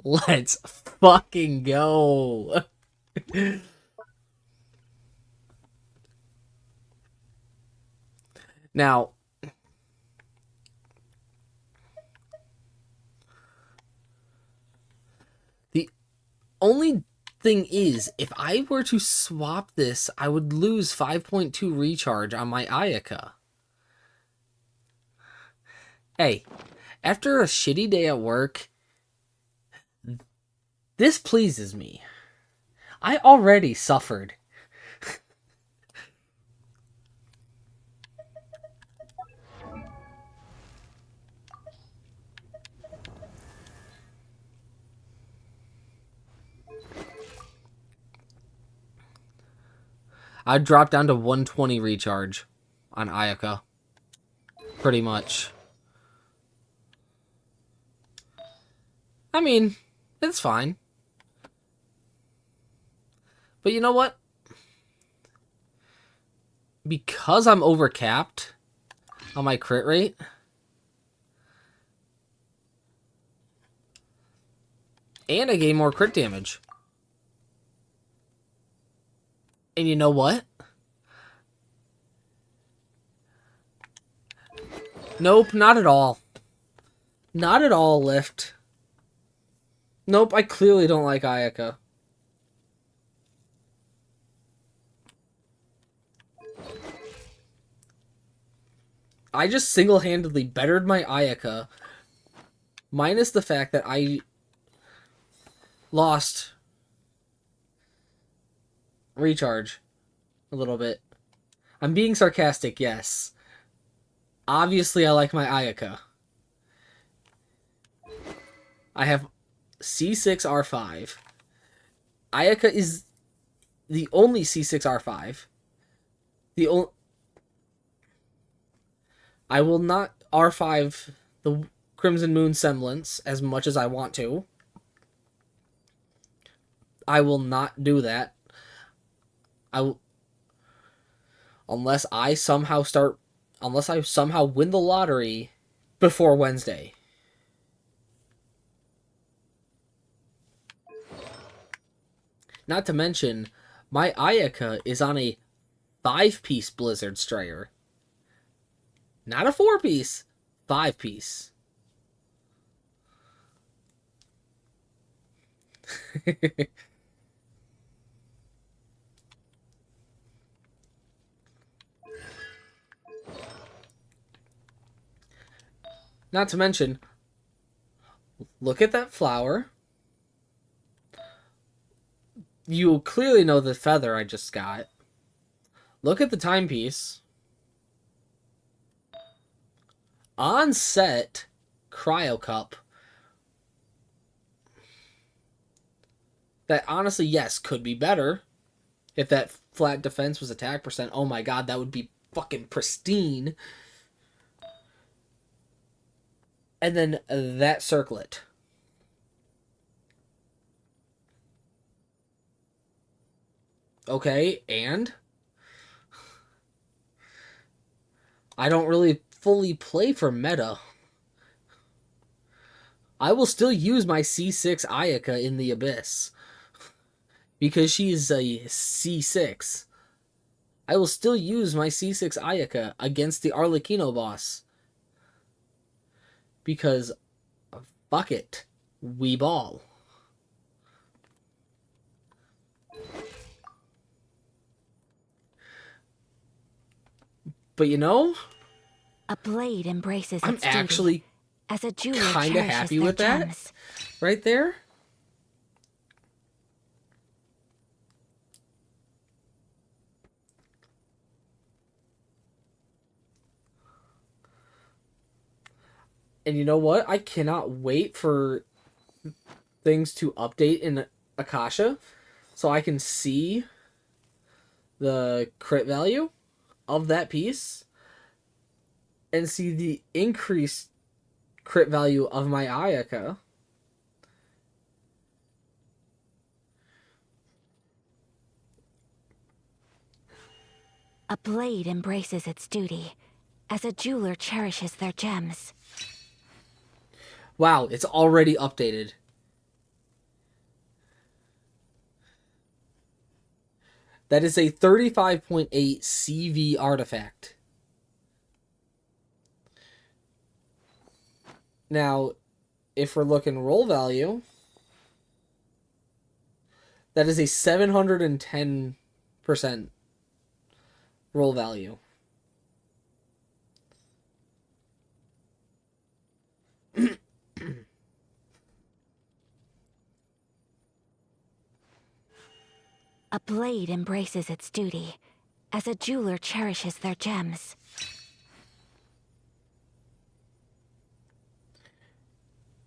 Let's fucking go. Now, the only thing is, if I were to swap this, I would lose 5.2 recharge on my Ayaka. Hey, after a shitty day at work, this pleases me. I already suffered. I'd drop down to 120 recharge on Ayaka. Pretty much. I mean, it's fine. But you know what? Because I'm overcapped on my crit rate, and I gain more crit damage. And you know what? Nope, not at all. Not at all, Lift. Nope, I clearly don't like Ayaka. I just single-handedly bettered my Ayaka, minus the fact that I lost recharge a little bit. I'm being sarcastic, yes. Obviously, I like my Ayaka. I have C6R5. Ayaka is the only C6R5. I will not R5 the Crimson Moon Semblance as much as I want to. I will not do that. Unless I somehow win the lottery before Wednesday. Not to mention, my Ayaka is on a 5-piece Blizzard Strayer. Not a 4-piece, 5-piece. Not to mention, look at that flower. You clearly know the feather I just got. Look at the timepiece. On set, Cryo Cup. That honestly, yes, could be better. If that flat defense was attack percent, oh my god, that would be fucking pristine. and then that circlet. Okay, and I don't really fully play for meta. I will still use my C6 Ayaka in the Abyss because she's a C6. I will still use my C6 Ayaka against the Arlecchino boss because fuck it, we ball. But you know, A blade embraces I'm its duty, actually as a jeweler kind of cherishes happy their with that gems. right there. And you know what? I cannot wait for things to update in Akasha so I can see the crit value of that piece and see the increased crit value of my Ayaka. A blade embraces its duty, as a jeweler cherishes their gems. Wow, it's already updated. That is a 35.8 CV artifact. Now, if we're looking roll value, that is a 710% roll value. A blade embraces its duty, as a jeweler cherishes their gems.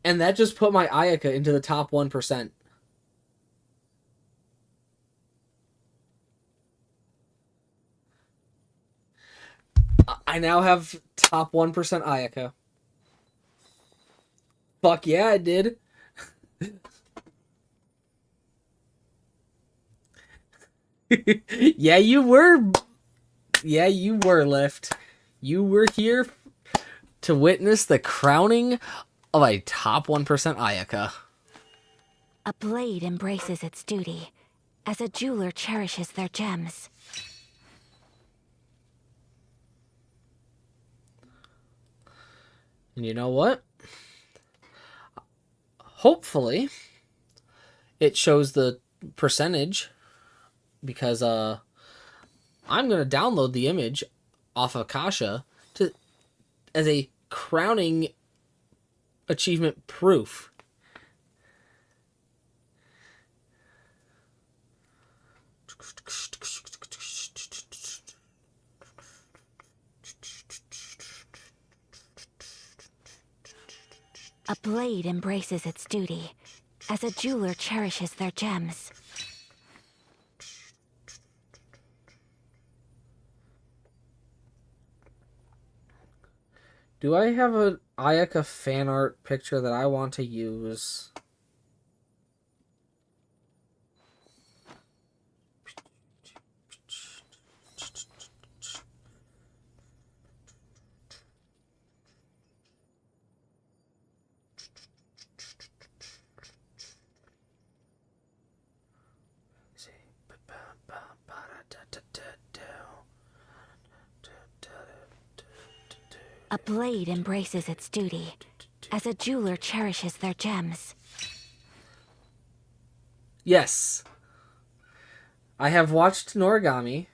And that just put my Ayaka into the top 1%. I now have top 1% Ayaka. Fuck yeah, I did. Yeah, you were. Yeah, you were, Lift. You were here to witness the crowning of a top 1% Ayaka. A blade embraces its duty, as a jeweler cherishes their gems. And you know what? Hopefully, it shows the percentage because I'm gonna download the image off of Akasha as a crowning achievement proof. A blade embraces its duty, as a jeweler cherishes their gems. Do I have an Ayaka fan art picture that I want to use? A blade embraces its duty, as a jeweler cherishes their gems. Yes. I have watched Noragami.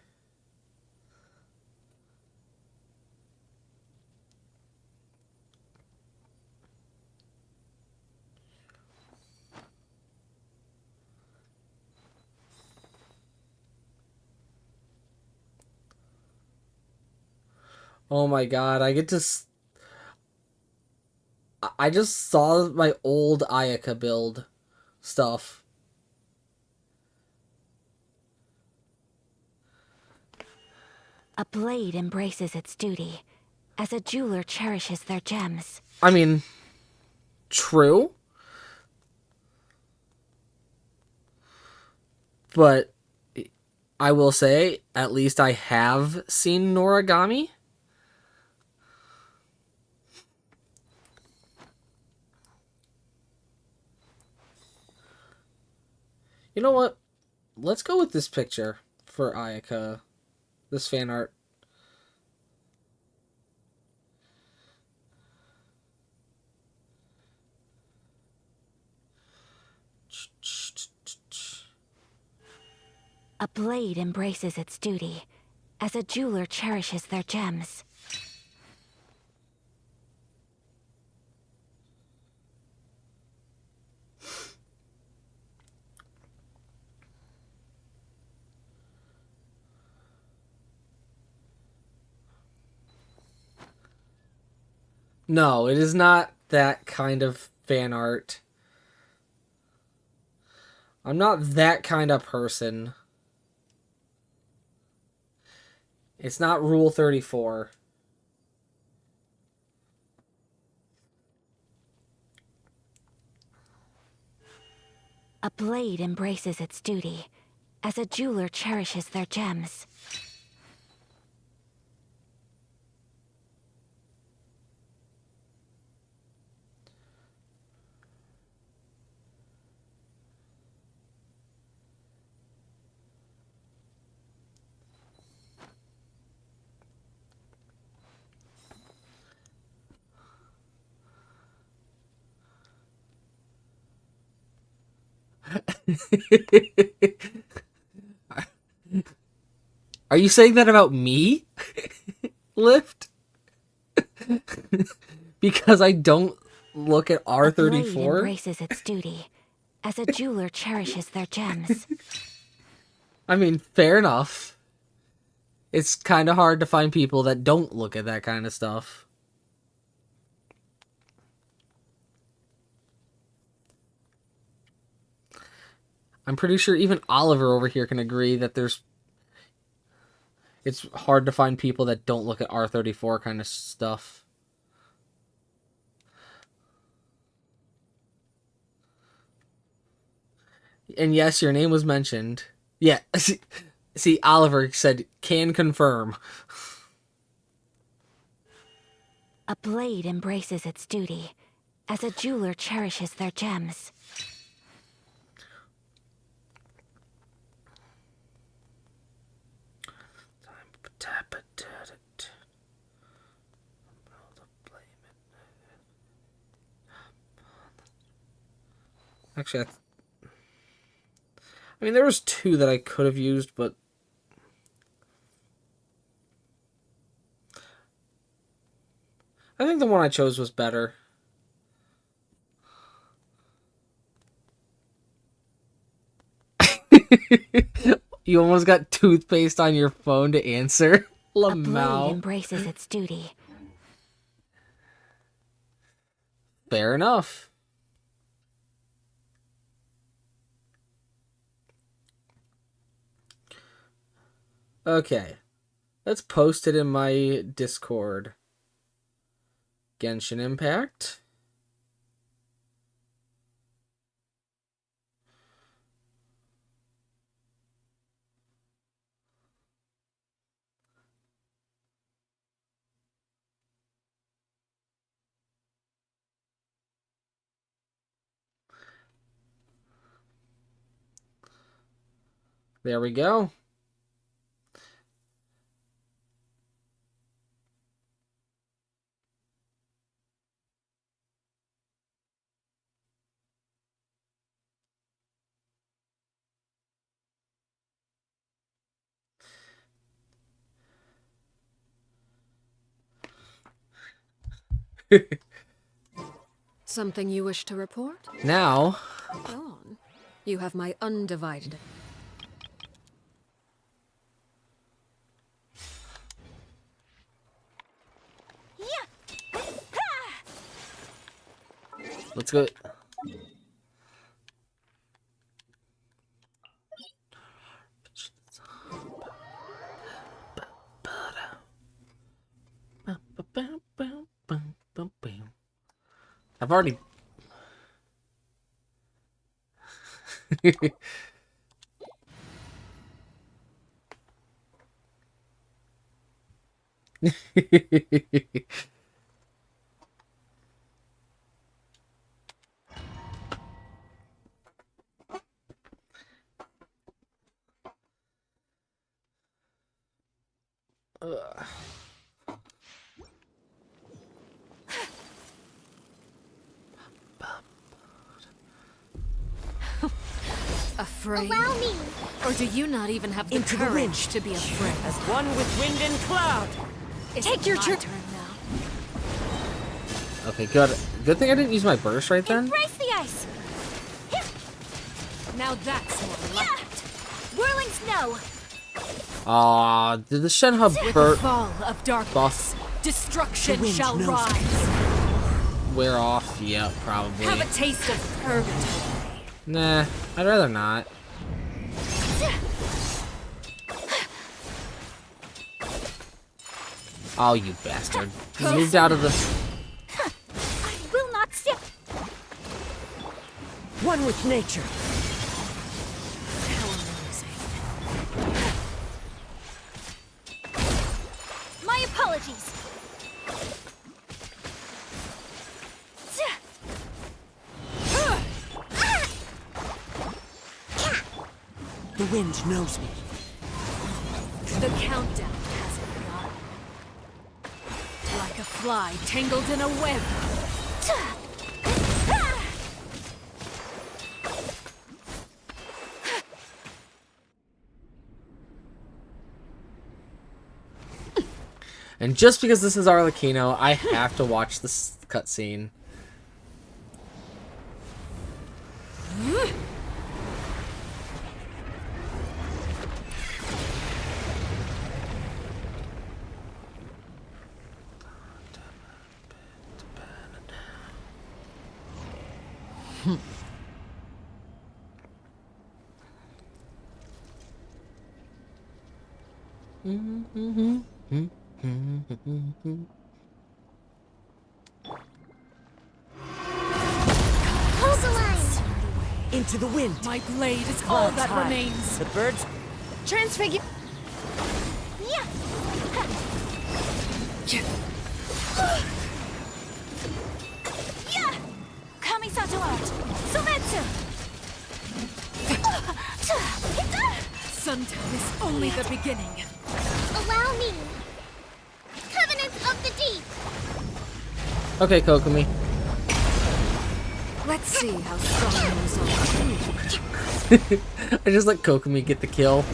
Oh my god, I get to... I just saw my old Ayaka build stuff. A blade embraces its duty, as a jeweler cherishes their gems. I mean, True. But I will say, at least I have seen Noragami. You know what? Let's go with this picture for Ayaka. This fan art. A blade embraces its duty, as a jeweler cherishes their gems. No, it is not that kind of fan art. I'm not that kind of person. It's not Rule 34. A blade embraces its duty, as a jeweler cherishes their gems. Are you saying that about me? Lift? Because I don't look at A blade R34? embraces its duty, as a jeweler cherishes their gems. I mean, fair enough. It's kind of hard to find people that don't look at that kind of stuff. I'm pretty sure even Oliver over here can agree that it's hard to find people that don't look at R34 kind of stuff. And yes, your name was mentioned. Yeah, see, Oliver said, can confirm. A blade embraces its duty, as a jeweler cherishes their gems. Actually, I mean, there was two that I could have used, but I think the one I chose was better. You almost got toothpaste on your phone to answer. A blade Lamau. embraces its duty. Fair enough. Okay. Let's post it in my Discord. Genshin Impact. There we go. Something you wish to report? Now, Go on. You have my undivided... let's go. I've already Afraid? Allow me. Or do you not even have the Into the wind. courage to be afraid? As one with wind and cloud. Take your turn now. Okay, good. Good thing I didn't use my burst right then. Embrace the ice. Now that's more like Yeah. it. Whirling snow. Aw, did the Shenhe With the burst fall of darkness, buff destruction The wind shall knows rise. wear off? Yeah, probably. Have a taste of purgatory. Nah, I'd rather not. Oh, you bastard. You moved out of the... I will not step. One with nature. How amusing. My apologies. The wind knows me. The countdown has begun. Like a fly tangled in a web. And just because this is Arlecchino, I have to watch this cutscene. Hold the line. Into the wind. My blade is all Clouds that high. remains. The birds. Transfigure. Yeah. Yeah. Kamisato art. Sometsu. Sundown is only the beginning. Allow me. Covenant of the Deep. Okay, Kokomi. Let's see how strong those are. I just let Kokomi get the kill.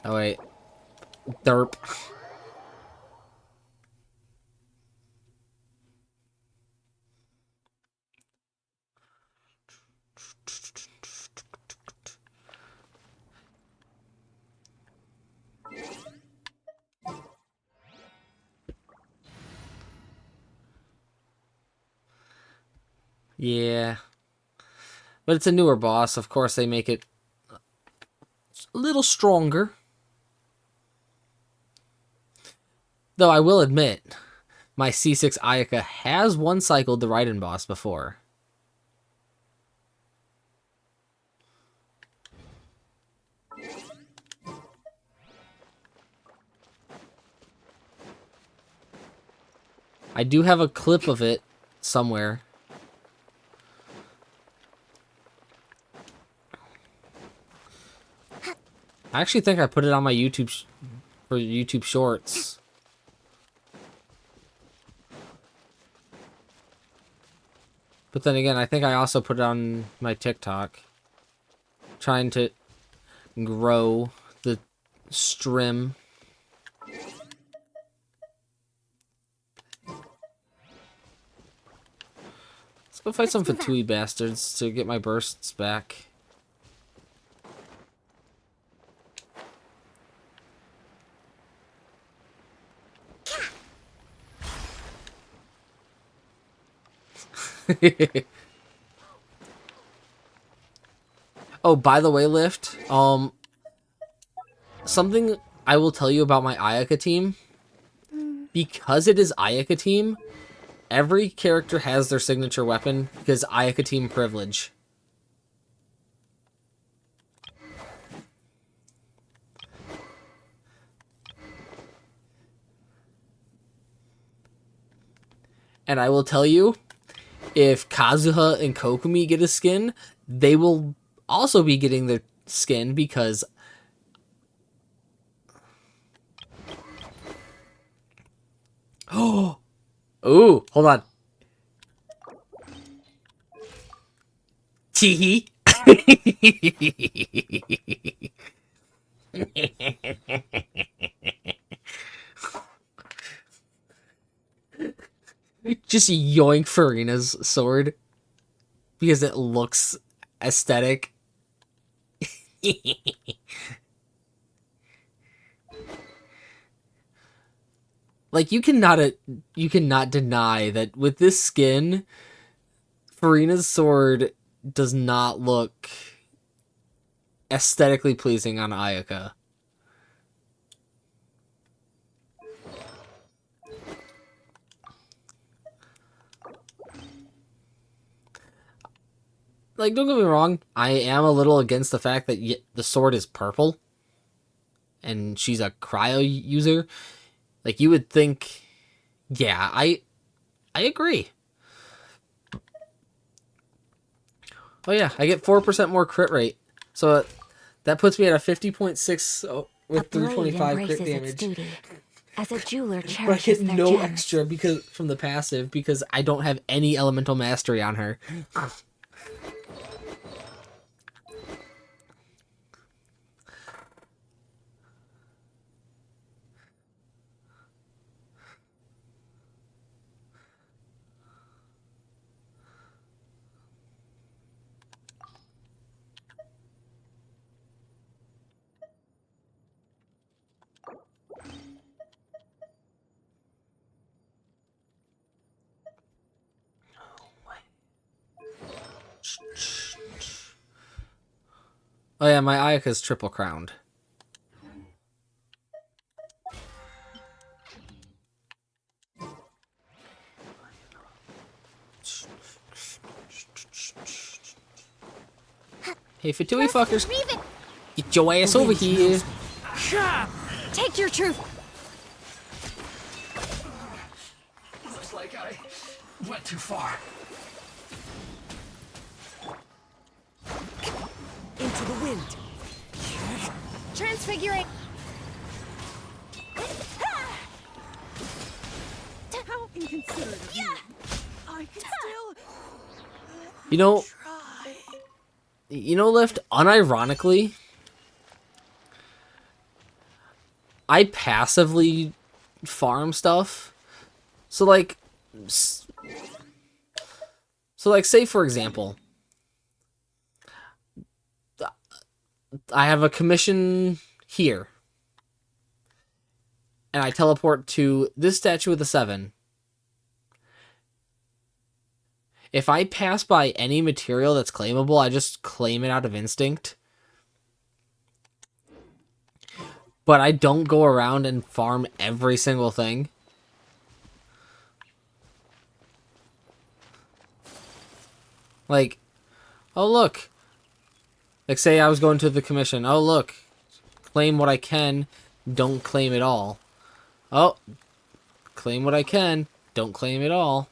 Oh wait. Derp. Yeah. But it's a newer boss. Of course, they make it a little stronger. Though I will admit, my C6 Ayaka has one-cycled the Raiden boss before. I do have a clip of it somewhere. I actually think I put it on my YouTube for YouTube Shorts. But then again, I think I also put it on my TikTok. Trying to grow the stream. Let's go fight some Fatui bastards to get my bursts back. Oh, by the way, Lift, something I will tell you about my Ayaka team. because it is Ayaka team, every character has their signature weapon because Ayaka team privilege. And I will tell you, if Kazuha and Kokumi get a skin, they will also be getting their skin because... Oh! Ooh, hold on. Teehee. Just yoink Farina's sword because it looks aesthetic. Like you cannot deny that with this skin, Farina's sword does not look aesthetically pleasing on Ayaka. Like, don't get me wrong, I am a little against the fact that the sword is purple and she's a cryo user. Like, you would think, yeah, I agree. Oh yeah, I get 4% more crit rate. So that puts me at a 50.6 with 325 crit damage. Duty, as a jeweler But I cherishes get their no gems. extra because from the passive because I don't have any elemental mastery on her. Oh yeah, my Ayaka's triple crowned. Hey, Fatui fuckers, get your ass over here. Take your truth. Looks like I went too far. Into the wind. Transfigurate. How inconsiderate of you. I can still You know, try. Lift, unironically, I passively farm stuff. So like, say for example, I have a commission here, and I teleport to this statue with a 7. If I pass by any material that's claimable, I just claim it out of instinct. But I don't go around and farm every single thing. Like, oh look. Like, say I was going to the commission. Oh look. Claim what I can, don't claim it all. Oh. Claim what I can, don't claim it all.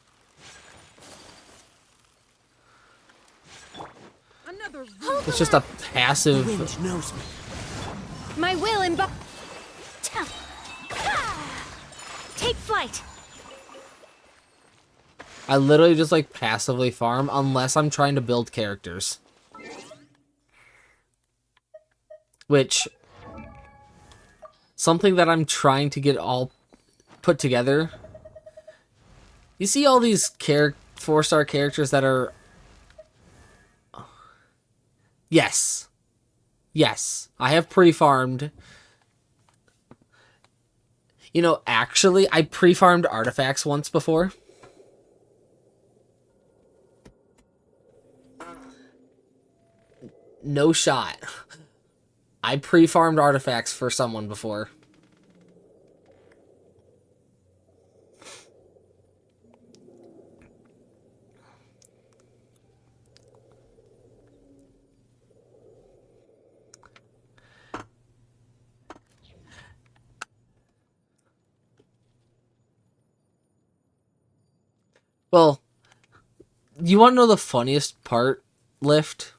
It's just a passive... The wind knows me. My will take flight. I literally just like passively farm unless I'm trying to build characters. Which, something that I'm trying to get all put together. You see all these 4-star characters that are... Yes. Yes. I have pre-farmed. Actually, I pre-farmed artifacts once before. No shot. I pre-farmed artifacts for someone before. Well, you want to know the funniest part, Lift?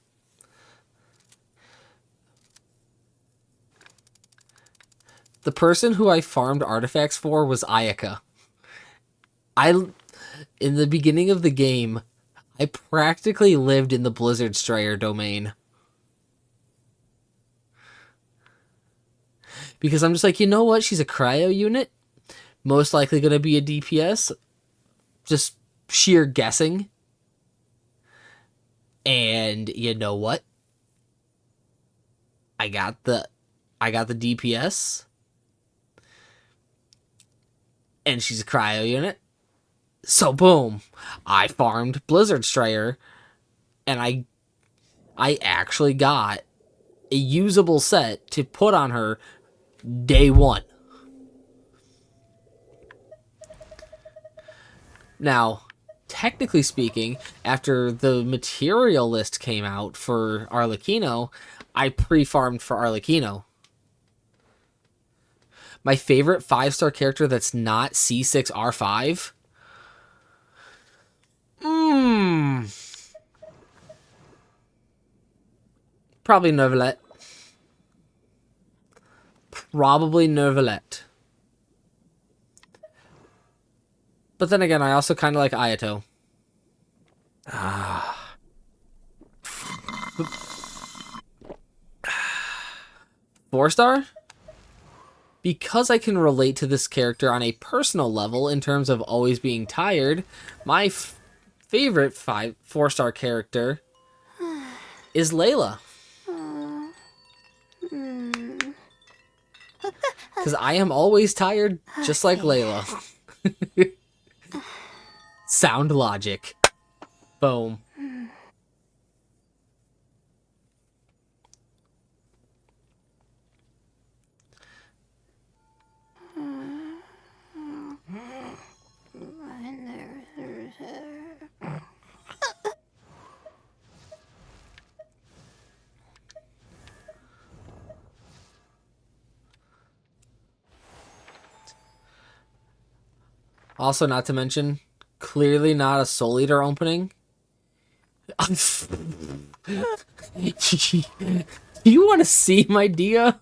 The person who I farmed artifacts for was Ayaka. In the beginning of the game, I practically lived in the Blizzard Strayer domain. Because I'm just like, you know what? She's a cryo unit. Most likely going to be a DPS. Just sheer guessing. And you know what? I got the DPS. And she's a cryo unit. So boom. I farmed Blizzard Strayer. And I actually got a usable set to put on her day one. Now, technically speaking, after the material list came out for Arlecchino, I pre-farmed for Arlecchino. My favorite 5-star character that's not C6R5? Probably Nervalette. But then again, I also kind of like Ayato. 4-star? Because I can relate to this character on a personal level in terms of always being tired, my favorite 4-star character is Layla. Because I am always tired, just like Layla. Sound logic. Boom. Also, not to mention, clearly not a Soul Eater opening. You want to see my Dia?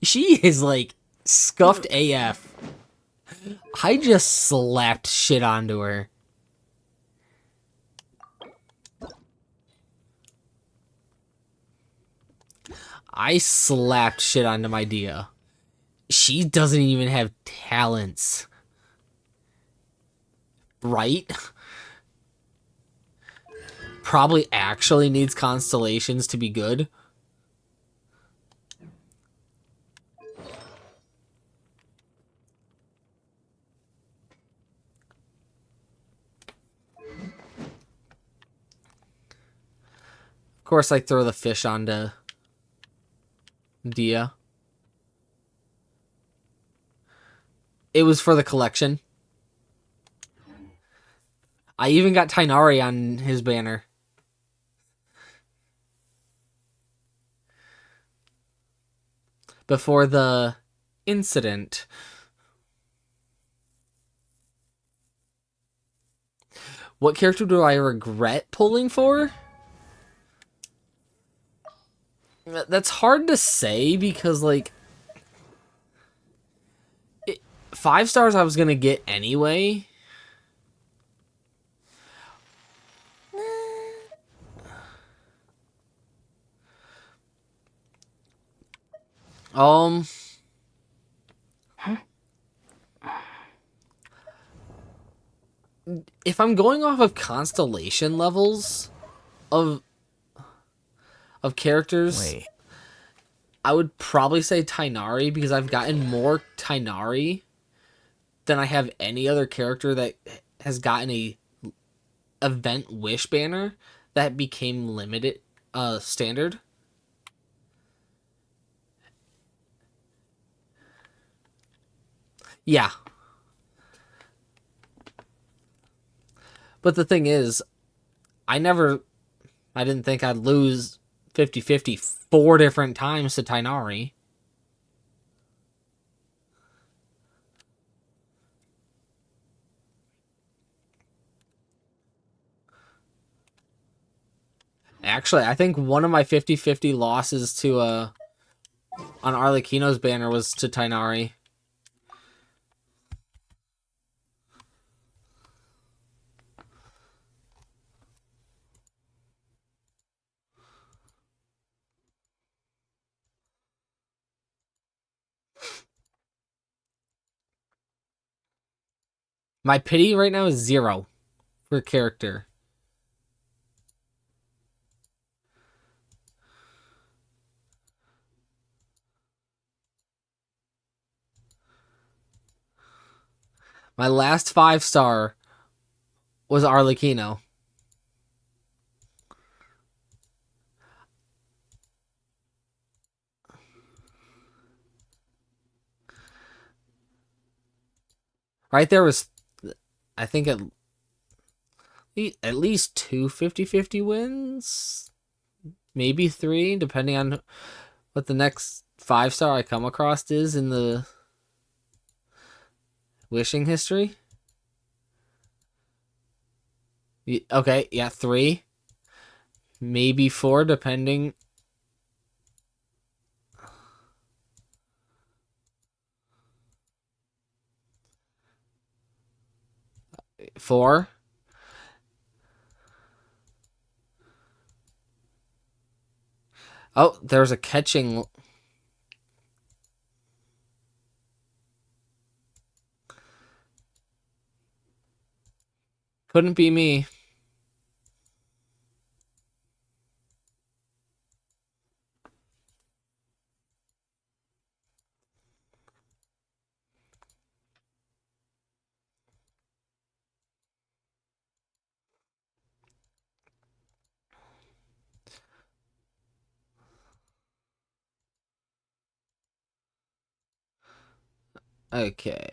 She is like scuffed AF. I just slapped shit onto her. I slapped shit onto my Dia. She doesn't even have talents. Right? Probably actually needs constellations to be good. Of course, I throw the fish onto Dia. It was for the collection. I even got Tainari on his banner. Before the incident. What character do I regret pulling for? That's hard to say because, like, 5 stars I was gonna get anyway. If I'm going off of constellation levels of characters, Wait. I would probably say Tainari because I've gotten more Tainari than I have any other character that has gotten a event wish banner that became limited standard. Yeah. But the thing is, I didn't think I'd lose 50-50 4 different times to Tainari. Actually, I think one of my 50-50 losses to on Arlecchino's banner was to Tainari. My pity right now is 0 for character. My last 5-star was Arlecchino. Right there was, I think, at least 2 50-50 wins. Maybe 3, depending on what the next 5-star I come across is in the wishing history. Okay, yeah, 3. Maybe 4, depending. 4. Oh, there's a catching. Couldn't be me. Okay.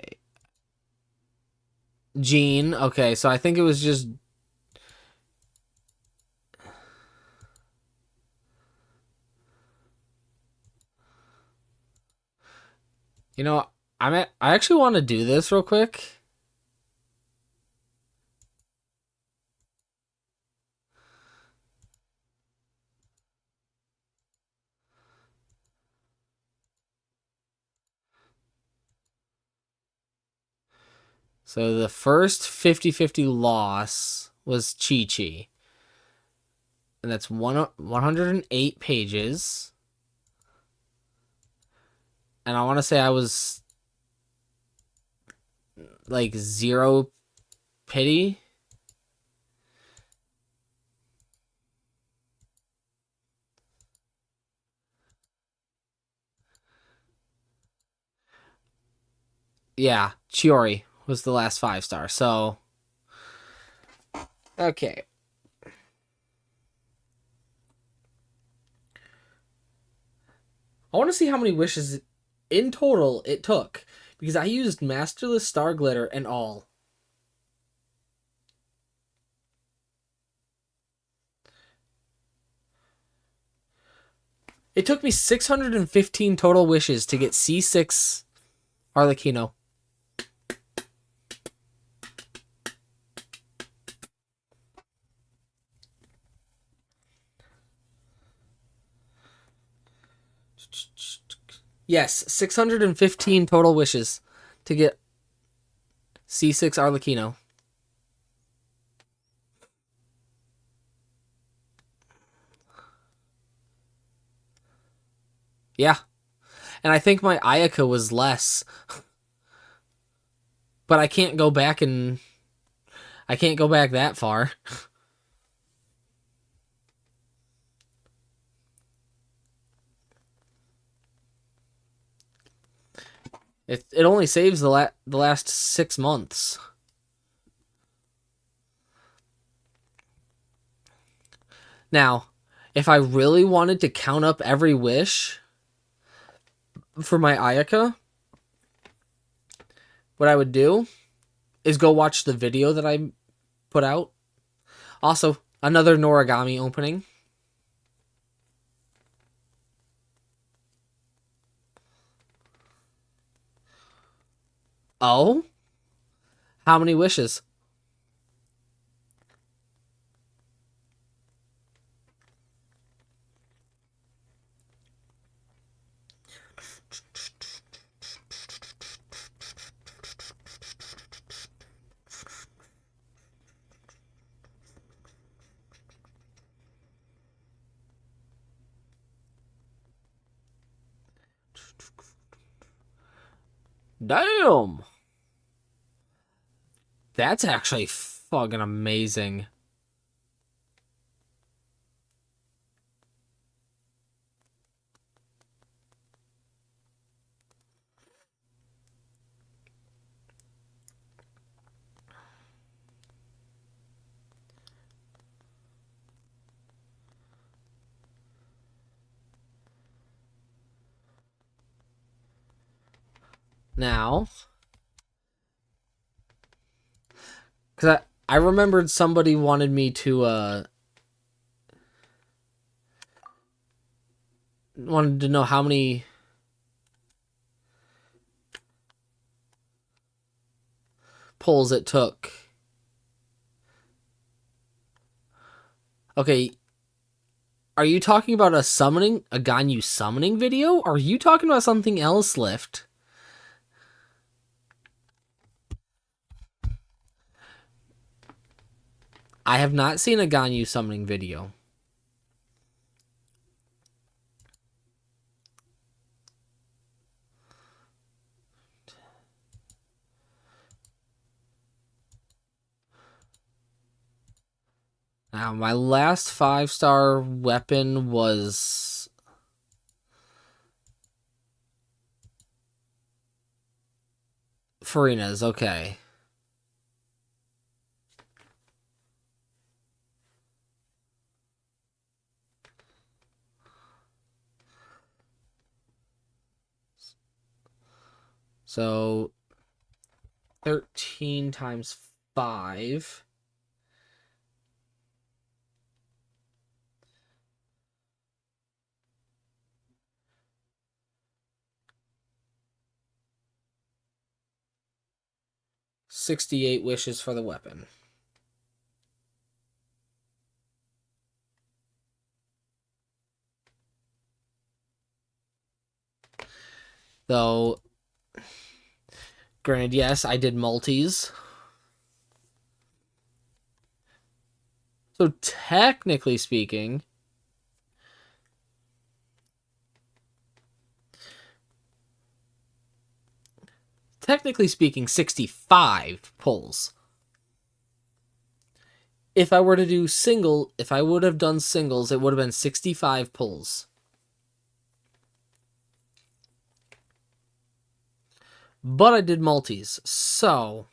Jean. Okay, so I think it was just. You know, I actually want to do this real quick. So the first 50-50 loss was Chi-Chi. And that's 108 pages. And I want to say I was like 0 pity. Yeah, Chiori was the last 5-star. So, okay. I want to see how many wishes in total it took, because I used Masterless Star Glitter and all. It took me 615 total wishes to get C6 Arlecchino. Yes, 615 total wishes to get C6 Arlecchino. Yeah. And I think my Ayaka was less. But I can't go back that far. It only saves the last 6 months. Now, if I really wanted to count up every wish for my Ayaka, what I would do is go watch the video that I put out. Also, another Noragami opening. Oh? How many wishes? Damn! That's actually fucking amazing. Now, because I remembered somebody wanted me to, wanted to know how many pulls it took. Okay, are you talking about a Ganyu summoning video? Or are you talking about something else, Lift? I have not seen a Ganyu summoning video. Now, my last 5-star weapon was... Farina's, okay. So, 13 times 5... $68 wishes for the weapon. Though, granted, yes, I did multis. So technically speaking, technically speaking, 65 pulls. If I were to do if I would have done singles, it would have been 65 pulls. But I did multis, so...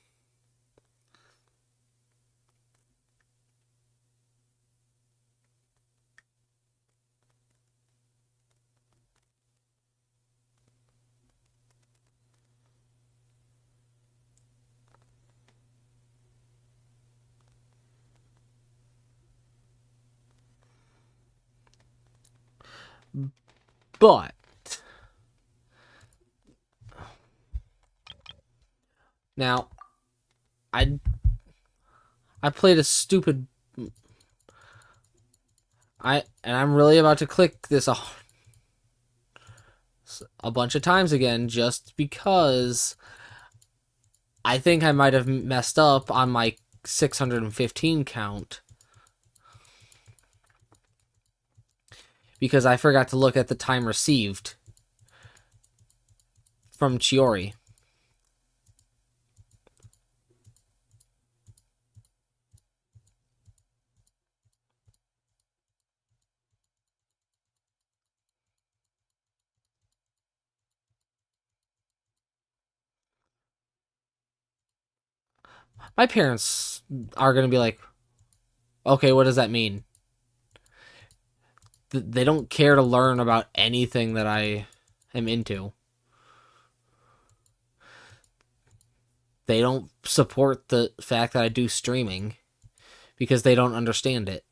But... Now, I played a stupid... and I'm really about to click this a bunch of times again, just because I think I might have messed up on my 615 count. Because I forgot to look at the time received from Chiori. My parents are going to be like, okay, what does that mean? They don't care to learn about anything that I am into. They don't support the fact that I do streaming because they don't understand it.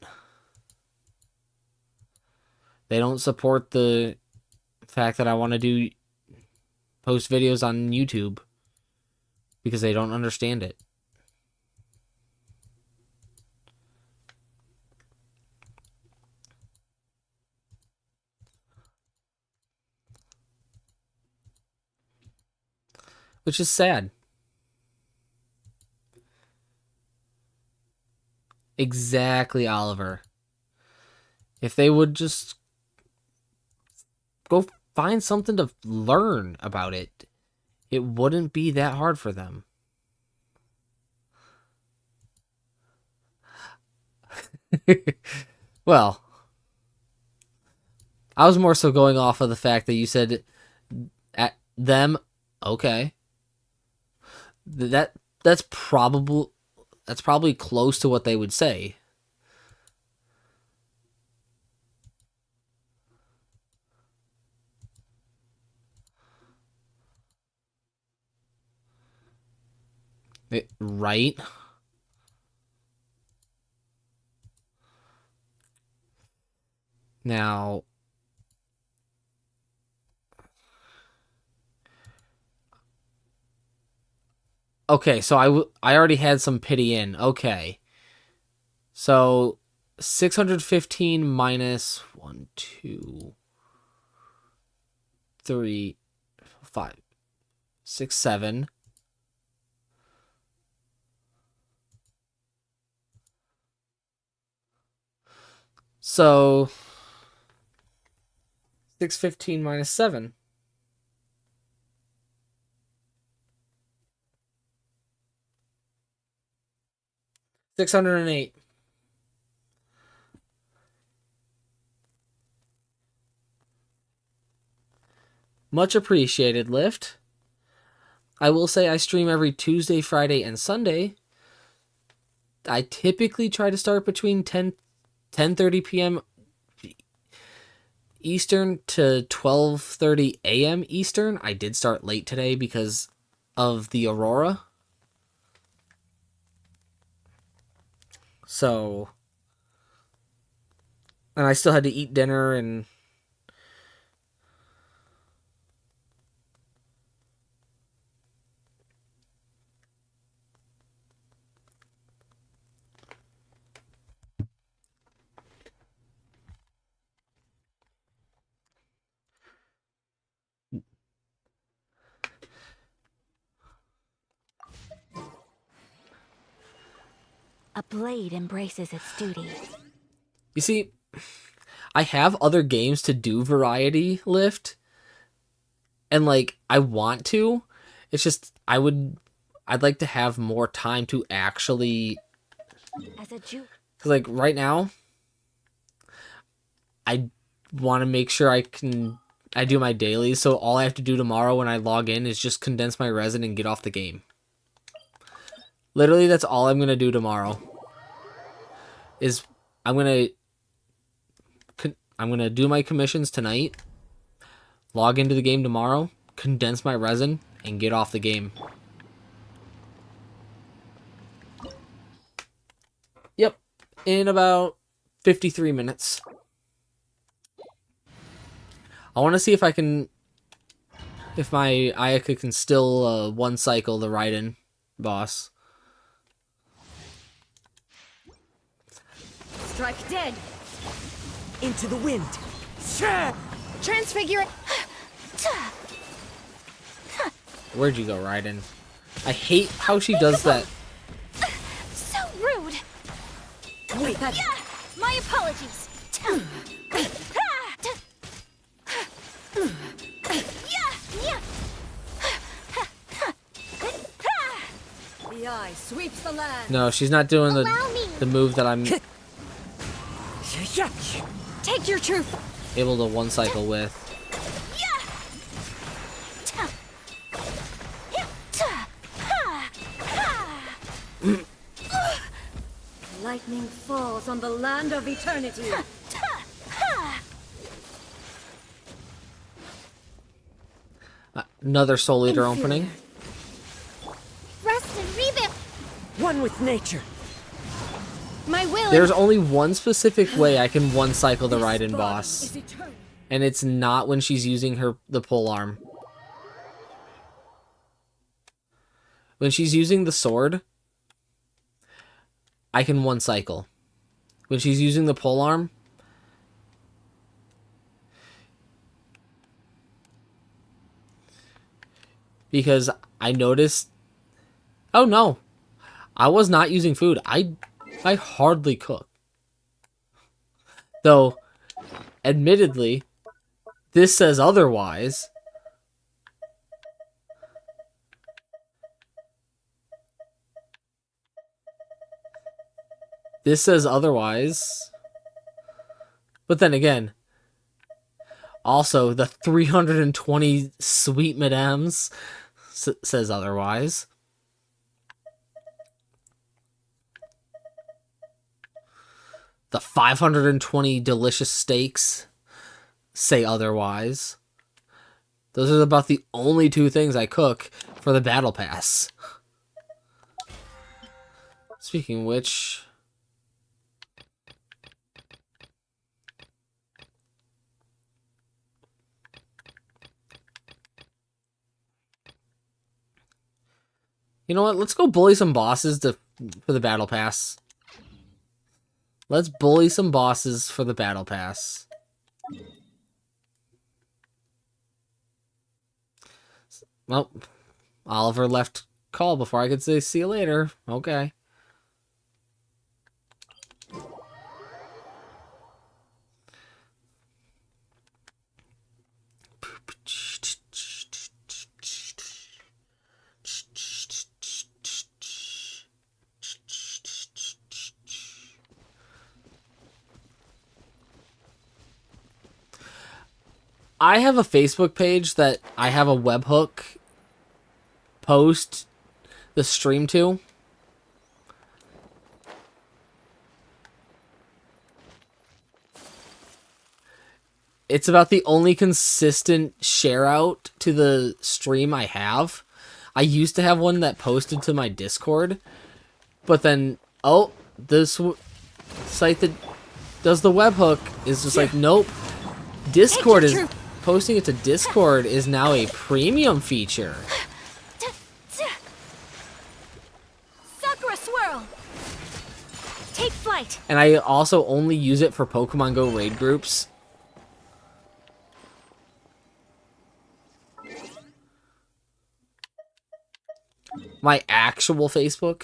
They don't support the fact that I want to post videos on YouTube because they don't understand it. Which is sad. Exactly, Oliver. If they would just go find something to learn about it It wouldn't be that hard for them. Well, I was more so going off of the fact that you said at them. Okay, that's probably close to what they would say. Right? Now, okay, so I already had some pity in. Okay. So 615 minus 1, 2, 3, 5, 6, 7. So 615 minus 7. 608. Much appreciated, Lift. I will say I stream every Tuesday, Friday, and Sunday. I typically try to start between 10:30 p.m. Eastern to 12:30 a.m. Eastern. I did start late today because of the aurora. So, and I still had to eat dinner and A blade embraces its duty. you see, I have other games to do variety Lift, and like I want to. It's just I'd like to have more time to actually, As a Jew. cause like right now, I want to make sure I do my dailies. So all I have to do tomorrow when I log in is just condense my resin and get off the game. Literally, that's all I'm gonna do tomorrow. Is I'm gonna do my commissions tonight, log into the game tomorrow, condense my resin, and get off the game. Yep, in about 53 minutes. I want to see if my Ayaka can still one cycle the Raiden boss. Strike dead. Into the wind. Transfigure. Where'd you go, Raiden? I hate how she does that. So rude. Wait, Yeah, my apologies. The eye sweeps the land. No, she's not doing Allow me. the move that I'm Take your truth. able to one cycle with. Lightning falls on the land of eternity. Another Soul Eater opening. Rest and rebuild. one with nature. My will. There's only one specific way I can one cycle the Raiden Is boss, eternal. and it's not when she's using the pole arm. When she's using the sword, I can one cycle. When she's using the pole arm, because I noticed. Oh no, I was not using food. I hardly cook. Though, admittedly, this says otherwise. This says otherwise. But then again, also the 320 sweet madames says otherwise. The 520 delicious steaks say otherwise. Those are about the only two things I cook for the battle pass. Speaking of which, you know what? Let's go bully some bosses for the battle pass. Let's bully some bosses for the battle pass. Well, Oliver left call before I could say see you later. Okay. I have a Facebook page that I have a webhook post the stream to. It's about the only consistent share out to the stream I have. I used to have one that posted to my Discord, but then, oh, this site that does the webhook is just like, nope. Discord is posting it to Discord is now a premium feature. Sakura swirl. Take flight. And I also only use it for Pokemon Go raid groups. My actual Facebook.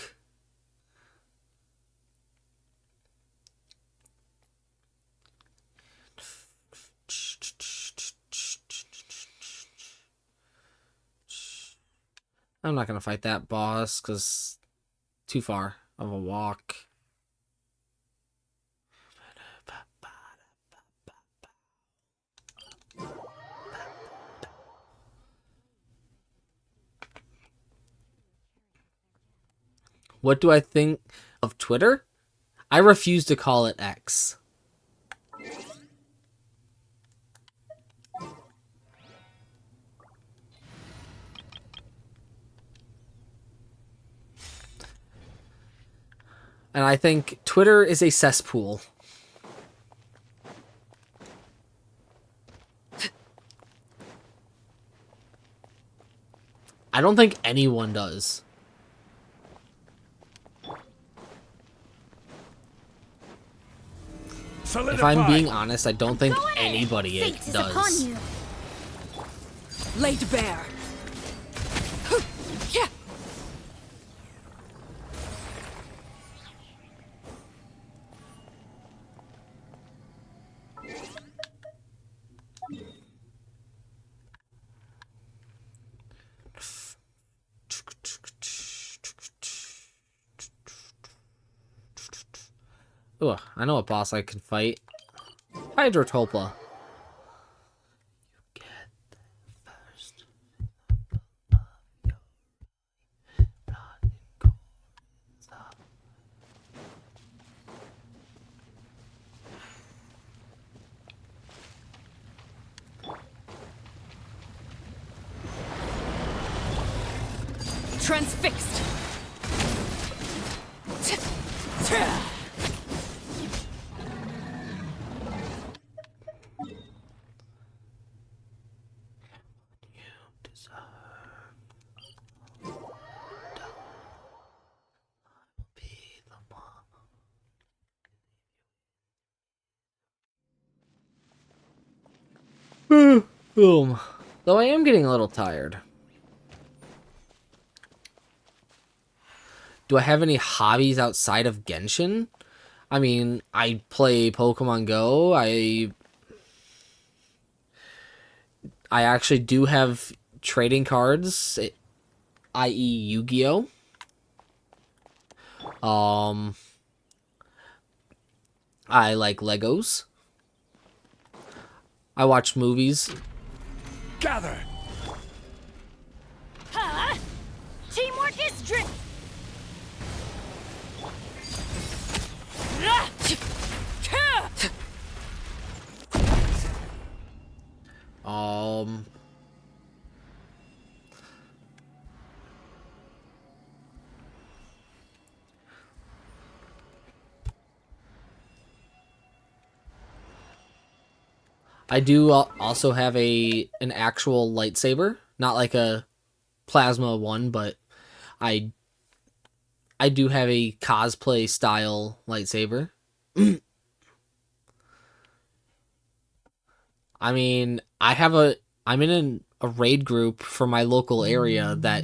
I'm not going to fight that boss because too far of a walk. What do I think of Twitter? I refuse to call it X. And I think Twitter is a cesspool. I don't think anyone does. If I'm being honest, I don't think anybody does. Laid bare. Ugh, I know a boss I can fight. Hydrotopla. You get there first. Transfixed. Boom. Though I am getting a little tired. Do I have any hobbies outside of Genshin? I mean, I play Pokemon Go. I actually do have trading cards, i.e. Yu-Gi-Oh. I like Legos. I watch movies. Gather! Huh? Teamwork is Um, I do also have an actual lightsaber, not like a plasma one, but I I do have a cosplay style lightsaber. I mean, I'm in a raid group for my local area that.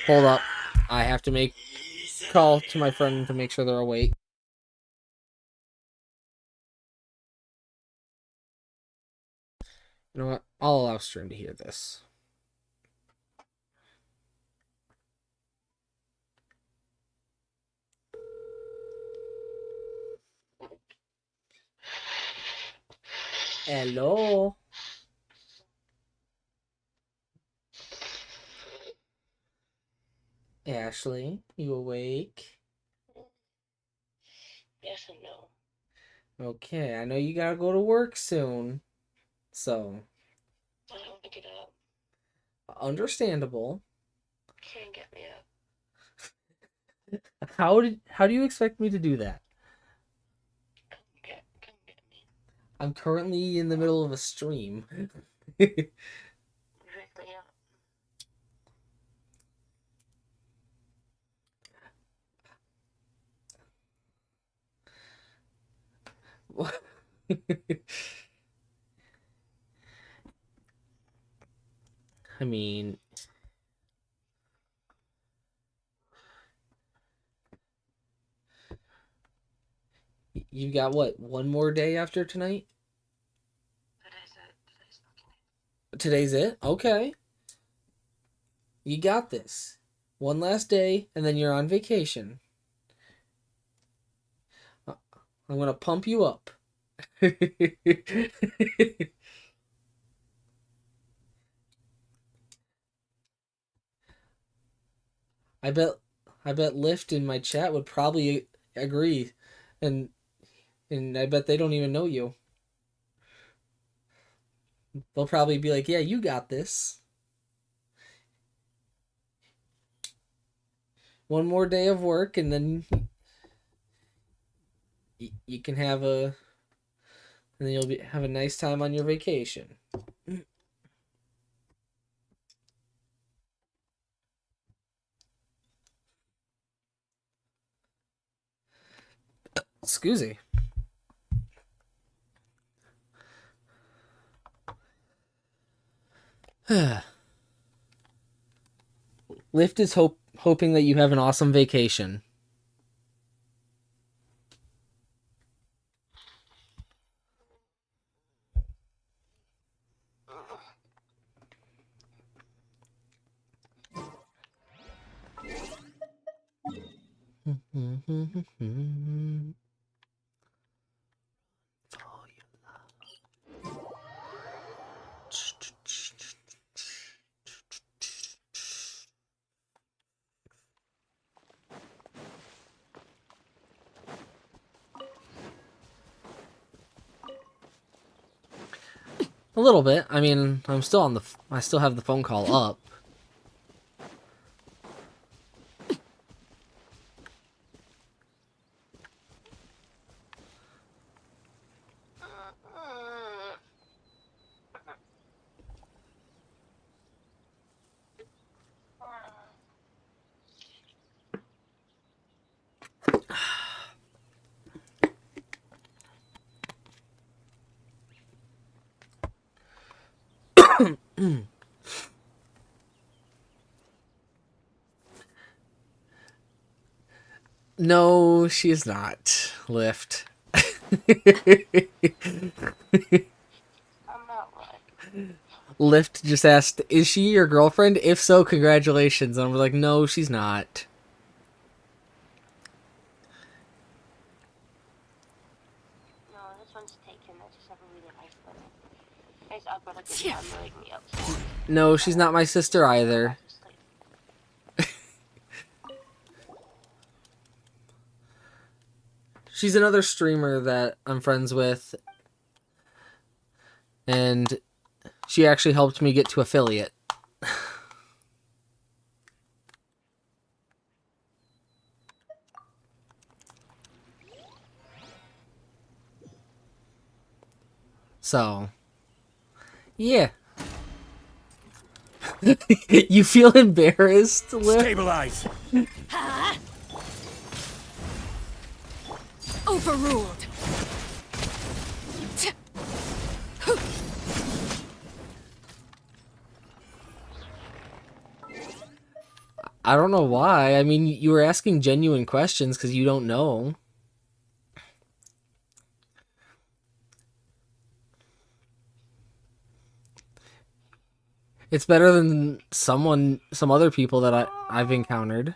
Hold up, I have to make call to my friend to make sure they're awake. You know what? I'll allow stream to hear this. Hello. Ashley, you awake? Yes and no. Okay, I know you gotta go to work soon. So, I don't want to get up. understandable. Can't get me up. How do you expect me to do that? Come get me. I'm currently in the middle of a stream. Directly up. I mean, you got what? One more day after tonight? Today's it? Okay. You got this. One last day, and then you're on vacation. I'm gonna pump you up. I bet Lyft in my chat would probably agree, and I bet they don't even know you. They'll probably be like, "Yeah, you got this." One more day of work, and then you can have and then you'll have a nice time on your vacation. Excuse me. Lyft is hoping that you have an awesome vacation. A little bit. I mean, I still have the phone call up. No, she is not. Lyft. I'm not like. Lyft just asked, "Is she your girlfriend? If so, congratulations." And I was like, "No, she's not." up at a good time to wake me up. So No, she's not my sister either. just like, She's another streamer that I'm friends with. And she actually helped me get to affiliate. So, yeah. You feel embarrassed, Liv? Stabilize! Overruled. I don't know why. I mean, you were asking genuine questions because you don't know. It's better than some other people that I've encountered.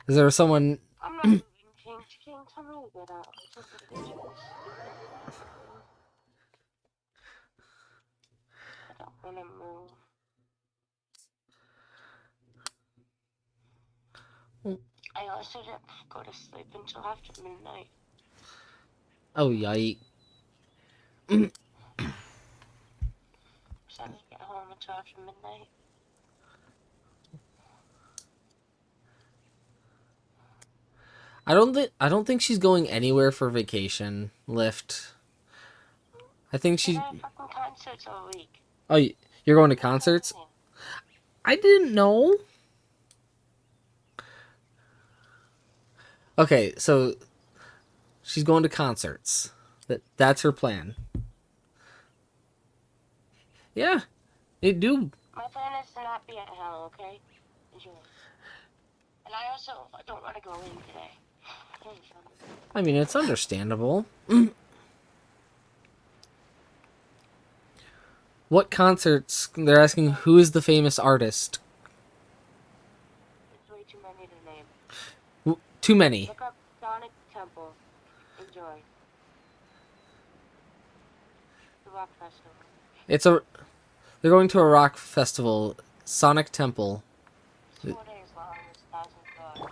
Is there someone? I'm not moving, King. King, tell me to get out. This is ridiculous. I don't want to move. I also didn't go to sleep until after midnight. Oh, yike. So I didn't get home until after midnight. I don't think she's going anywhere for vacation. Lift. I think She she. had fucking concerts all week. Oh, you're going to concerts? I didn't know. Okay, so she's going to concerts. That's her plan. Yeah, they do. My plan is to not be at hell, okay? Enjoy. And I also don't want to go in today. I mean, it's understandable. What concerts? They're asking who is the famous artist. It's way too many to name. Too many. Look up Sonic Temple. Enjoy. The rock festival. They're going to a rock festival, Sonic Temple. 4 days long, there's 1,000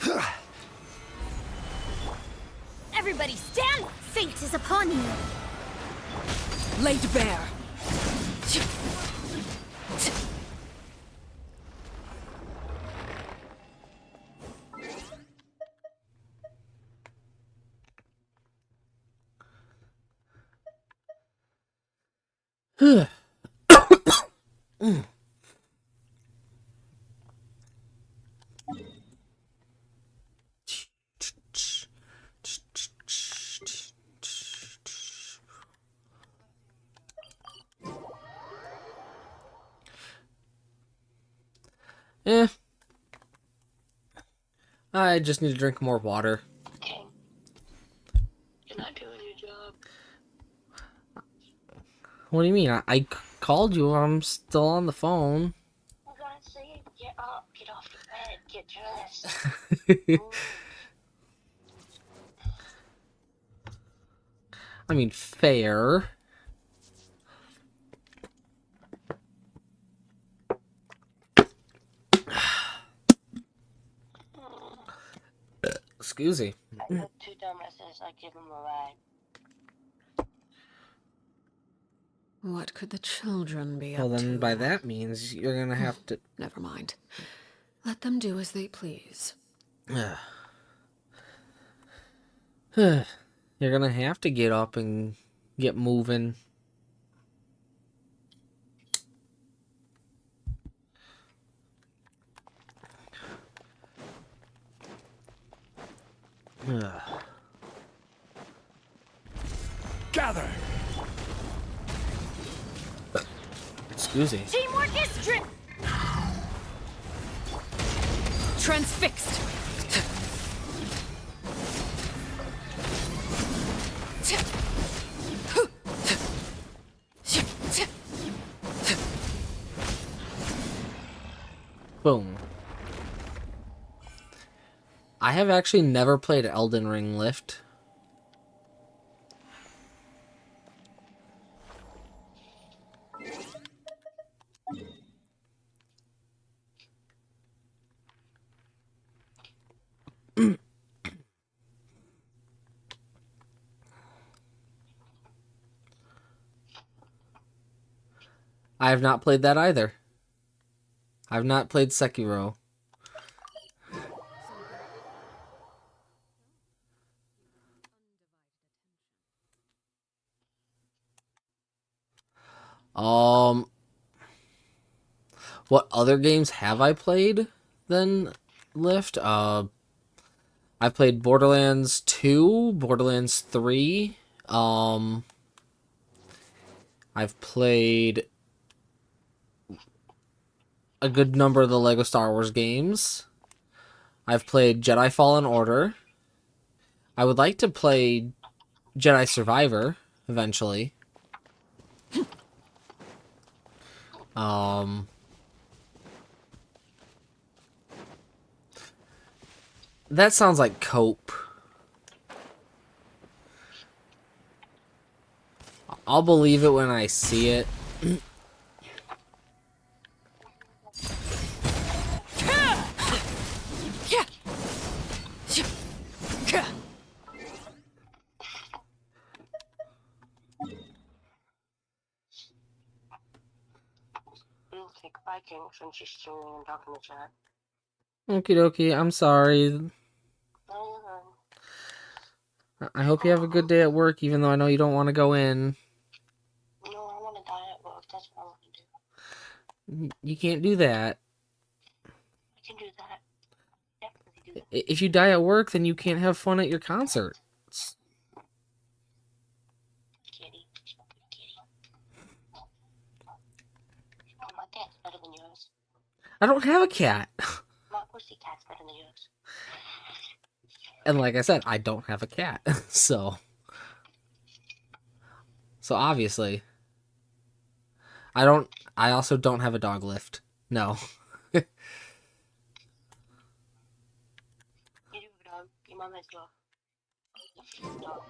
dogs. Everybody stand! Fate is upon you! Laid bare. Eh. I just need to drink more water. King, you're not doing your job. What do you mean? I called you. I'm still on the phone. I'm gonna say, get up, get off your bed, get dressed. I mean, fair. Excuse me. I got 2 dumbasses, I give them a ride. What could the children be Well, up then to? by that means you're gonna have to. Never mind. Let them do as they please. You're gonna have to get up and get moving. Gather! Excuse me. Teamwork is Transfixed. Boom. I have actually never played Elden Ring Lift. I have not played that either. I've not played Sekiro. Um, what other games have I played than Lift? I've played Borderlands 2, Borderlands 3. I've played a good number of the Lego Star Wars games. I've played Jedi Fallen Order. I would like to play Jedi Survivor eventually. That sounds like cope. I'll believe it when I see it. Take Viking since she's streaming and talking to chat. Okie dokie, I'm sorry. No, you're fine. I hope you have a good day at work, even though I know you don't want to go in. No, I want to die at work. That's what I want to do. You can't do that. I can do that. Definitely do that. If you die at work, then you can't have fun at your concert. Kitty. Kitty. Oh, my cat's better than yours. I don't have a cat. My pussy cat's better than yours. And like I said, I don't have a cat. So obviously. I also don't have a dog lift. No. You do have a dog. Your mom has a dog. Dog.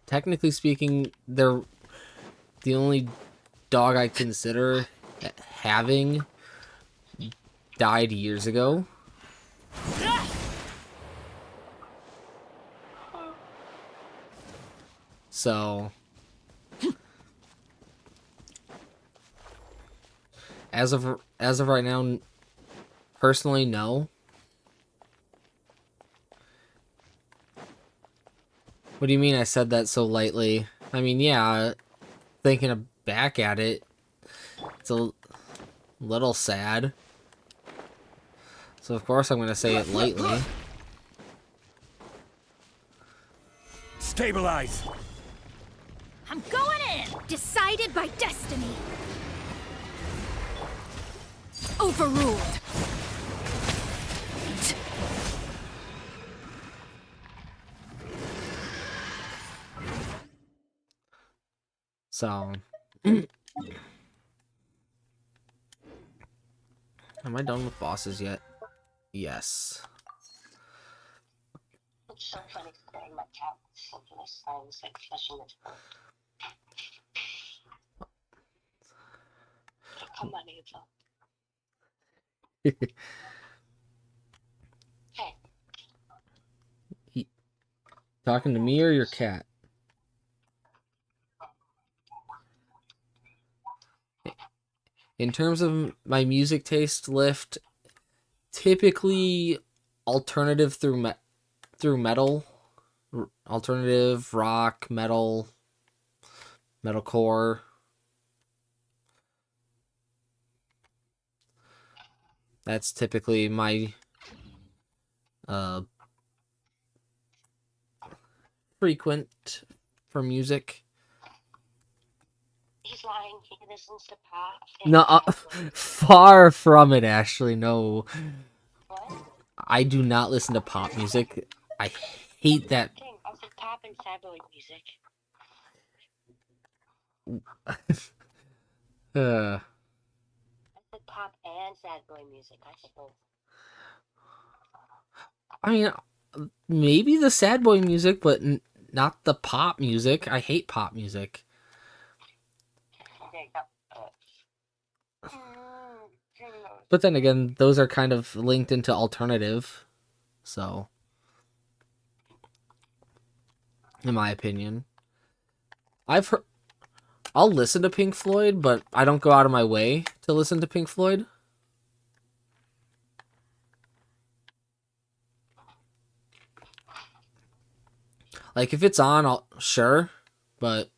Technically speaking, they're the only dog I consider having died years ago. So as of right now, personally, no. What do you mean I said that so lightly? I mean, yeah, thinking back at it, it's a little sad. So of course I'm going to say it lightly. Stabilize! I'm going in! Decided by destiny. Overruled. So, am I done with bosses yet? Yes. It's so funny today. My cat was singing a song, it's like flushing its bowl. Come on, Ava. Hey. Talking to me or your cat? In terms of my music taste lift, typically alternative through metal, alternative rock, metalcore. That's typically my frequent for music. He's lying. He listens to pop. No, far from it, Ashley. No, What? I do not listen to pop music. I hate that. Dang, I said pop and cyborg music. Uh, I said pop and sad boy music. I suppose. I mean, maybe the sad boy music, but not the pop music. I hate pop music. Okay, go. But then again, those are kind of linked into alternative. So, in my opinion, I've heard. I'll listen to Pink Floyd, but I don't go out of my way to listen to Pink Floyd. Like, if it's on, I'll sure, but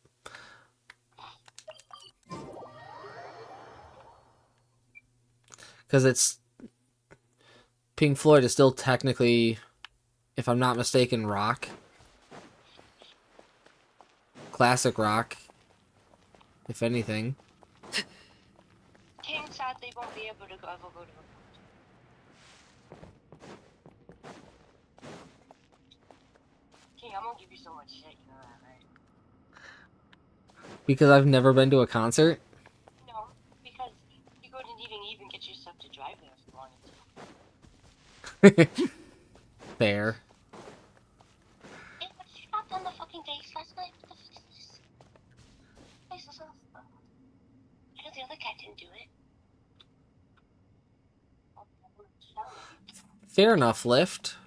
because it's Pink Floyd is still technically, if I'm not mistaken, rock, classic rock, if anything. King sadly won't be able to ever go to a King, I'm gonna give you so much shit, you know that, right? Because I've never been to a concert. No, because you couldn't even get yourself to drive there if you wanted to. Fair. Yeah, but you got done the fucking days last night. What the fuck is this? Place is awesome. Because the other cat didn't do it. Fair enough, Lift.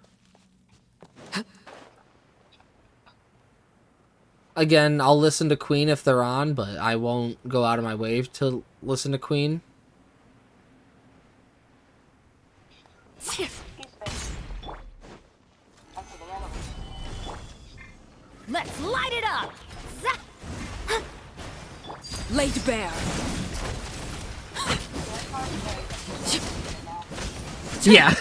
Again, I'll listen to Queen if they're on, but I won't go out of my way to listen to Queen. Let's light it up! Laid bare. Yeah.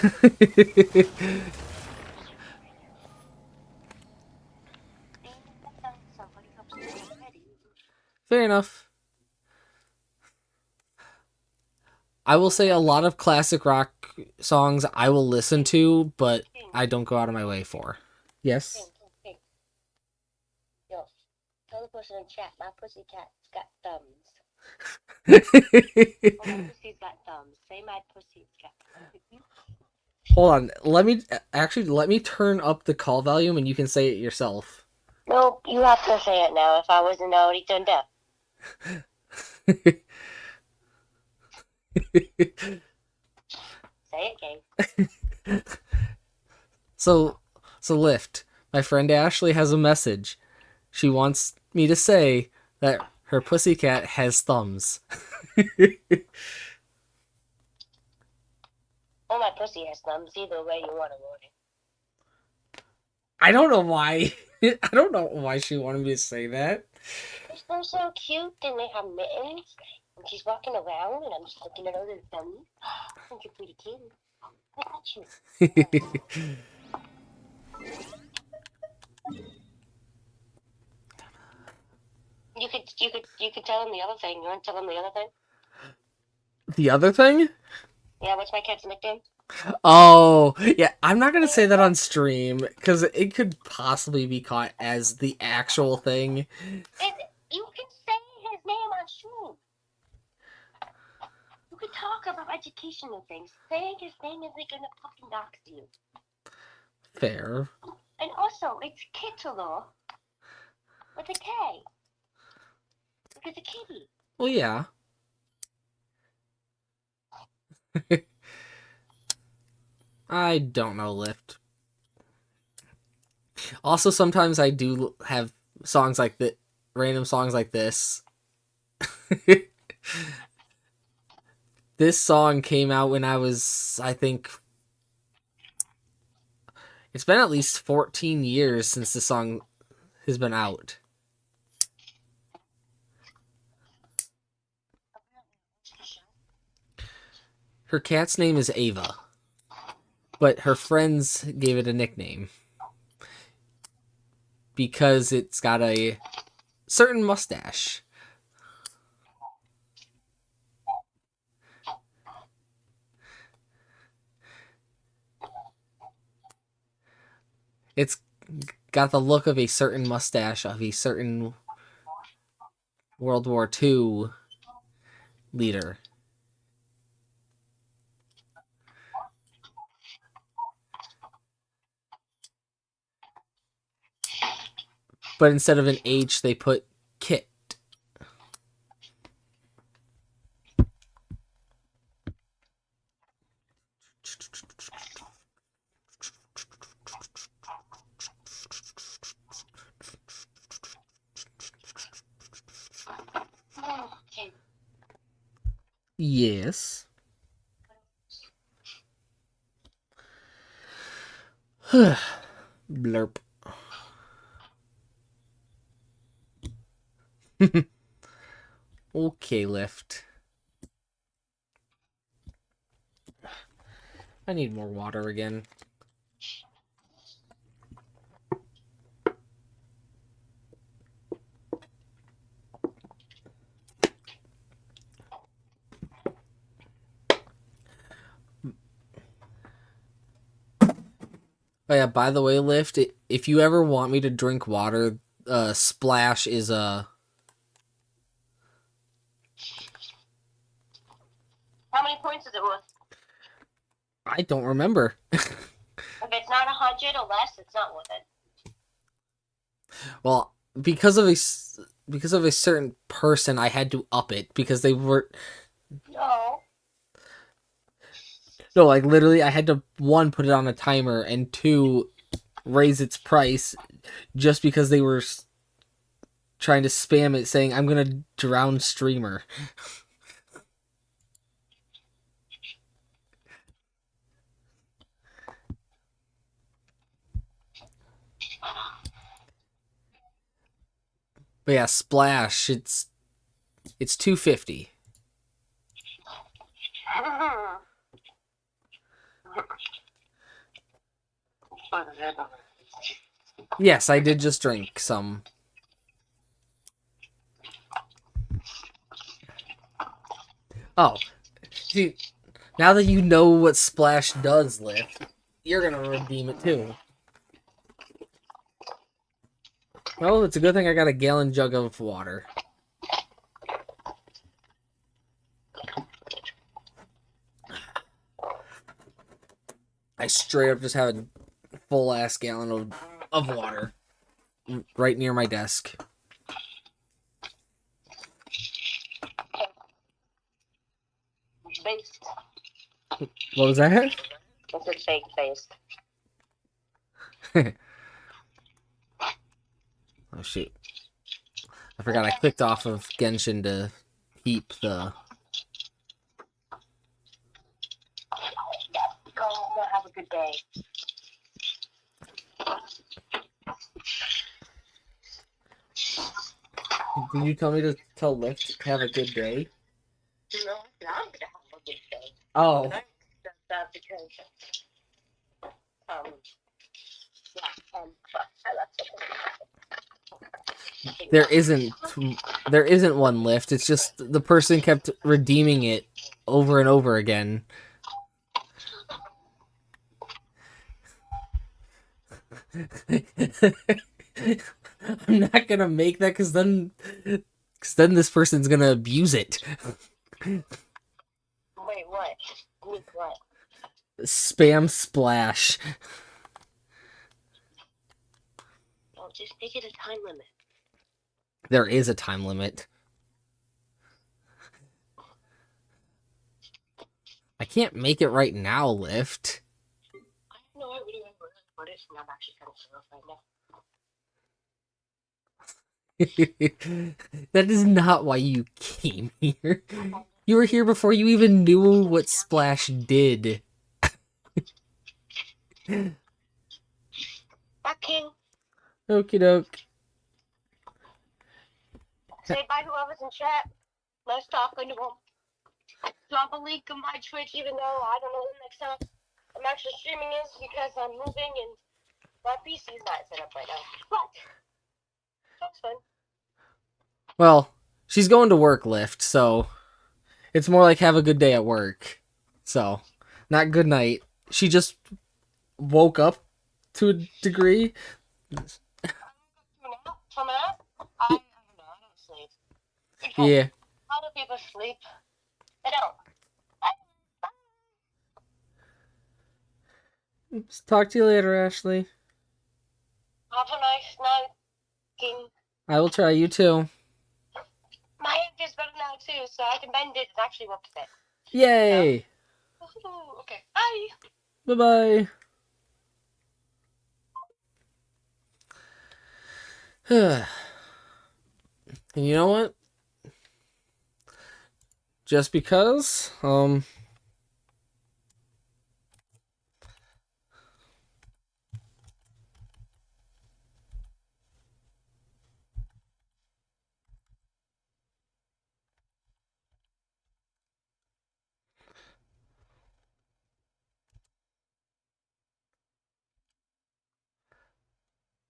Fair enough. I will say a lot of classic rock songs I will listen to, but I don't go out of my way for. Yes? Hey. Yo, tell the person in chat, my pussycat's got thumbs. Oh, my pussy's got thumbs. Say my pussy's got thumbs. Hold on. Let me turn up the call volume and you can say it yourself. Nope, you have to say it now if I wasn't already turned up. Say it, Kate. So Lift, my friend Ashley has a message. She wants me to say that her pussycat has thumbs. Oh, my pussy has thumbs. Either way you want to word it. I don't know why. I don't know why she wanted me to say that. They're so cute and they have mittens. And she's walking around and I'm just looking at her little thumbs. I think you're pretty cute. I got you. You could tell him the other thing. You want to tell him the other thing? The other thing? Yeah, what's my cat's nickname? Oh, yeah, I'm not going to say that on stream, because it could possibly be caught as the actual thing. And you can say his name on stream. You could talk about educational things. Saying his name isn't going to fucking dox you. Fair. And also, it's Kittle with a K. Because a kitty. Well, yeah. I don't know, Lift. Also, sometimes I do have songs like that, random songs like this. This song came out when I was, I think, it's been at least 14 years since the song has been out. Her cat's name is Ava, but her friends gave it a nickname because it's got a certain mustache. It's got the look of a certain mustache of a certain World War II leader. But instead of an H, they put kit. Yes. Blurp. Okay, lift. I need more water again. Oh yeah, by the way, Lift, if you ever want me to drink water, Splash is a... How many points is it worth? I don't remember. If it's not 100 or less, it's not worth it. Well, because of a certain person, I had to up it because they were... No. No, like literally, I had to, 1, put it on a timer, and 2, raise its price just because they were trying to spam it saying, I'm gonna drown streamer. But yeah, Splash, it's $2.50. Yes, I did just drink some. Oh, see, now that you know what Splash does, Lift, you're gonna redeem it too. Well, it's a good thing I got a gallon jug of water. I straight up just have a full ass gallon of water right near my desk. Based. What was that? It's a fake based. Oh shoot. I forgot I clicked off of Genshin to keep the... Go have a good day. Did you tell me to tell Lift to have a good day? No, I'm gonna have a good day. Oh. That's because, I left it. There isn't one Lift. It's just the person kept redeeming it over and over again. I'm not gonna make that because then this person's gonna abuse it. Wait, what? With what? Spam Splash. Well, just make it a time limit. There is a time limit. I can't make it right now, Lift. I have no idea what it is, and I'm actually kind of terrified now. That is not why you came here. You were here before you even knew what Splash did. Bye, King. Okie doke. Say bye to whoever's in chat. Nice talking to them. Drop a link on my Twitch, even though I don't know when next time I'm actually streaming is because I'm moving and my PC's not set up right now. But that's fun. Well, she's going to work, Lift, so it's more like have a good day at work. So, not good night. She just woke up to a degree. From out? I don't know. I don't sleep. Yeah. How do people sleep? I don't. Talk to you later, Ashley. Have a nice night, King. I will try. You too. My hand feels better now too, so I can bend it and actually work with it. Yay! So, okay, bye. Bye bye. And you know what? Just because,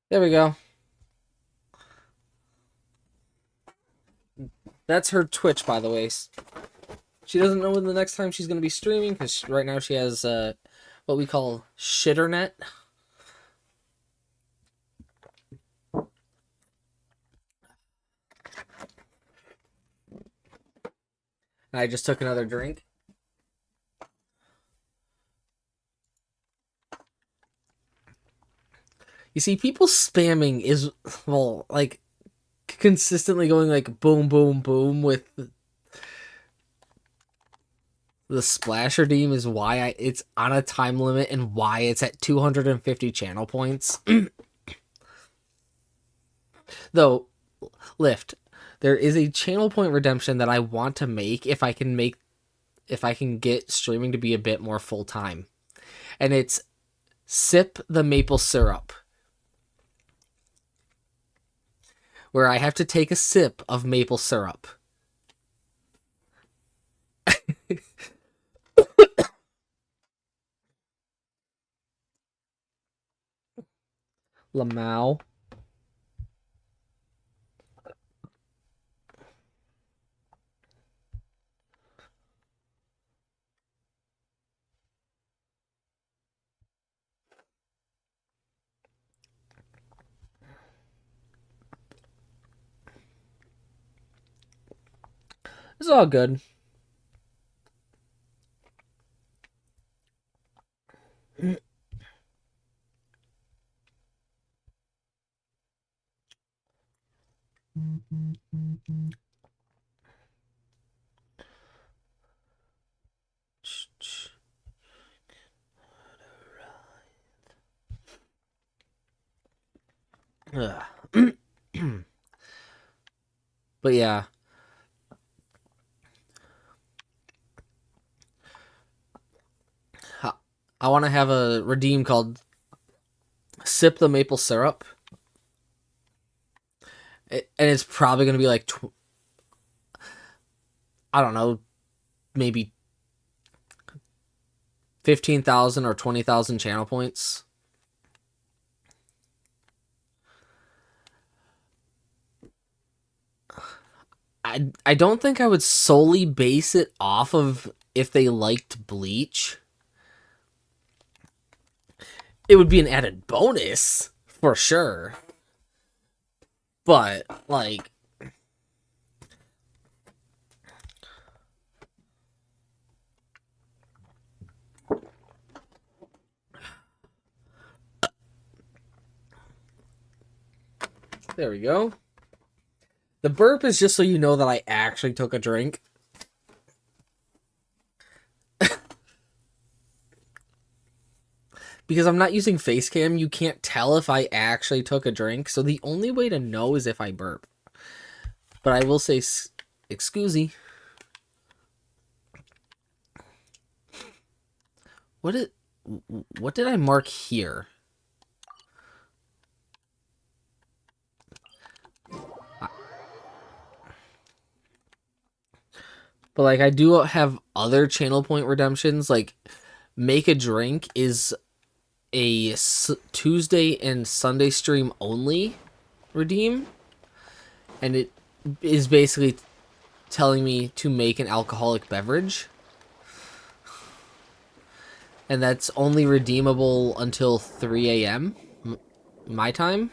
there we go. That's her Twitch, by the way. She doesn't know when the next time she's going to be streaming, because right now she has what we call shitternet. And I just took another drink. You see, people spamming is, well, like, consistently going like boom, boom, boom with the splash redeem is why it's on a time limit and why it's at 250 channel points. Though, Lift, there is a channel point redemption that I want to make if I can get streaming to be a bit more full time. And it's sip the maple syrup. Where I have to take a sip of maple syrup. Lamau. It's all good. But yeah. I want to have a redeem called Sip the Maple Syrup. And it's probably going to be like, I don't know, maybe 15,000 or 20,000 channel points. I don't think I would solely base it off of if they liked Bleach. It would be an added bonus, for sure. But, like... There we go. The burp is just so you know that I actually took a drink. Because I'm not using face cam, you can't tell if I actually took a drink. So the only way to know is if I burp. But I will say, excusey. What did I mark here? But, like, I do have other channel point redemptions. Like, Make a Drink is a Tuesday and Sunday stream only redeem. And it is basically telling me to make an alcoholic beverage. And that's only redeemable until 3 a.m. My time.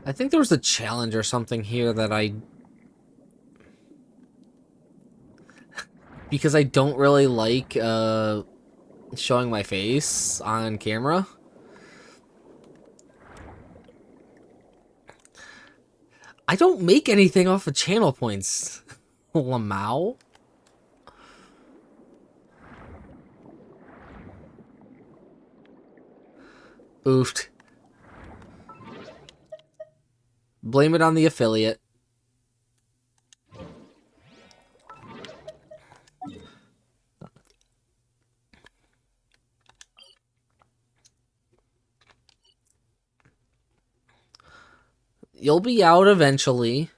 I think there was a challenge or something here that because I don't really like showing my face on camera. I don't make anything off of channel points. Lamau? Oofed. Blame it on the affiliate. You'll be out eventually.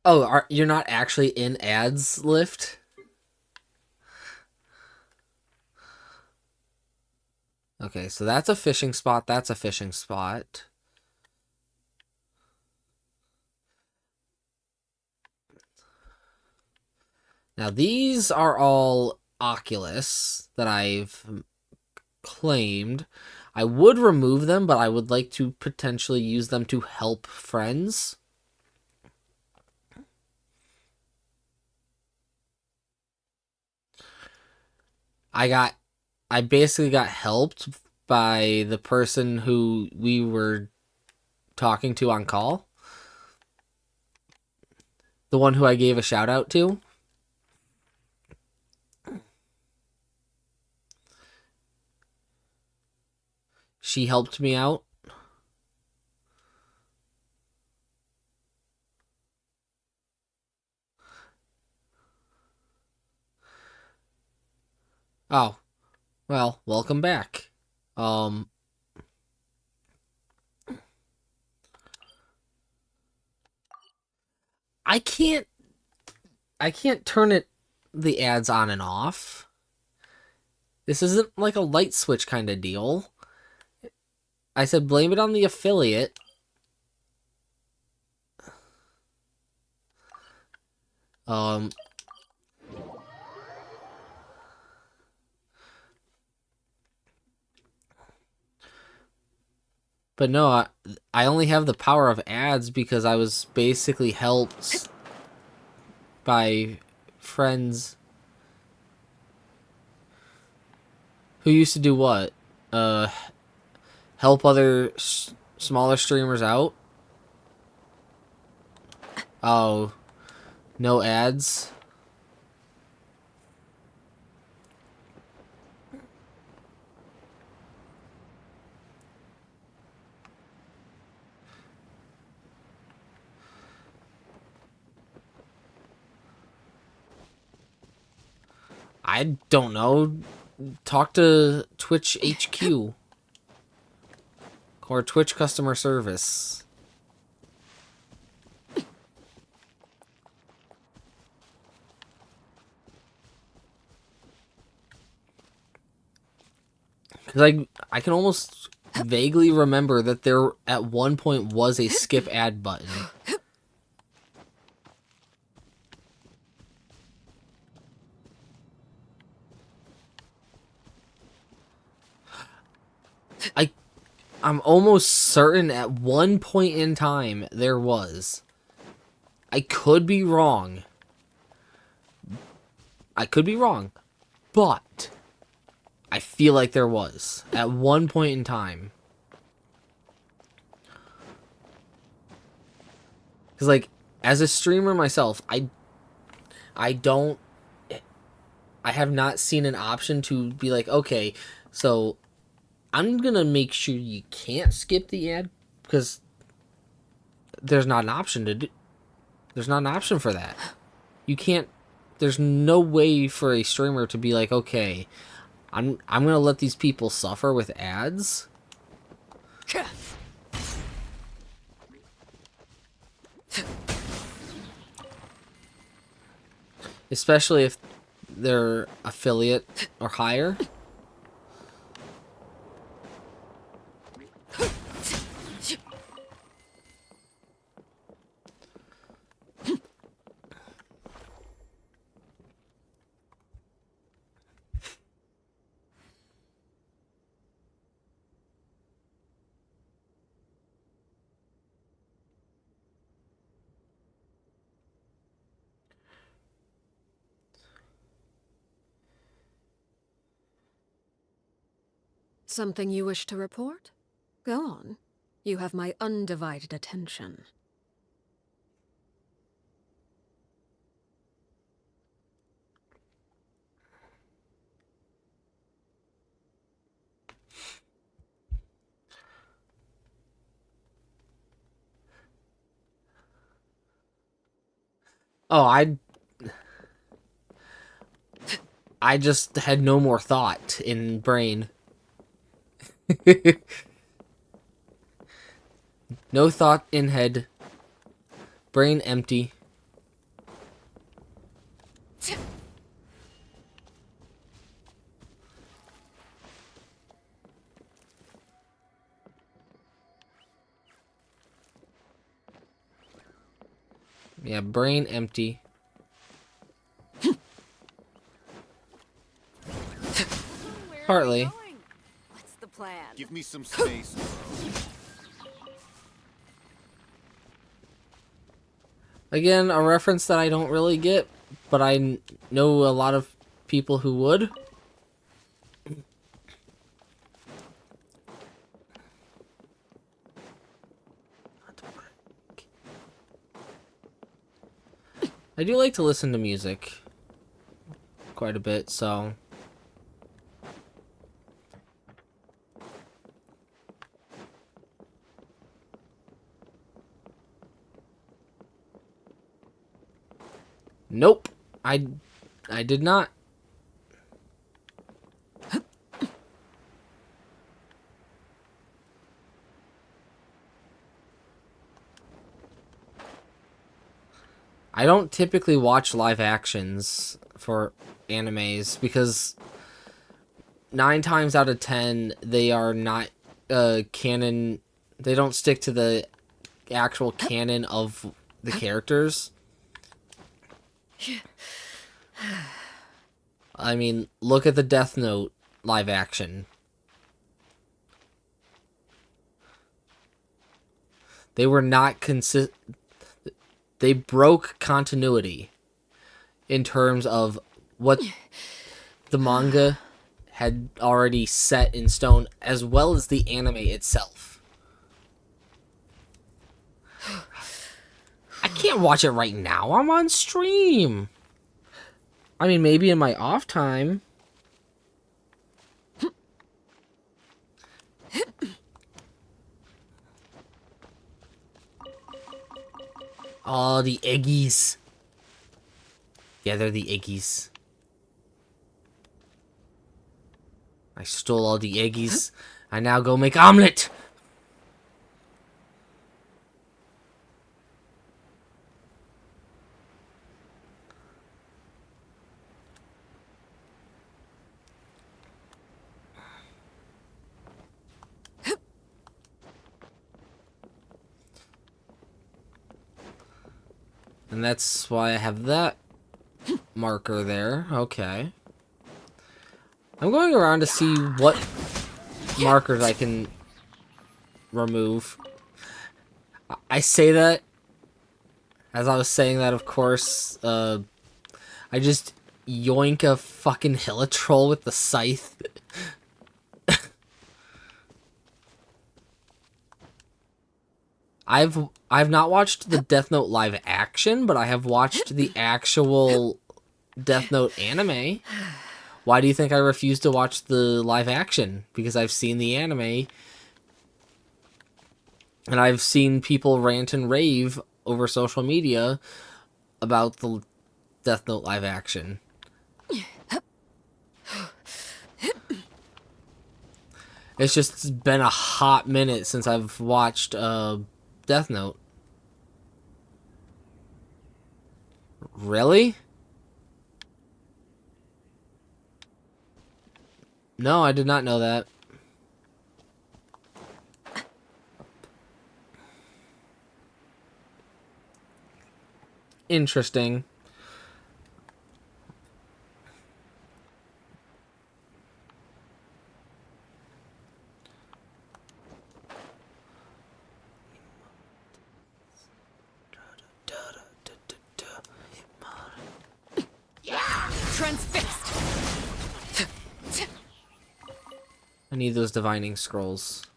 Oh, you're not actually in ads lift? Okay, so that's a fishing spot. That's a fishing spot. Now, these are all Oculus that I've claimed. I would remove them, but I would like to potentially use them to help friends. I basically got helped by the person who we were talking to on call. The one who I gave a shout out to. She helped me out. Oh, well, welcome back. I can't turn the ads on and off. This isn't like a light switch kind of deal. I said blame it on the affiliate. But no, I only have the power of ads because I was basically helped by friends who used to do what? Help other smaller streamers out? Oh, no ads? I don't know. Talk to Twitch HQ. Or Twitch customer service. Because I can almost vaguely remember that there at one point was a skip ad button. I'm almost certain at one point in time there was. I could be wrong. But I feel like there was at one point in time. Because, like, as a streamer myself, I have not seen an option to be like, okay, so I'm gonna make sure you can't skip the ad because there's not an option to do. There's not an option for that. You can't. There's no way for a streamer to be like, okay, I'm gonna let these people suffer with ads. especially if they're affiliate or higher. Something you wish to report? Go on. You have my undivided attention. Oh, I just had no more thought in brain. No thought in head. Brain empty. Yeah, brain empty. Partly. What's the plan? Give me some space. Again, a reference that I don't really get, but I know a lot of people who would. I do like to listen to music quite a bit, so... Nope. I did not. I don't typically watch live actions for animes because 9 times out of 10 they are not canon. They don't stick to the actual canon of the characters. I mean, look at the Death Note live action. They were not They broke continuity in terms of what the manga had already set in stone, as well as the anime itself. I can't watch it right now. I'm on stream. I mean, maybe in my off time. Oh, the eggies. Yeah, they're the eggies. I stole all the eggies. I now go make omelet. And that's why I have that marker there. Okay. I'm going around to see what markers I can remove. I say that as I was saying that, of course, I just yoink a fucking Hilitroll with the scythe. I've not watched the Death Note live action, but I have watched the actual Death Note anime. Why do you think I refuse to watch the live action? Because I've seen the anime, and I've seen people rant and rave over social media about the Death Note live action. It's just been a hot minute since I've watched Death Note. Really? No, I did not know that. Interesting. Transfixed. I need those divining scrolls.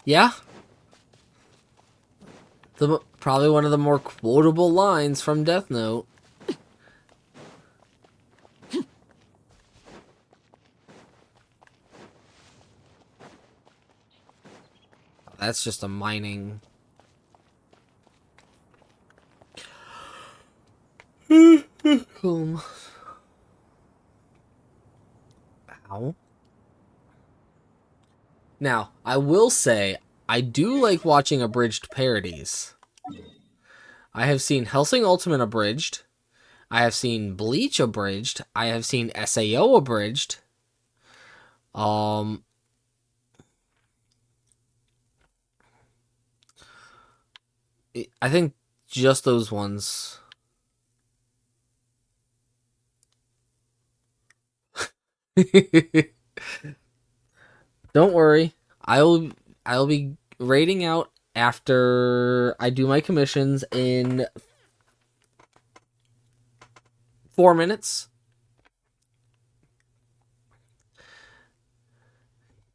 Yeah. Probably one of the more quotable lines from Death Note. That's just a mining. Ow. Now, I will say, I do like watching abridged parodies. I have seen Hellsing Ultimate abridged. I have seen Bleach abridged. I have seen SAO abridged. I think just those ones. Don't worry. I'll be rating out after I do my commissions in 4 minutes.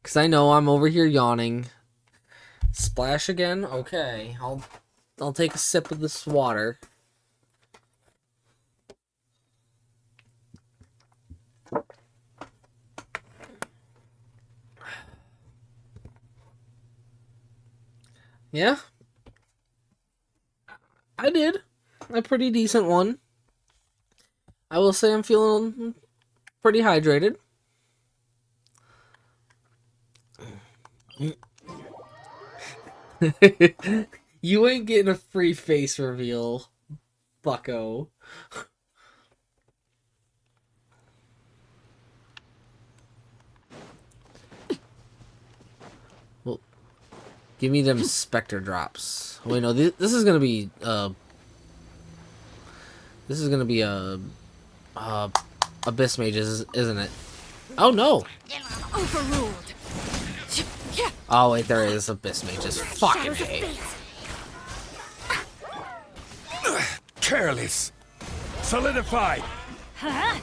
Cause I know I'm over here yawning. Splash again? Okay. I'll take a sip of this water. Yeah. I did. A pretty decent one. I will say I'm feeling pretty hydrated. You ain't getting a free face reveal, bucko. Well, give me them specter drops. Wait, no, this is gonna be this is gonna be abyss mages, isn't it? Oh no! Overruled. Oh wait, there is abyss mages. Fucking hate. Careless. Solidify. Huh?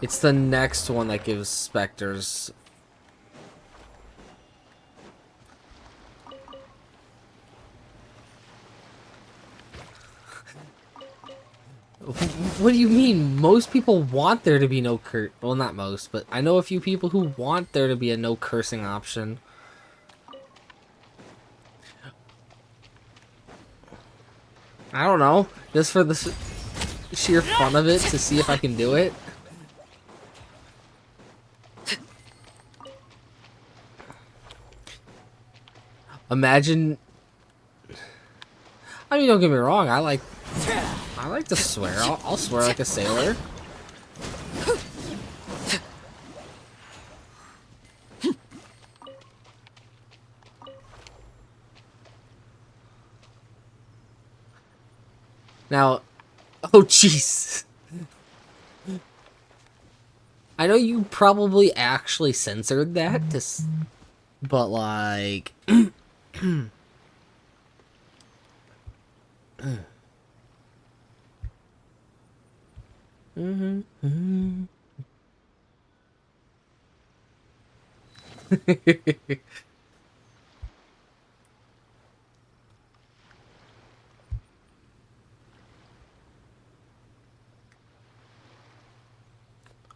It's the next one that gives specters. What do you mean? Most people want there to be no well, not most, but I know a few people who want there to be a no cursing option. I don't know, just for the sheer fun of it, to see if I can do it. Imagine. I mean, don't get me wrong. I like to swear. I'll swear like a sailor. Now, oh jeez. I know you probably actually censored that, but like.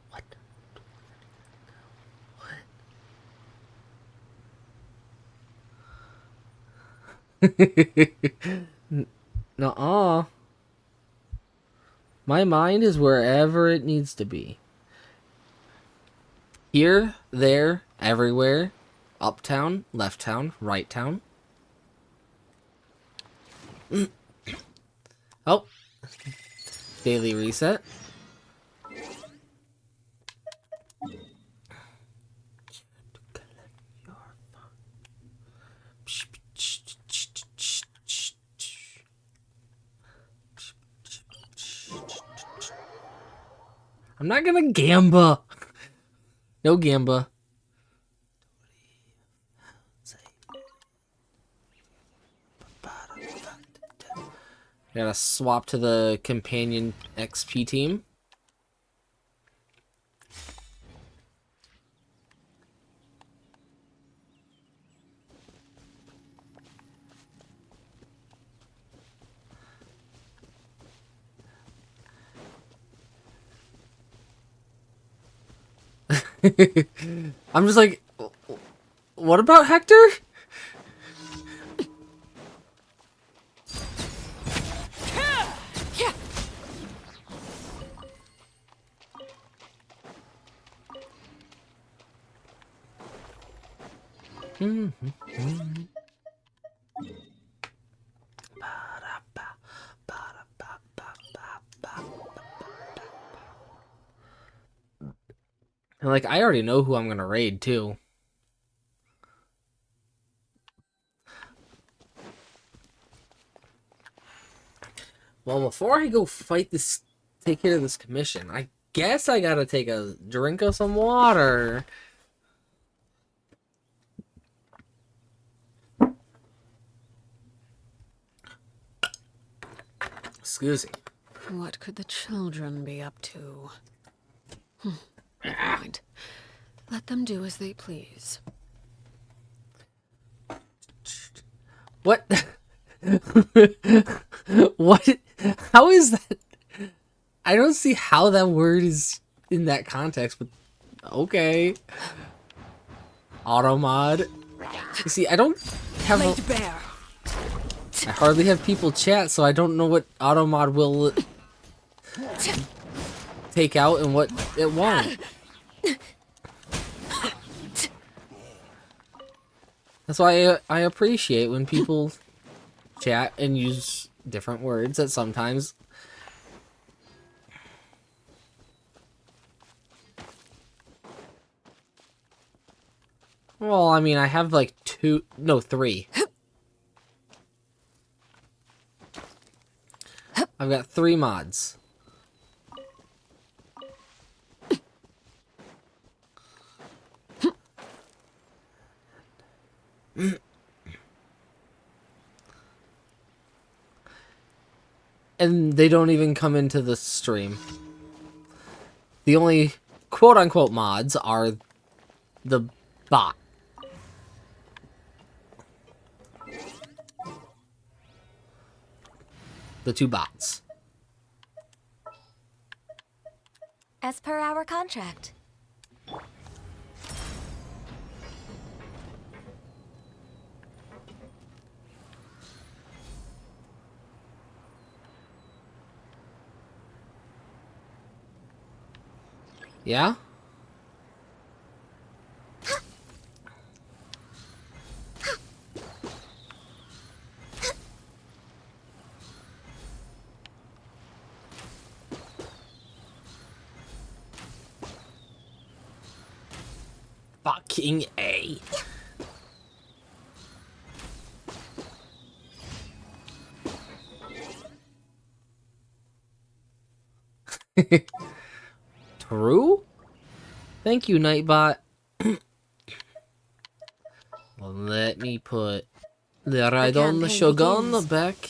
What? Nuh-uh. My mind is wherever it needs to be. Here, there, everywhere. Uptown, left town, right town. Oh. Daily reset. I'm not gonna gamba. No gamba. Gotta swap to the companion XP team. I'm just like, what about Hector? And like, I already know who I'm gonna raid too. Well, before I go fight this, take care of this commission, I guess I gotta take a drink of some water. Excuse me. What could the children be up to? Never mind. Let them do as they please. What? What? How is that? I don't see how that word is in that context, but okay. Auto mod. You see, I don't have I hardly have people chat, so I don't know what auto mod will take out and what it won't. That's why I appreciate when people chat and use different words that sometimes. Well, I mean, I have like three. I've got 3 mods. And they don't even come into the stream. The only quote-unquote mods are the bot. The 2 bots. As per our contract. Yeah? Fucking A. True? Thank you, Nightbot. Well, let me put the Raidon campaign Shogun begins. back. I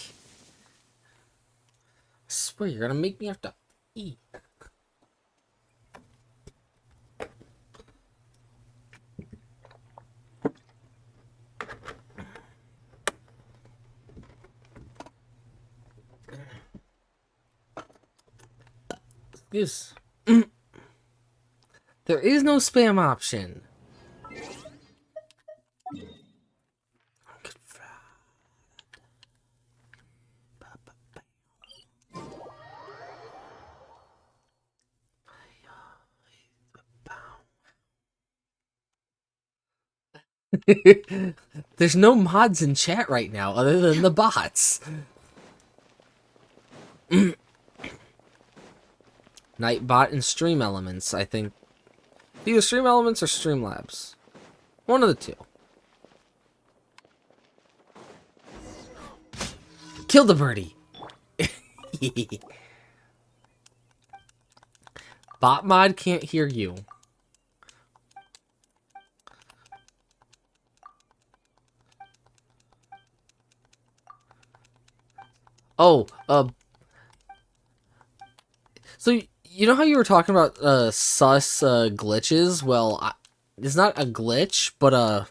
swear, you're gonna make me have to eat. Yes. There is no spam option. There's no mods in chat right now other than the bots. Nightbot and Stream Elements, I think. Either Stream Elements or Streamlabs. One of the two. Kill the birdie. Bot mod can't hear you. Oh, so you know how you were talking about sus glitches? Well, it's not a glitch, but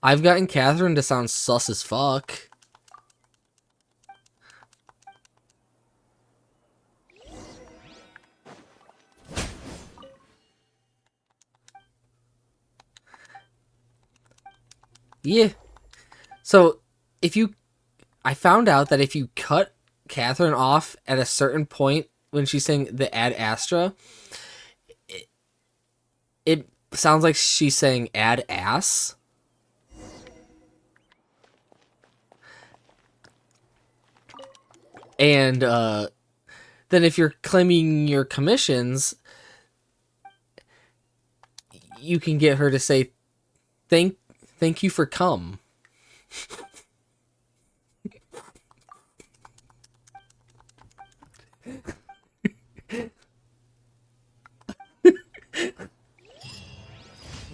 I've gotten Catherine to sound sus as fuck. Yeah. So I found out that if you cut Catherine off at a certain point when she's saying the ad astra, it sounds like she's saying ad ass. And then if you're claiming your commissions, you can get her to say thank you for cum.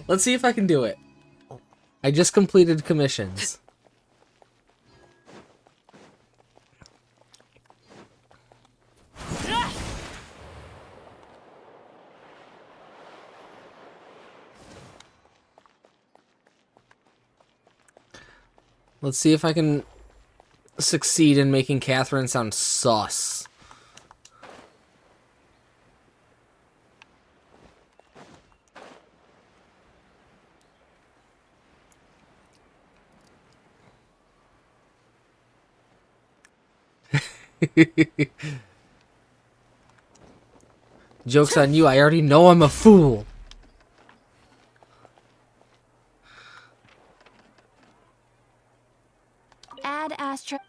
Let's see if I can do it. I just completed commissions. Let's see if I can succeed in making Catherine sound sus. Joke's on you, I already know I'm a fool. Ad astra.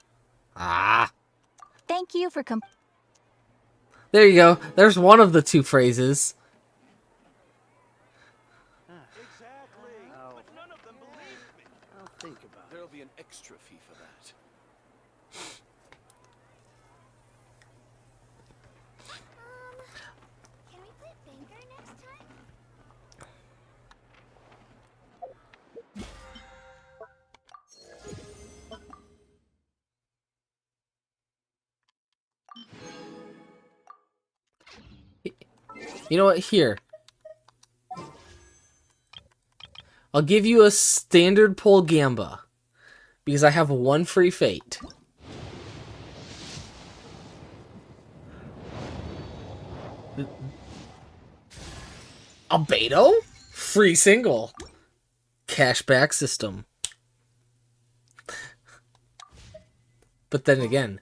Ah. Thank you for There you go. There's one of the two phrases. Exactly. But none of them believe me. I'll think about it. There'll be an extra fee for that. Can we play banker next time? You know what? Here. I'll give you a standard pull Gamba. Because I have one free fate. Albedo? Free single. Cashback system. But then again,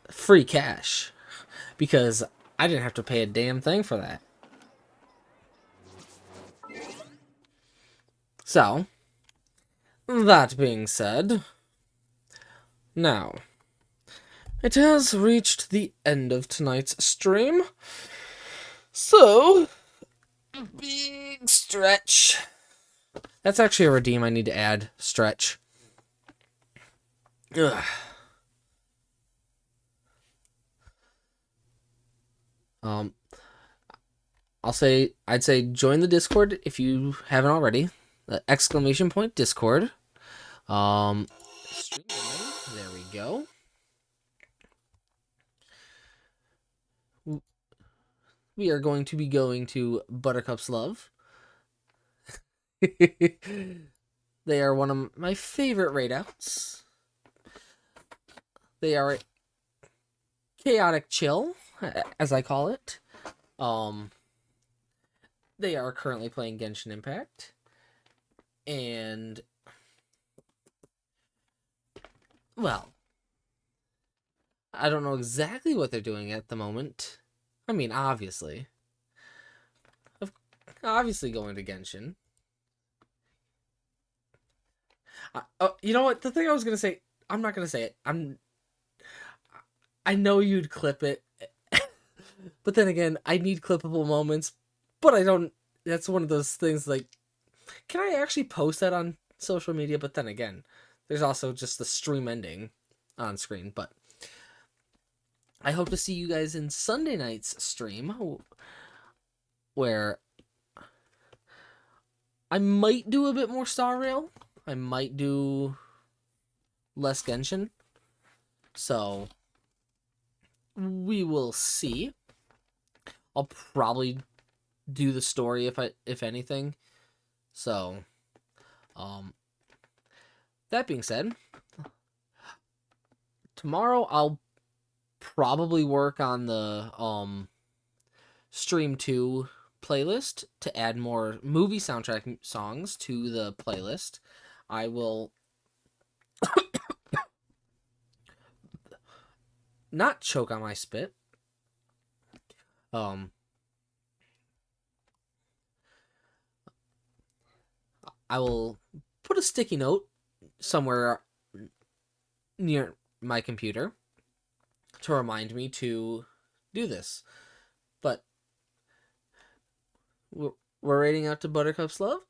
free cash. Because I didn't have to pay a damn thing for that. So, that being said, now, it has reached the end of tonight's stream. So, big stretch. That's actually a redeem I need to add. Stretch. Ugh. I'd say join the Discord if you haven't already. Exclamation point Discord. Stream name. There we go. We are going to be going to Buttercup's Love. They are one of my favorite raid outs. They are chaotic chill, as I call it. They are currently playing Genshin Impact. And, well, I don't know exactly what they're doing at the moment. I mean, obviously going to Genshin. You know what? The thing I was gonna say, I'm not gonna say it. I know you'd clip it, but then again, I need clippable moments, but I don't. That's one of those things like, can I actually post that on social media? But then again, there's also just the stream ending on screen. But I hope to see you guys in Sunday night's stream, where I might do a bit more Star Rail. I might do less Genshin. So we will see. I'll probably do the story if anything. So that being said, tomorrow I'll probably work on the Stream 2 playlist to add more movie soundtrack songs to the playlist. I will not choke on my spit. I will put a sticky note somewhere near my computer to remind me to do this. But we're rating out to Buttercup's Love.